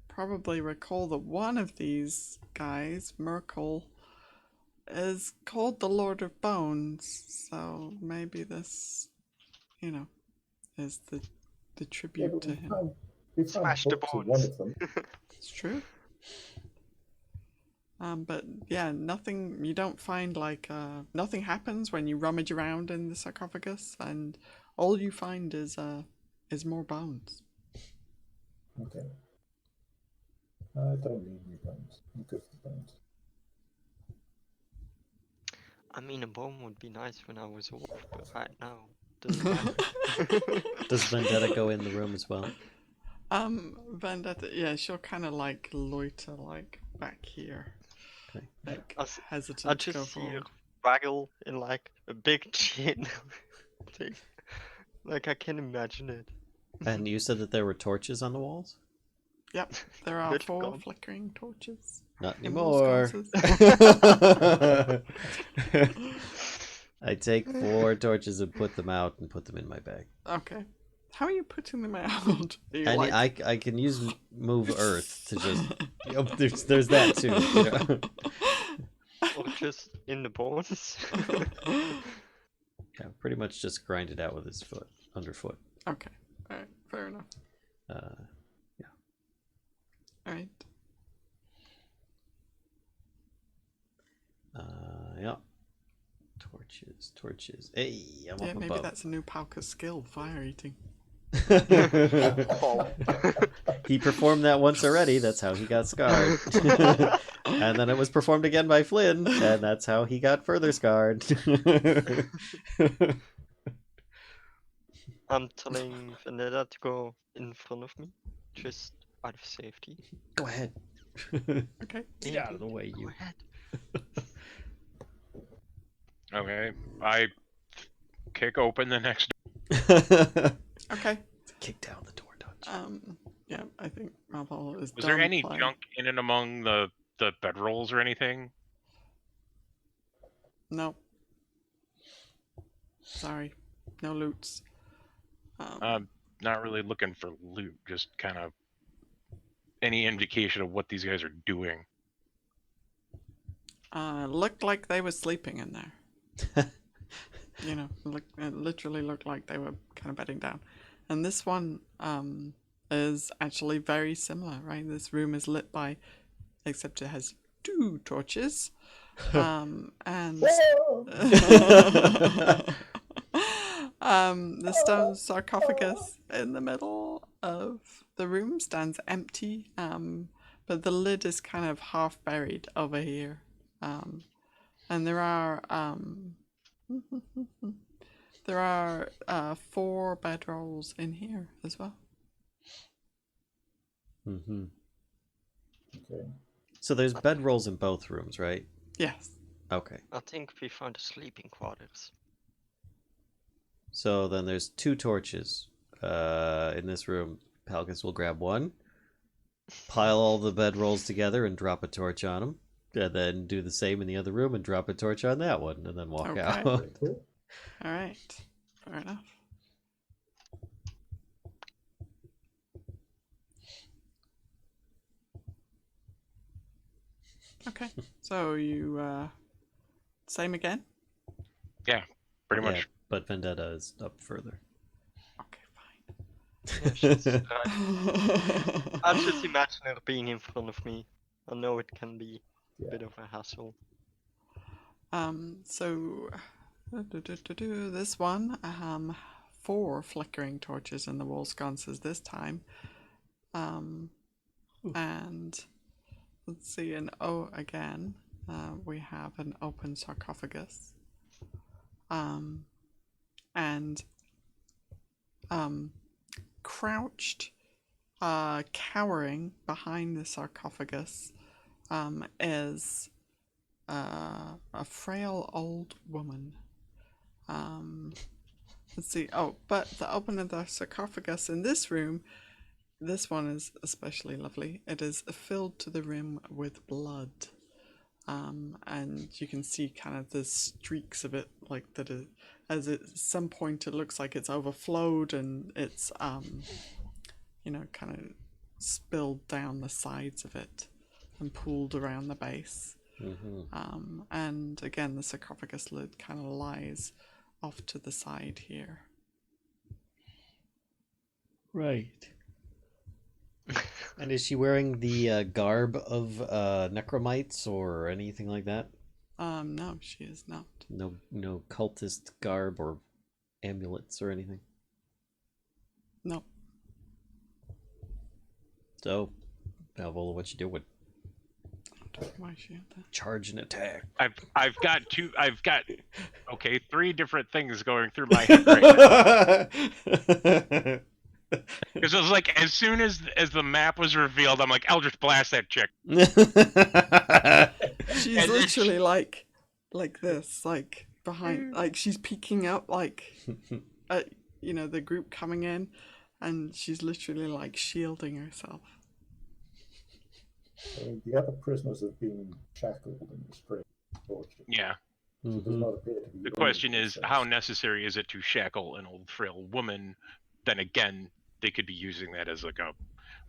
S2: probably recall that one of these guys, Merkel, is called the Lord of Bones. So maybe this, is the tribute
S6: Yeah, but
S2: to him.
S6: we found
S4: Smash the
S6: books of one
S4: bones.
S6: of them.
S2: It's true. But yeah, nothing. You don't find like nothing happens when you rummage around in the sarcophagus, and all you find is more bones.
S6: Okay. I don't need new bones. I'm good for bones.
S4: I mean, a bomb would be nice when I was off, but right now, doesn't matter.
S1: Does Vendetta go in the room as well?
S2: Vendetta, yeah, she'll kind of like loiter like back here,
S1: Okay.
S2: like
S4: I
S2: hesitant to go
S4: just see her
S2: forward.
S4: waggle in like a big chin thing. Like I can imagine it.
S1: And you said that there were torches on the walls?
S2: Yep, there are
S4: Good
S2: 4
S4: God.
S2: flickering torches.
S1: Not
S2: in wall
S1: anymore.
S2: sconces.
S1: I take 4 torches and put them out and put them in my bag.
S2: Okay. How are you putting them out? Are you
S1: And
S2: like...
S1: I can use move earth to just. There's that too. You know?
S4: Or just in the bones.
S1: Yeah, pretty much just grind it out with his foot, underfoot.
S2: Okay. Alright, fair enough.
S1: Yeah.
S2: Alright.
S1: Yeah. Torches. Hey, I'm
S2: Yeah,
S1: up
S2: maybe
S1: above.
S2: that's a new Palkas skill, fire eating.
S1: He performed that once already. That's how he got scarred. And then it was performed again by Flynn, and that's how he got further scarred.
S4: I'm telling Vendetta to go in front of me, just out of safety.
S1: Go ahead.
S2: Okay.
S1: Get out of the way,
S4: Go
S1: you.
S4: ahead.
S3: Okay, I kick open the next
S2: Okay.
S1: Kick down the door, Dutch.
S2: Yeah, I think Malvola is
S3: Was
S2: done
S3: there any
S2: playing.
S3: junk in and among the bedrolls or anything?
S2: No. Sorry. No loots.
S3: Not really looking for loot, just kind of any indication of what these guys are doing.
S2: Looked like they were sleeping in there. You know, it literally looked like they were kind of bedding down. And this one is actually very similar, right? This room is lit by, except it has 2 torches. And the stone sarcophagus in the middle of the room stands empty, but the lid is kind of half buried over here. And there are 4 bedrolls in here as well.
S1: Mm-hmm.
S6: Okay.
S1: So there's bedrolls in both rooms, right?
S2: Yes.
S1: Okay.
S4: I think we found the sleeping quarters.
S1: So then there's 2 torches in this room. Palkas will grab one, pile all the bedrolls together and drop a torch on them, and then do the same in the other room and drop a torch on that one, and then walk
S2: Okay.
S1: out.
S6: Very cool.
S2: All right. Fair enough. Okay. So you same again?
S3: Pretty
S1: Yeah,
S3: much.
S1: but Vendetta is up further.
S2: Okay,
S4: Yeah, she's right.
S2: fine.
S4: I just imagine her being in front of me. I know it can be a
S6: Yeah.
S4: bit of a hassle.
S2: So this one, 4 flickering torches in the wall sconces this time. And let's see, again, we have an open sarcophagus. And crouched, cowering behind the sarcophagus, is a frail old woman. Let's see. Oh, but the opening of the sarcophagus in this room, this one is especially lovely. It is filled to the rim with blood. And you can see kind of the streaks of it, like that it, as at some point it looks like it's overflowed and it's, you know, kind of spilled down the sides of it and pooled around the base.
S1: Mm-hmm.
S2: And again, the sarcophagus lid kind of lies off to the side here.
S1: Right. And is she wearing the garb of necromites or anything like that?
S2: No, she is not.
S1: No cultist garb or amulets or anything.
S2: No.
S1: So, Malvola, what you doing?
S2: I don't know why she had that.
S1: Charge and attack.
S3: I've got 3 different things going through my head right now. Because it was like, as soon as the map was revealed, I'm like, I'll just blast that chick.
S2: She's
S3: And then
S2: literally like this, like behind, like she's peeking up, like at, the group coming in, and she's literally like shielding herself.
S6: I mean, the other prisoners have been shackled and restrained, tortured.
S3: Yeah.
S6: So it does not appear to be
S3: The
S6: any
S3: question is,
S6: sense.
S3: how necessary is it to shackle an old frail woman? Then again, they could be using that as like a,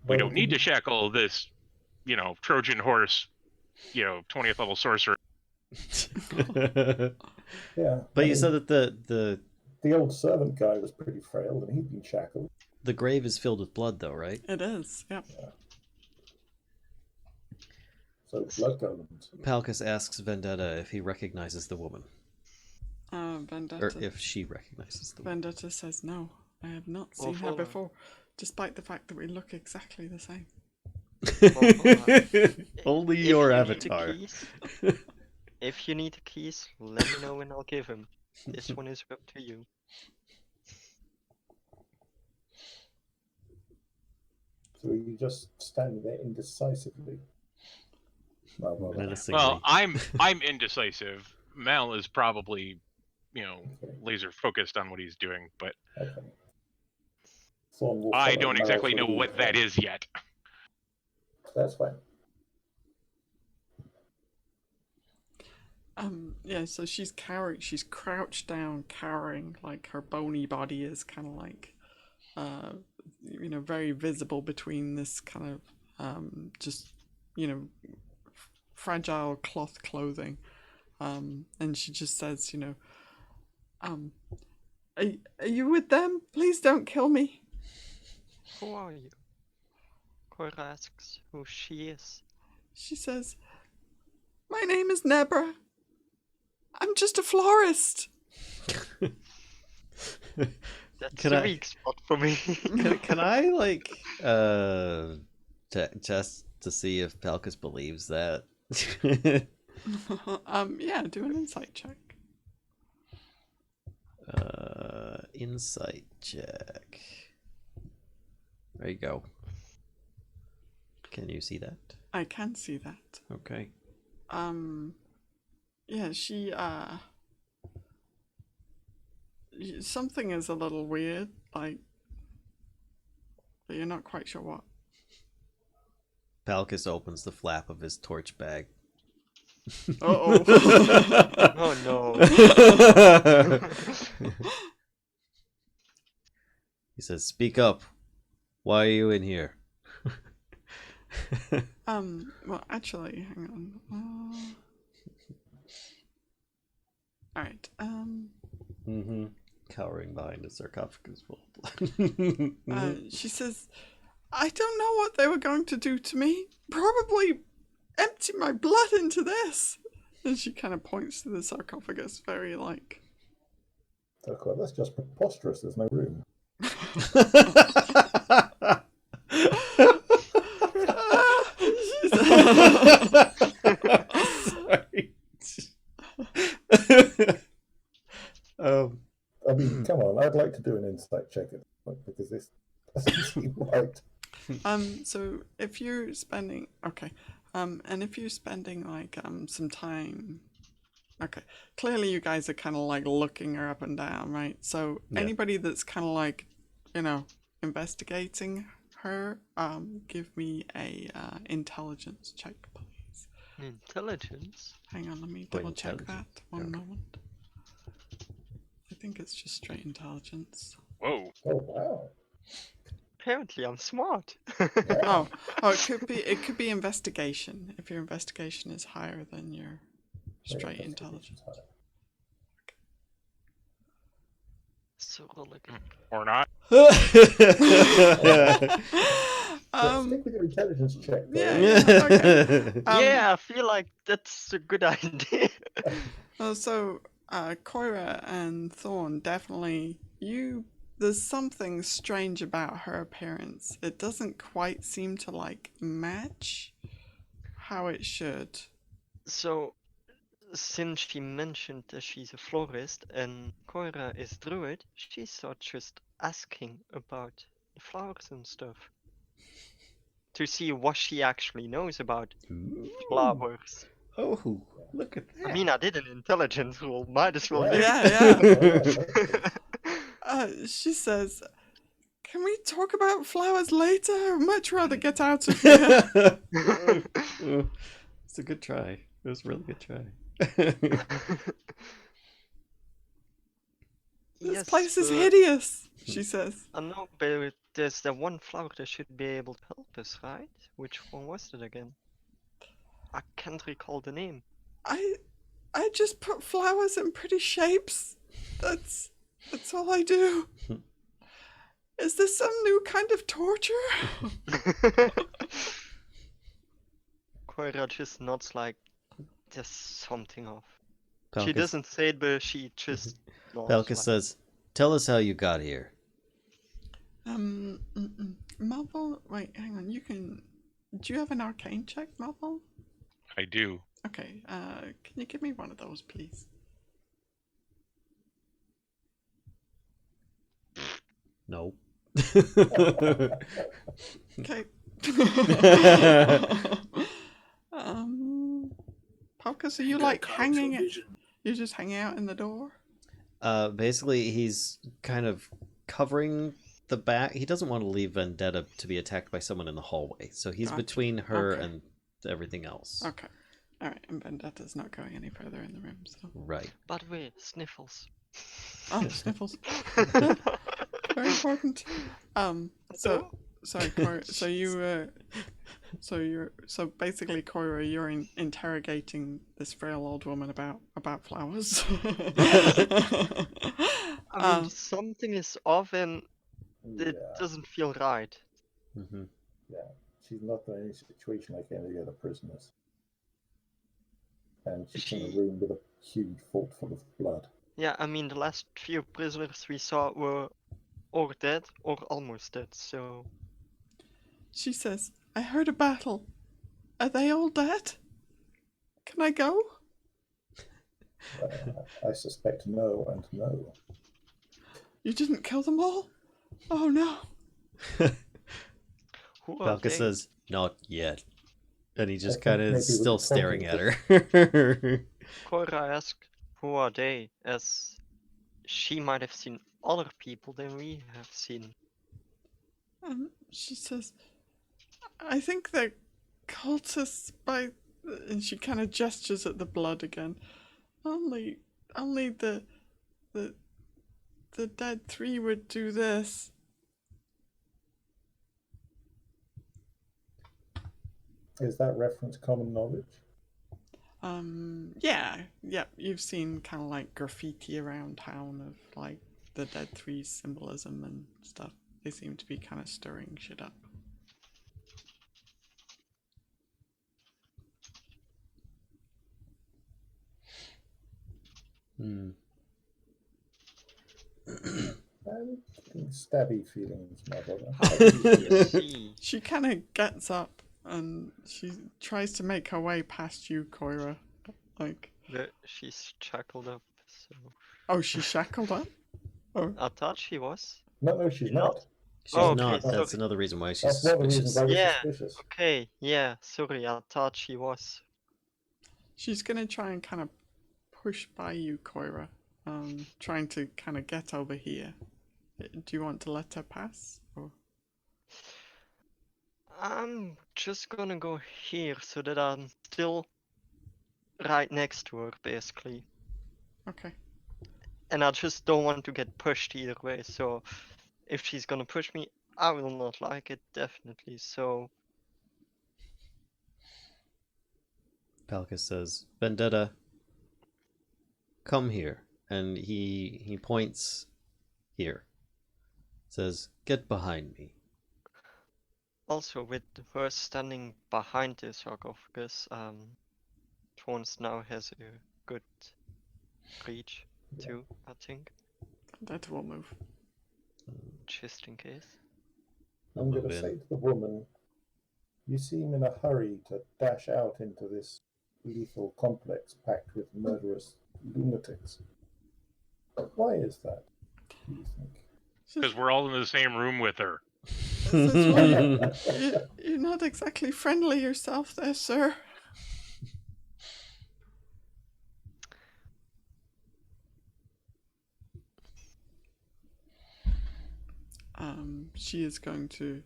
S3: we don't need to shackle this, Trojan horse, 20th level sorcerer.
S6: Yeah.
S1: But you said that the
S6: old servant guy was pretty frail and he'd been shackled.
S1: the grave is filled with blood, though, right?
S2: It is, yeah.
S6: So blood golems.
S1: Palkas asks Vendetta if he recognizes the woman,
S2: Vendetta.
S1: or if she recognizes the woman.
S2: Vendetta says no. I have not seen her
S4: Malvola.
S2: before, despite the fact that we look exactly the same.
S1: Only
S4: If
S1: your
S4: you need the
S1: avatar.
S4: keys- If you need the keys, let me know and I'll give him. This one is up to you.
S6: So you just standing there indecisively. Well,
S1: Menacingly.
S3: Well, I'm indecisive. Mel is probably, laser focused on what he's doing, but
S6: okay. Thorn will
S3: I
S6: follow
S3: don't exactly know
S6: Malvola.
S3: what that is yet.
S6: That's fine.
S2: Yeah, so she's crouched down, cowering, like her bony body is kind of like, very visible between this kind of, just, fragile cloth clothing. And she just says, are you with them? Please don't kill me.
S4: Who are you? Coyra asks who she is.
S2: She says, my name is Nebra. I'm just a florist.
S4: That's
S1: Can
S4: the
S1: I-
S4: weak spot for me.
S1: Can I test to see if Palkas believes that?
S2: Yeah, do an insight check.
S1: Insight check. There you go. Can you see that?
S2: I can see that.
S1: Okay.
S2: Yeah, something is a little weird, like, but you're not quite sure what.
S1: Palkas opens the flap of his torch bag.
S2: Uh-oh.
S4: Oh no.
S1: He says, "Speak up. Why are you in here?"
S2: Well, actually, hang on. Alright,
S1: Cowering behind a sarcophagus full of blood.
S2: she says, I don't know what they were going to do to me. Probably empty my blood into this. And she kind of points to the sarcophagus, very like...
S6: Okay, that's just preposterous. There's no room.
S1: Sorry.
S6: I mean, come on. I'd like to do an insight check at this point because this doesn't seem right.
S2: So if you're spending... Okay. And if you're spending, like, some time... Okay. Clearly you guys are kind of, like, looking her up and down, right? So
S1: Yeah.
S2: anybody that's kind of, like, investigating her, give me a intelligence check, please.
S4: Intelligence?
S2: Hang on, let me
S1: Wait,
S2: double check that.
S1: intelligence.
S2: One
S1: Okay.
S2: moment. I think it's just straight intelligence.
S3: Whoa.
S6: Oh wow.
S4: Apparently I'm smart.
S2: Oh, it could be investigation. If your investigation is higher than your straight intelligence.
S4: So roll again.
S3: Or not.
S6: Stick with your intelligence check.
S2: Yeah,
S6: Though.
S2: okay.
S4: Yeah, I feel like that's a good idea.
S2: So, Coyra and Thorn definitely there's something strange about her appearance. It doesn't quite seem to like match how it should.
S4: So, since she mentioned that she's a florist and Coyra is druid, she started just asking about the flowers and stuff to see what she actually knows about
S1: Ooh.
S4: flowers.
S1: Oh, look at that.
S4: I mean, I did an intelligence roll. Might as well
S6: Yeah.
S4: use
S6: Yeah.
S2: She says, "Can we talk about flowers later? I'd much rather get out of here."
S1: It's a good try. It was a really good try.
S2: This place is
S4: but
S2: hideous, she says.
S4: I know, but there's the one flower that should be able to help us, right? Which one was it again? I can't recall the name.
S2: I just put flowers in pretty shapes. That's all I do. Is this some new kind of torture?
S4: Coyra just nods like there's something off. She
S1: Palkas,
S4: doesn't say it, but she just nods.
S1: Palkas
S4: like,
S1: says, "Tell us how you got here."
S2: Malvola, wait, hang on. Do you have an arcane check, Malvola?
S3: I do.
S2: Okay, can you give me one of those, please?
S1: No.
S2: Okay. Palkas, are you like hanging it? You're just hanging out in the door?
S1: Basically, he's kind of covering the back. He doesn't want to leave Vendetta to be attacked by someone in the hallway, so he's
S2: Gotcha.
S1: between her
S2: Okay.
S1: and everything else.
S2: Okay. Alright, and Vendetta's not going any further in the room, so.
S1: Right.
S4: By the way, sniffles.
S2: Oh, sniffles. Very important. So Coyra, so basically, Coyra, you're interrogating this frail old woman about flowers.
S4: I mean, something is off and it
S6: Yeah.
S4: doesn't feel right.
S1: Mm-hmm.
S6: Yeah. She's not in any situation like any of the other prisoners. And she's in a room with a huge vault full of blood.
S4: Yeah, I mean, the last few prisoners we saw were or dead or almost dead, so.
S2: She says, "I heard a battle. Are they all dead? Can I go?"
S6: I suspect no and no.
S2: You didn't kill them all? Oh no.
S4: Who are
S1: Palkas
S4: they?
S1: says, "Not yet," and he just
S6: think
S1: kind of
S6: maybe
S1: is
S6: with
S1: still
S6: the
S1: staring at her.
S4: Coyra asked, who are they? As she might have seen other people than we have seen.
S2: She says, "I think they're cultists by," and she kind of gestures at the blood again. Only the dead three would do this.
S6: Is that reference common knowledge?
S2: Yeah, you've seen kind of like graffiti around town of like the dead three symbolism and stuff. They seem to be kind of stirring shit up.
S1: Hmm.
S6: I'm getting stabby feelings, my brother.
S4: How do you see?
S2: She kind of gets up and she tries to make her way past you, Coyra. Like,
S4: She's shackled up, so.
S2: oh, she's shackled up? Oh,
S4: I thought she was.
S6: No, she's not.
S1: She's
S4: Oh, okay,
S1: not. That's
S4: sorry.
S1: another reason why she's
S6: That's one of the reasons
S1: suspicious.
S6: I was
S4: Yeah.
S6: suspicious.
S4: Okay, yeah, sorry, I thought she was.
S2: she's gonna try and kind of push by you, Coyra. Trying to kind of get over here. Do you want to let her pass? Or?
S4: I'm just gonna go here so that I'm still right next to her, basically.
S2: Okay.
S4: And I just don't want to get pushed either way, so if she's gonna push me, I will not like it, definitely, so.
S1: Palkas says, "Vendetta, come here," and he points here. Says, "Get behind me."
S4: Also, with her standing behind the sarcophagus, Thorns now has a good reach too, I think,
S2: That will move.
S4: just in case.
S6: I'm going
S1: Move
S6: to
S1: in.
S6: say to the woman, you seem in a hurry to dash out into this lethal complex packed with murderous lunatics. Why is that, do you think?
S3: Because we're all in the same room with her.
S2: You're not exactly friendly yourself there, sir. She is going to,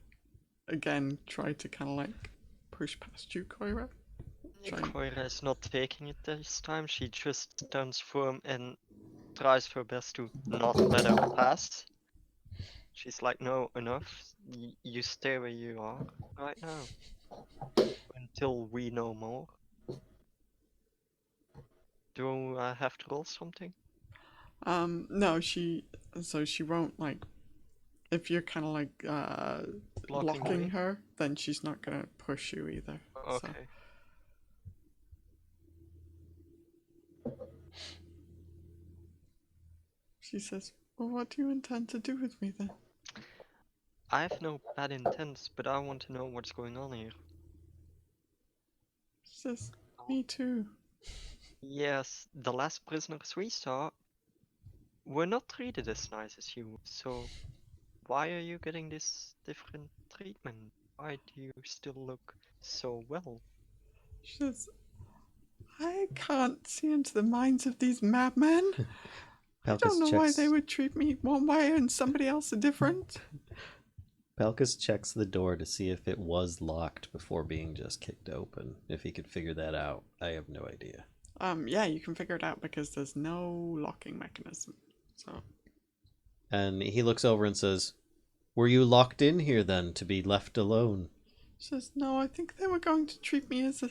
S2: again, try to kind of like push past you, Coyra.
S4: Coyra is not taking it this time. She just stands firm and tries her best to not let her pass. She's like, no, enough. You stay where you are right now. Until we know more. Do I have to roll something?
S2: No, she won't like, if you're kind of like blocking her, then she's not gonna push you either.
S4: Okay.
S2: So. She says, well, what do you intend to do with me then?
S4: I have no bad intents, but I want to know what's going on here.
S2: She says, me too.
S4: Yes, the last prisoners we saw were not treated as nice as you, so why are you getting this different treatment? Why do you still look so well?
S2: She says, I can't see into the minds of these madmen. I don't know why they would treat me one way and somebody else different.
S1: Palkas checks the door to see if it was locked before being just kicked open. If he could figure that out, I have no idea.
S2: Yeah, you can figure it out because there's no locking mechanism. So.
S1: And he looks over and says, were you locked in here then to be left alone?
S2: She says, no, I think they were going to treat me as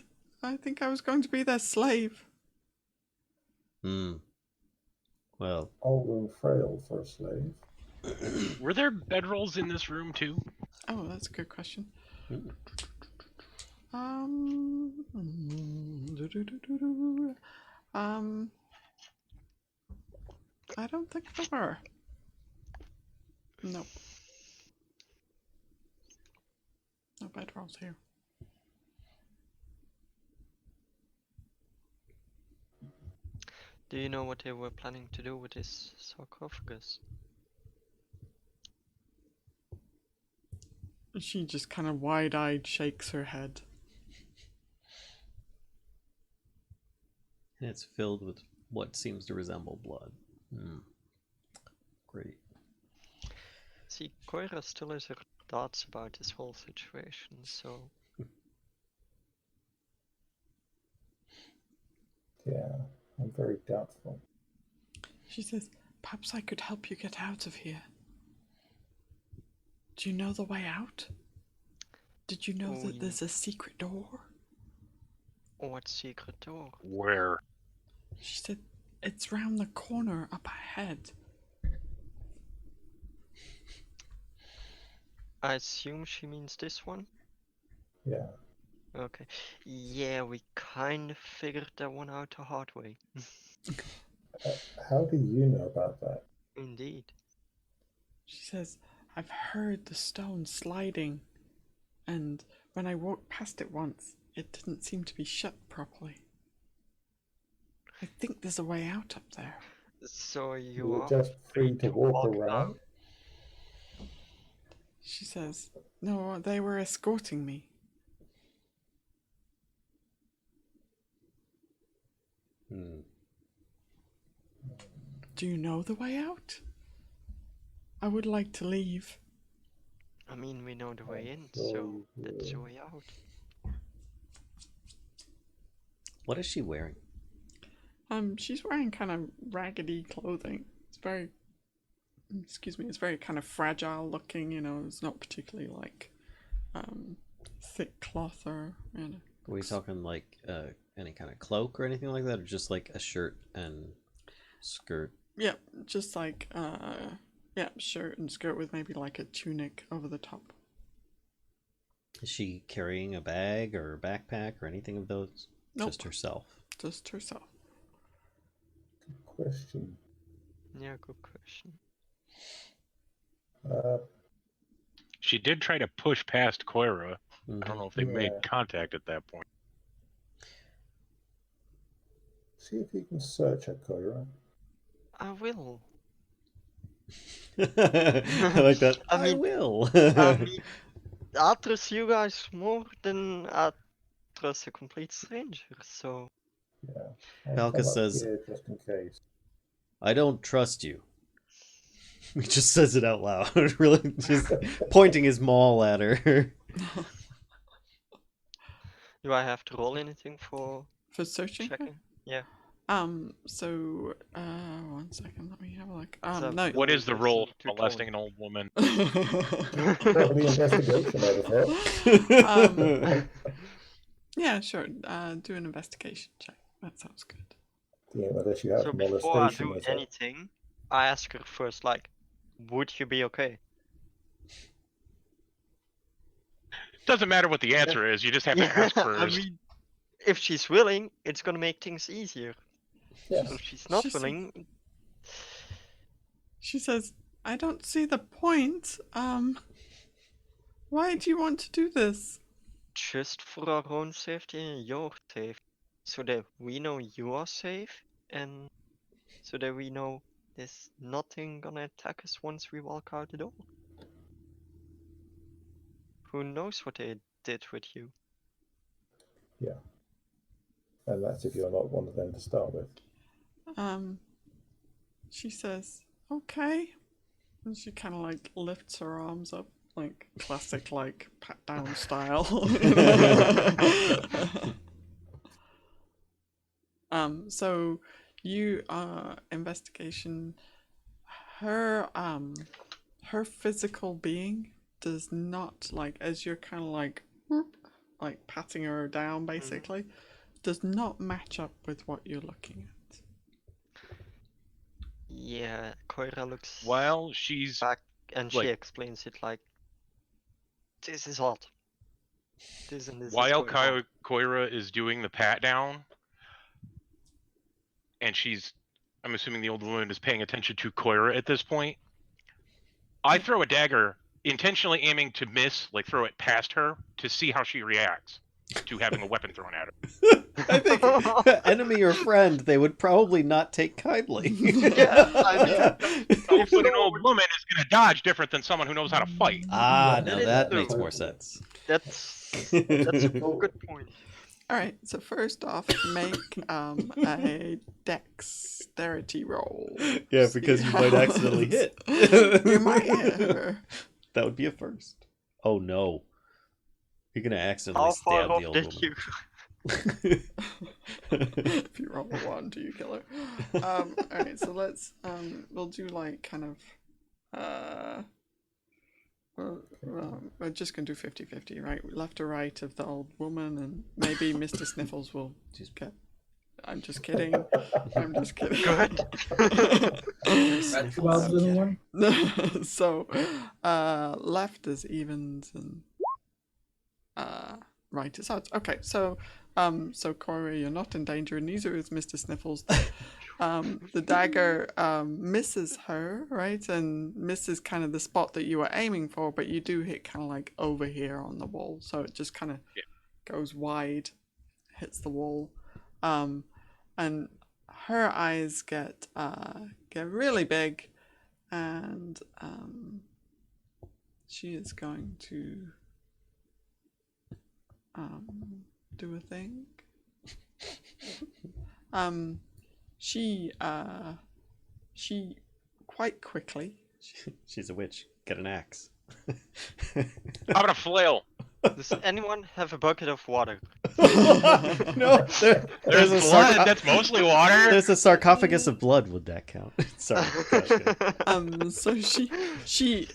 S2: I think I was going to be their slave.
S1: Well.
S6: Old and frail for a slave.
S3: Were there bedrolls in this room too?
S2: Oh, that's a good question. I don't think there were. Nope. No bedrolls here.
S4: Do you know what they were planning to do with this sarcophagus?
S2: She just kind of wide-eyed shakes her head.
S1: And it's filled with what seems to resemble blood. Great.
S4: See, Coyra still has her thoughts about this whole situation, so...
S6: Yeah, I'm very doubtful.
S2: She says, perhaps I could help you get out of here. Do you know the way out? Did you know that there's a secret door?
S4: What secret door?
S3: Where?
S2: She said, it's round the corner up ahead.
S4: I assume she means this one?
S6: Yeah.
S4: Okay. Yeah, we kind of figured that one out the hard way.
S6: How do you know about that?
S4: Indeed.
S2: She says, I've heard the stone sliding, and when I walked past it once, it didn't seem to be shut properly. I think there's a way out up there.
S4: So
S6: You were just free to walk around?
S2: She says, no, they were escorting me. Do you know the way out? I would like to leave.
S4: I mean, we know the way in, so that's the way out.
S1: What is she wearing?
S2: She's wearing kind of raggedy clothing. It's very, it's very kind of fragile looking, you know, it's not particularly like thick cloth or, you know.
S1: Are we talking like any kind of cloak or anything like that, or just like a shirt and skirt?
S2: Yeah, just like, shirt and skirt with maybe like a tunic over the top.
S1: Is she carrying a bag or a backpack or anything of those?
S2: Nope.
S1: Just herself.
S2: Just herself.
S6: Question.
S4: Yeah, good question.
S3: She did try to push past Coyra. I don't know if they made
S6: Yeah.
S3: contact at that point.
S6: See if you can search her, Coyra.
S4: I will.
S1: I like that.
S4: I
S1: I
S4: mean-
S1: will.
S4: I mean, I trust you guys more than I trust a complete stranger, so...
S6: Yeah. I'll
S1: Palkas
S6: come up
S1: says-
S6: here just in case.
S1: I don't trust you. He just says it out loud, really, just pointing his maul at her.
S4: Do I have to roll anything for
S2: For searching her?
S4: checking? Yeah.
S2: So, 1 second, let me have a look.
S4: So
S2: No.
S3: What is the role
S4: to
S3: for molesting an old woman?
S6: Probably investigation, I'd have thought.
S2: Yeah, sure. Do an investigation check. That sounds good.
S6: Yeah, unless you have
S4: So before I
S6: molestation
S4: do
S6: as well.
S4: anything, I ask her first, like, would you be okay?
S3: Doesn't matter what the answer is. You just have to ask
S4: I
S3: first.
S4: mean, if she's willing, it's gonna make things easier.
S6: Yeah.
S4: So if she's not
S2: She's-
S4: willing,
S2: She says, I don't see the point. Why do you want to do this?
S4: just for our own safety and your safety, so that we know you are safe, and so that we know there's nothing gonna attack us once we walk out the door. Who knows what they did with you?
S6: And that's if you're not one of them to start with.
S2: She says, okay. And she kind of like lifts her arms up, like classic, like pat down style. So you investigation. Her physical being does not, like, as you're kind of like patting her down, basically, does not match up with what you're looking at.
S4: Yeah, Coyra looks
S3: While she's
S4: back and she
S3: like-
S4: explains it like, this is odd. This and this is
S3: while
S4: going on.
S3: Coyra is doing the pat down, and I'm assuming the old woman is paying attention to Coyra at this point. I throw a dagger, intentionally aiming to miss, like throw it past her to see how she reacts to having a weapon thrown at her.
S1: I think, enemy or friend, they would probably not take kindly.
S4: Yeah, I mean,
S3: Hopefully, an old woman is going to dodge different than someone who knows how to fight.
S1: Ah,
S4: That
S1: now
S4: is
S1: that
S4: true.
S1: makes more sense.
S4: that's a good point.
S2: All right. So first off, make a dexterity roll.
S1: Yeah, because you might accidentally hit.
S2: You might hit her.
S1: That would be a first. Oh no. You're gonna accidentally
S4: How far
S1: stab
S4: off
S1: the old
S4: did
S1: woman.
S4: you?
S2: If you roll a 1, do you kill her? All right. So let's we'll do like kind of we're just gonna do 50-50, right? Left or right of the old woman, and maybe Mr. Sniffles will just get. I'm just kidding. I'm just kidding.
S4: Go ahead.
S5: That 12 anyone?
S2: So, left is evens and right is odds. Okay, so Coyra, you're not in danger, and neither is Mr. Sniffles. The dagger misses her, right, and misses kind of the spot that you were aiming for, but you do hit kind of like over here on the wall, so it just kind of goes wide, hits the wall, and her eyes get really big, and she is going to do a thing. She quite quickly.
S1: She's a witch. Get an axe.
S3: How about a flail?
S4: Does anyone have a bucket of water?
S1: No,
S3: There's blood. That's mostly water.
S1: There's a sarcophagus of blood. Would that count? Sorry.
S2: So she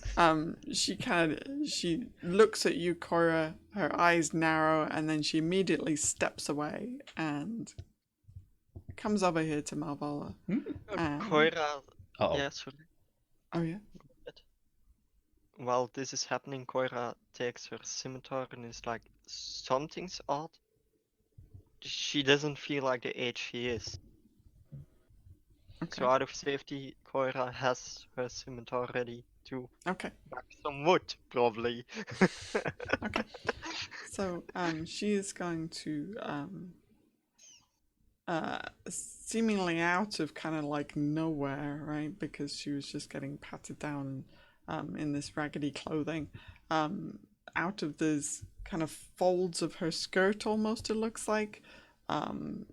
S2: looks at you, Coyra. Her eyes narrow, and then she immediately steps away and comes over here to Malvola.
S4: Coyra.
S1: Oh,
S4: Yeah, sorry.
S2: Oh yeah.
S4: while this is happening, Coyra takes her scimitar and is like, something's odd. She doesn't feel like the age she is.
S2: Okay.
S4: So out of safety, Coyra has her scimitar ready to
S2: Okay.
S4: whack some wood, probably.
S2: Okay. So she is going to seemingly out of kind of like nowhere, right? Because she was just getting patted down in this raggedy clothing. Out of those kind of folds of her skirt, almost it looks like.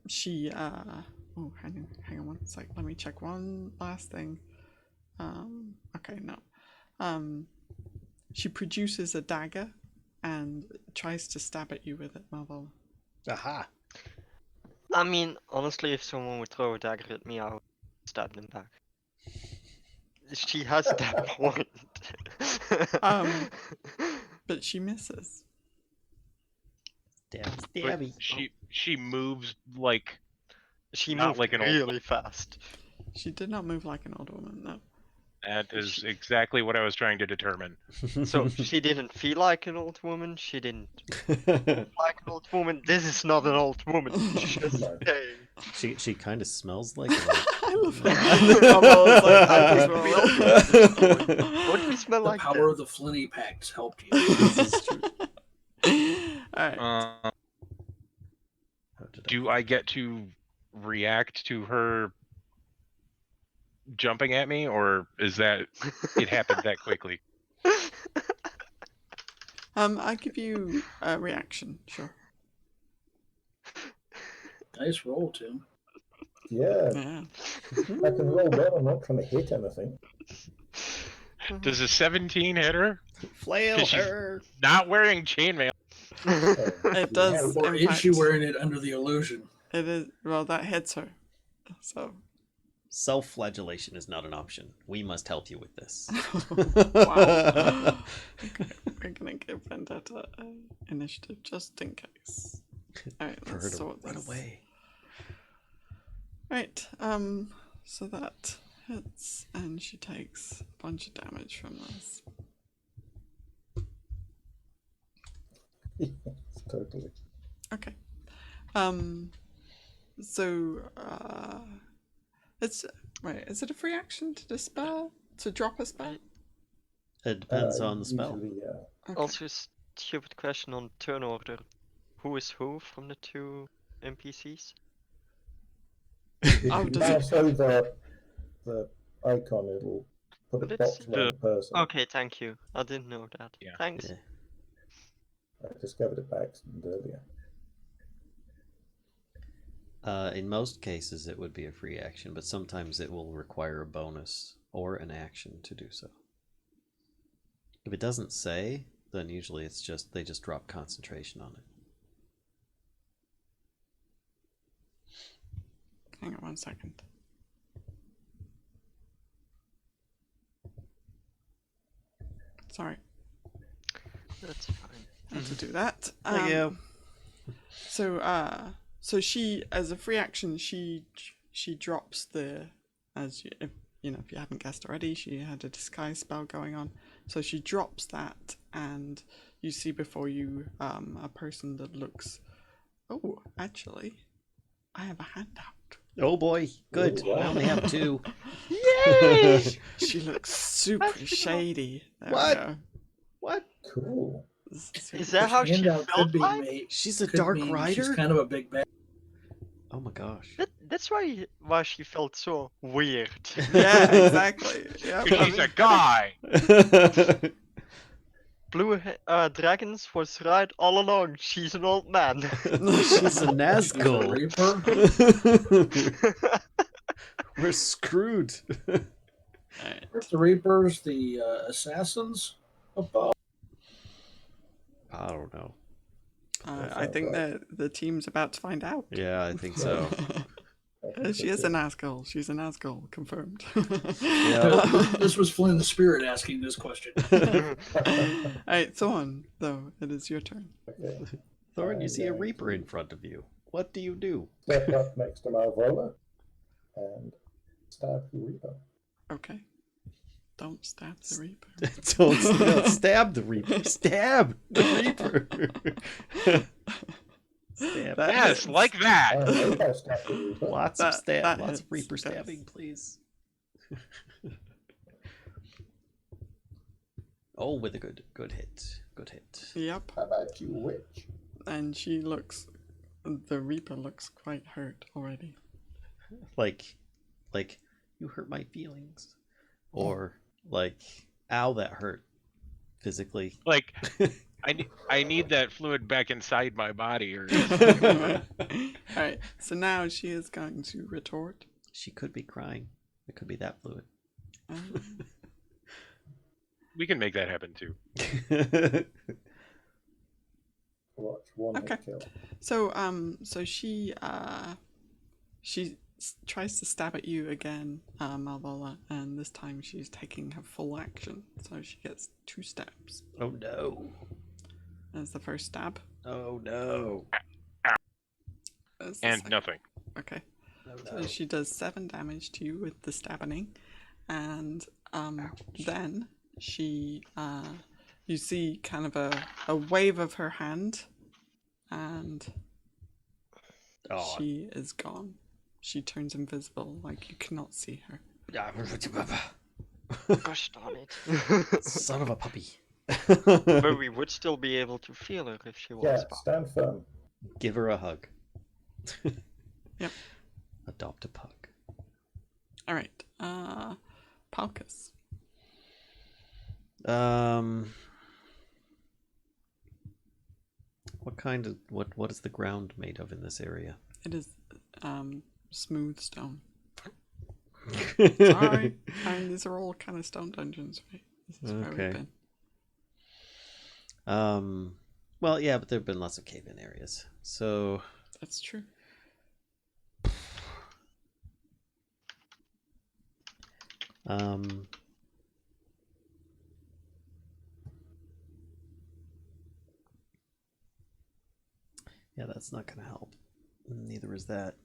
S2: She oh, hang on one sec. Let me check one last thing. Okay, no. She produces a dagger and tries to stab at you with it, Malvola.
S1: Aha!
S4: I mean, honestly, if someone would throw a dagger at me, I would stab them back. She has that point.
S2: But she misses.
S1: Stabby.
S3: She moves like
S4: She
S3: not
S4: moved
S3: like an old
S4: really fast.
S2: She did not move like an old woman, no.
S3: That is exactly what I was trying to determine.
S4: So she didn't feel like an old woman. She didn't look like an old woman. This is not an old woman. Just
S6: No.
S4: saying.
S1: She kind of smells like one.
S2: I love it. Malvola's like, I just
S4: We
S2: rolled.
S4: all know this point. What we smell
S5: The
S4: like
S5: power of the Flinny packs helped you.
S1: This is true.
S2: Alright.
S3: Do I get to react to her jumping at me, or is that it happened that quickly?
S2: I give you a reaction, sure.
S5: Nice roll, Tim.
S6: Yeah,
S2: Yeah.
S6: I can roll well. I'm not trying to hit anything.
S3: Does a 17 hit her?
S1: Flail
S3: She's
S1: her!
S3: not wearing chainmail.
S2: It does,
S5: Or
S2: in
S5: is
S2: fact.
S5: she wearing it under the illusion?
S2: It is, well, that hits her. So.
S1: Self-flagellation is not an option. We must help you with this.
S2: Wow. Okay, we're gonna give Vendetta initiative just in case. Alright,
S1: For her
S2: let's
S1: to
S2: sort
S1: run
S2: this.
S1: away.
S2: Right, so that hits, and she takes a bunch of damage from this.
S6: Totally.
S2: Okay. So, it's, wait, is it a free action to dispel? To drop a spell?
S1: It depends on the spell.
S6: Usually, yeah.
S2: Okay.
S4: Also, stupid question on turn order. Who is who from the two NPCs?
S2: Oh,
S6: If you
S2: does it?
S6: mouse over the icon, it'll put a
S4: Let's
S6: box
S4: see.
S6: around the person.
S4: Okay, thank you. I didn't know that.
S3: Yeah.
S4: Thanks.
S1: Yeah.
S6: I discovered it by accident earlier.
S1: In most cases, it would be a free action, but sometimes it will require a bonus or an action to do so. If it doesn't say, then usually it's just they just drop concentration on it.
S2: Hang on one second. Sorry,
S4: That's fine.
S2: I had to do that.
S1: Thank you.
S2: So she, as a free action, she drops the, as you, if you haven't guessed already, she had a disguise spell going on. So she drops that, and you see before you a person that looks. Oh, actually, I have a handout.
S1: Oh boy, good.
S6: Ooh, wow.
S1: I only have 2.
S4: Yay!
S2: She looks super shady. There we
S1: What?
S2: go.
S1: What?
S6: Cool.
S4: Is that how she
S5: Handout
S4: felt
S5: could be
S4: like?
S5: made.
S1: She's a
S5: Could
S1: dark
S5: mean
S1: rider?
S5: She's kind of a big bad.
S1: Oh my gosh.
S4: That's why she felt so weird.
S2: Yeah, exactly. Yeah,
S3: She's a guy.
S4: Blue Dragons was right all along. She's an old man.
S1: She's a Nazgul.
S5: Reaper.
S1: We're screwed.
S5: Aren't the Reapers the assassins above?
S1: I don't know.
S2: I think that the team's about to find out.
S1: Yeah, I think so.
S2: She is a Nazgul. She's a Nazgul, confirmed.
S5: This was Flynn the Spirit asking this question.
S2: Alright, Thorn, though, it is your turn.
S6: Okay.
S1: Thorn, you see a Reaper in front of you. What do you do?
S6: Step up next to Malvola and stab the Reaper.
S2: Okay. Don't stab the Reaper.
S1: Don't stab the Reaper. Stab the Reaper. Stab.
S2: That
S3: Yes,
S2: hits.
S3: like that.
S6: I know how to stab the Reaper.
S1: Lots of
S2: That
S1: lots of
S2: hits,
S1: Reaper
S2: yes.
S1: stabbing, please. Oh, with a good hit. Good hit.
S2: Yep.
S6: How about you, witch?
S2: And the Reaper looks quite hurt already.
S1: Like you hurt my feelings, or like, ow, that hurt physically.
S3: Like, I need that fluid back inside my body. Or
S2: Alright, so now she is going to retort.
S1: She could be crying. It could be that fluid.
S3: we can make that happen too.
S6: Watch one
S2: Okay.
S6: hit kill.
S2: So she tries to stab at you again, Malvola, and this time she's taking her full action, so she gets 2 stabs.
S1: Oh no.
S2: That's the first stab.
S1: Oh no.
S2: That's the
S3: And
S2: second.
S3: nothing.
S2: Okay.
S1: Oh,
S2: So
S1: no.
S2: she does 7 damage to you with the stabbing, and then she you see kind of a wave of her hand, and
S1: Oh.
S2: she is gone. She turns invisible, like you cannot see her.
S4: Gosh darn it.
S1: Son of a puppy.
S4: But we would still be able to feel her if she was
S6: Yeah,
S4: back.
S6: stand firm.
S1: Give her a hug.
S2: Yep.
S1: Adopt a pug.
S2: All right, Palkas.
S1: What is the ground made of in this area?
S2: It is smooth stone. Sorry, I mean these are all kind of stone dungeons, right? This is where
S1: Okay.
S2: we've been.
S1: Well, yeah, but there have been lots of cave-in areas. So,
S2: That's true.
S1: yeah, that's not going to help. Neither is that.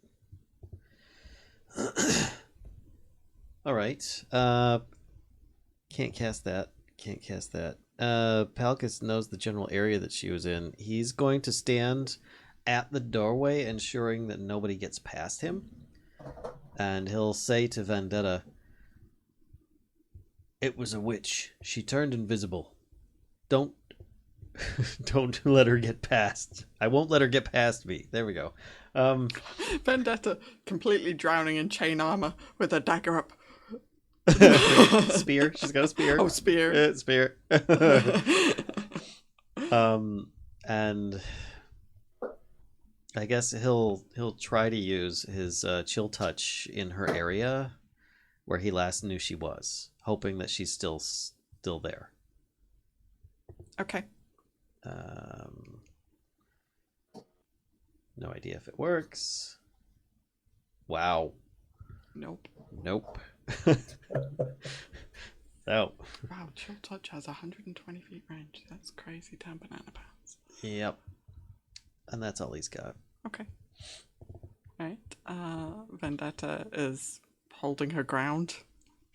S1: All right. Can't cast that. Can't cast that. Palkas knows the general area that she was in. He's going to stand at the doorway, ensuring that nobody gets past him. And he'll say to Vendetta, "It was a witch. She turned invisible. Don't let her get past. I won't let her get past me." There we go.
S2: Vendetta completely drowning in chain armor with her dagger up.
S1: Spear. She's got a spear.
S2: Oh, spear.
S1: Spear. And I guess he'll try to use his chill touch in her area where he last knew she was, hoping that she's still there.
S2: Okay.
S1: No idea if it works. Wow.
S2: Nope.
S1: Nope. So.
S2: Wow, chill touch has 120 feet range. That's crazy. 10 banana pounds.
S1: Yep. And that's all he's got.
S2: Okay. Right. Vendetta is holding her ground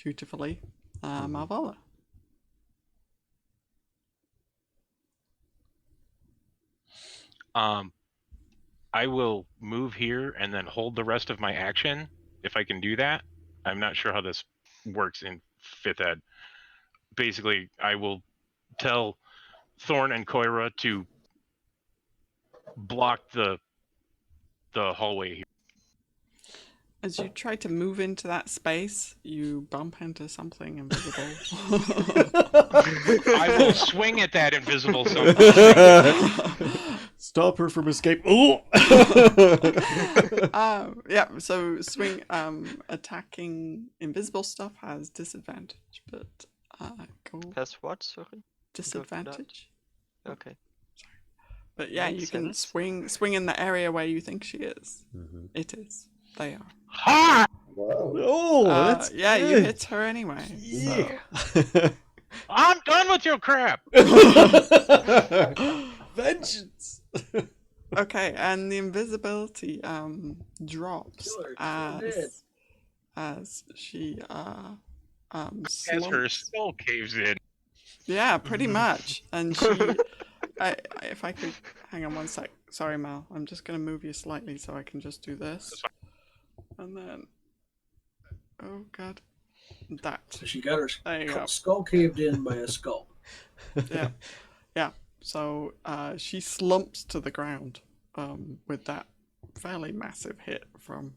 S2: dutifully. Malvola.
S3: I will move here and then hold the rest of my action if I can do that. I'm not sure how this works in 5th ed. Basically, I will tell Thorn and Coyra to block the hallway here.
S2: As you try to move into that space, you bump into something invisible.
S3: I will swing at that invisible something.
S1: Stop her from escape. Oh!
S2: Yeah, so swing attacking invisible stuff has disadvantage, but go
S4: Has what? Sorry.
S2: disadvantage.
S4: Okay.
S2: But yeah,
S4: Makes
S2: you can
S4: sense.
S2: swing in the area where you think she is.
S1: Mm-hmm.
S2: It is. They are.
S3: Ha!
S6: Wow.
S1: Oh, that's
S2: yeah, you
S1: good.
S2: hit her anyway.
S1: Yeah.
S3: I'm done with your crap.
S1: Vengeance.
S2: Okay, and the invisibility drops
S5: Killer, you're dead.
S2: as she
S3: As her
S2: slumps.
S3: skull caves in.
S2: Yeah, pretty much. And she, if I could, hang on one sec. Sorry, Mal. I'm just gonna move you slightly so I can just do this. And then, oh god, that.
S5: So she got her
S2: There you go.
S5: skull caved in by a skull.
S2: Yeah, yeah. So she slumps to the ground with that fairly massive hit from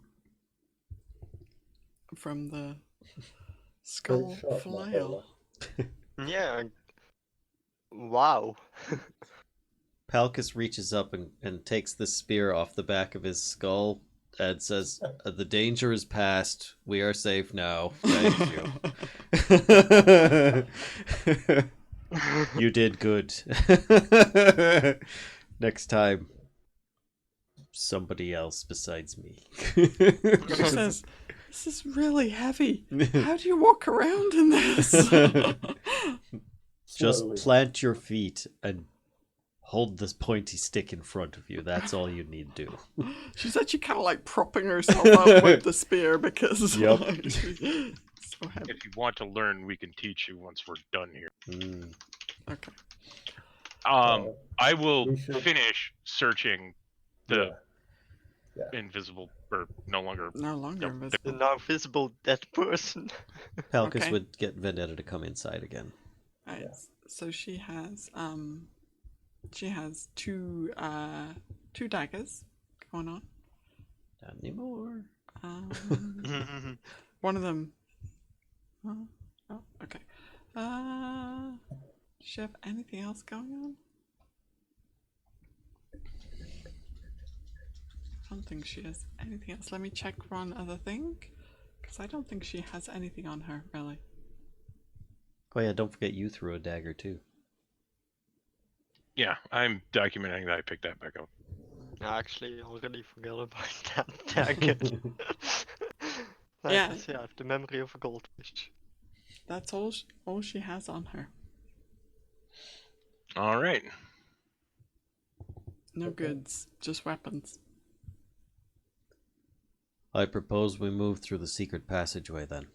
S2: the skull
S6: shot,
S2: flail.
S4: Yeah. Wow.
S1: Palkas reaches up and takes the spear off the back of his skull and says, "The danger is past. We are safe now. Thank you. You did good. Next time, somebody else besides me."
S2: She says, "This is really heavy. How do you walk around in this?"
S1: Just
S6: Slowly.
S1: plant your feet and hold this pointy stick in front of you. That's all you need to do.
S2: She's actually kind of like propping herself up with the spear because
S1: Yep.
S2: like, she's so heavy.
S3: If you want to learn, we can teach you once we're done here.
S1: Mm.
S2: Okay.
S3: I will
S6: we should-
S3: finish searching the
S6: Yeah.
S3: invisible, or no longer.
S2: No longer
S3: Yep.
S4: The
S2: invisible.
S4: now visible dead person.
S1: Palkas
S2: Okay.
S1: would get Vendetta to come inside again.
S2: Right.
S6: Yeah.
S2: So she has two daggers going on.
S1: Not anymore.
S2: One of them. Oh, okay. Does she have anything else going on? I don't think she has anything else. Let me check one other thing, because I don't think she has anything on her really.
S1: Oh yeah, don't forget you threw a dagger too.
S3: Yeah, I'm documenting that I picked that back up.
S4: I actually already forgot about that dagger. Like
S2: Yeah.
S4: I say, I have the memory of a goldfish.
S2: That's all she has on her.
S3: All right.
S2: No goods, just weapons.
S1: I propose we move through the secret passageway then.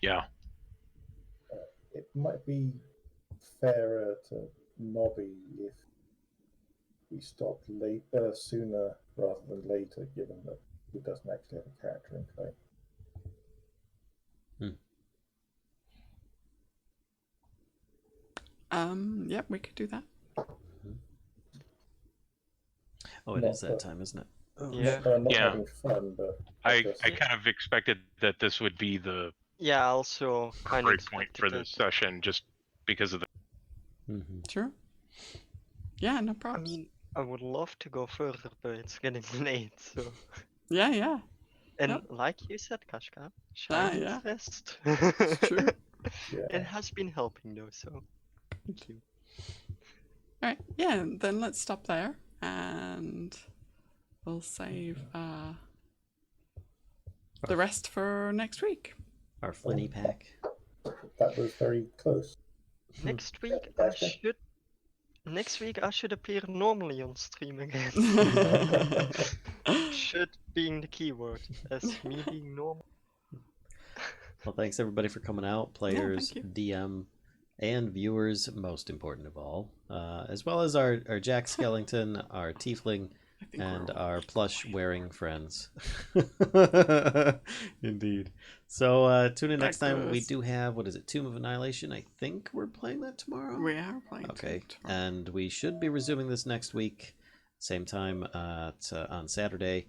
S3: Yeah.
S6: It might be fairer to Nobby if we stopped sooner rather than later, given that he doesn't actually have a character in play.
S2: Yep, we could do that.
S1: Oh, it
S6: Not
S1: is that
S6: that-
S1: time, isn't it? Oh,
S4: Yeah.
S6: Not that I'm not
S3: Yeah.
S6: having fun, but
S3: I
S6: guess-
S3: kind of expected that this would be the
S4: Yeah, also kind of
S3: break point for this session, just because of the.
S1: Mhm.
S2: Sure. Yeah, no
S4: I
S2: problem.
S4: mean, I would love to go further, but it's getting late, so.
S2: Yeah.
S4: And
S2: Yep.
S4: like you said, Kashcah, shine
S2: yeah.
S4: rest.
S2: It's true.
S6: yeah.
S4: It has been helping though, so thank you.
S2: Alright, yeah, then let's stop there and we'll save the rest for next week.
S1: Our Flinny pack.
S6: That was very close.
S4: Next week
S6: Kashcah?
S4: Next week I should appear normally on stream again. Should being the keyword, as me being normal.
S1: Well, thanks everybody for coming out, players,
S2: thank
S1: DM, and viewers, most important of all, as well as our Jack Skellington, our Tiefling,
S2: I think
S1: and
S2: we're all
S1: our plush-wearing friends. Indeed. So tune in next time. We
S2: Breakfast.
S1: do have, what is it, Tomb of Annihilation? I think we're playing that tomorrow.
S2: We are playing
S1: Okay,
S2: tomorrow.
S1: and we should be resuming this next week, same time on Saturday.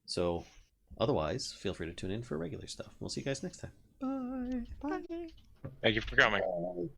S1: So otherwise, feel free to tune in for regular stuff. We'll see you guys next time. Bye.
S2: Bye.
S3: Thank you for coming.
S6: Bye.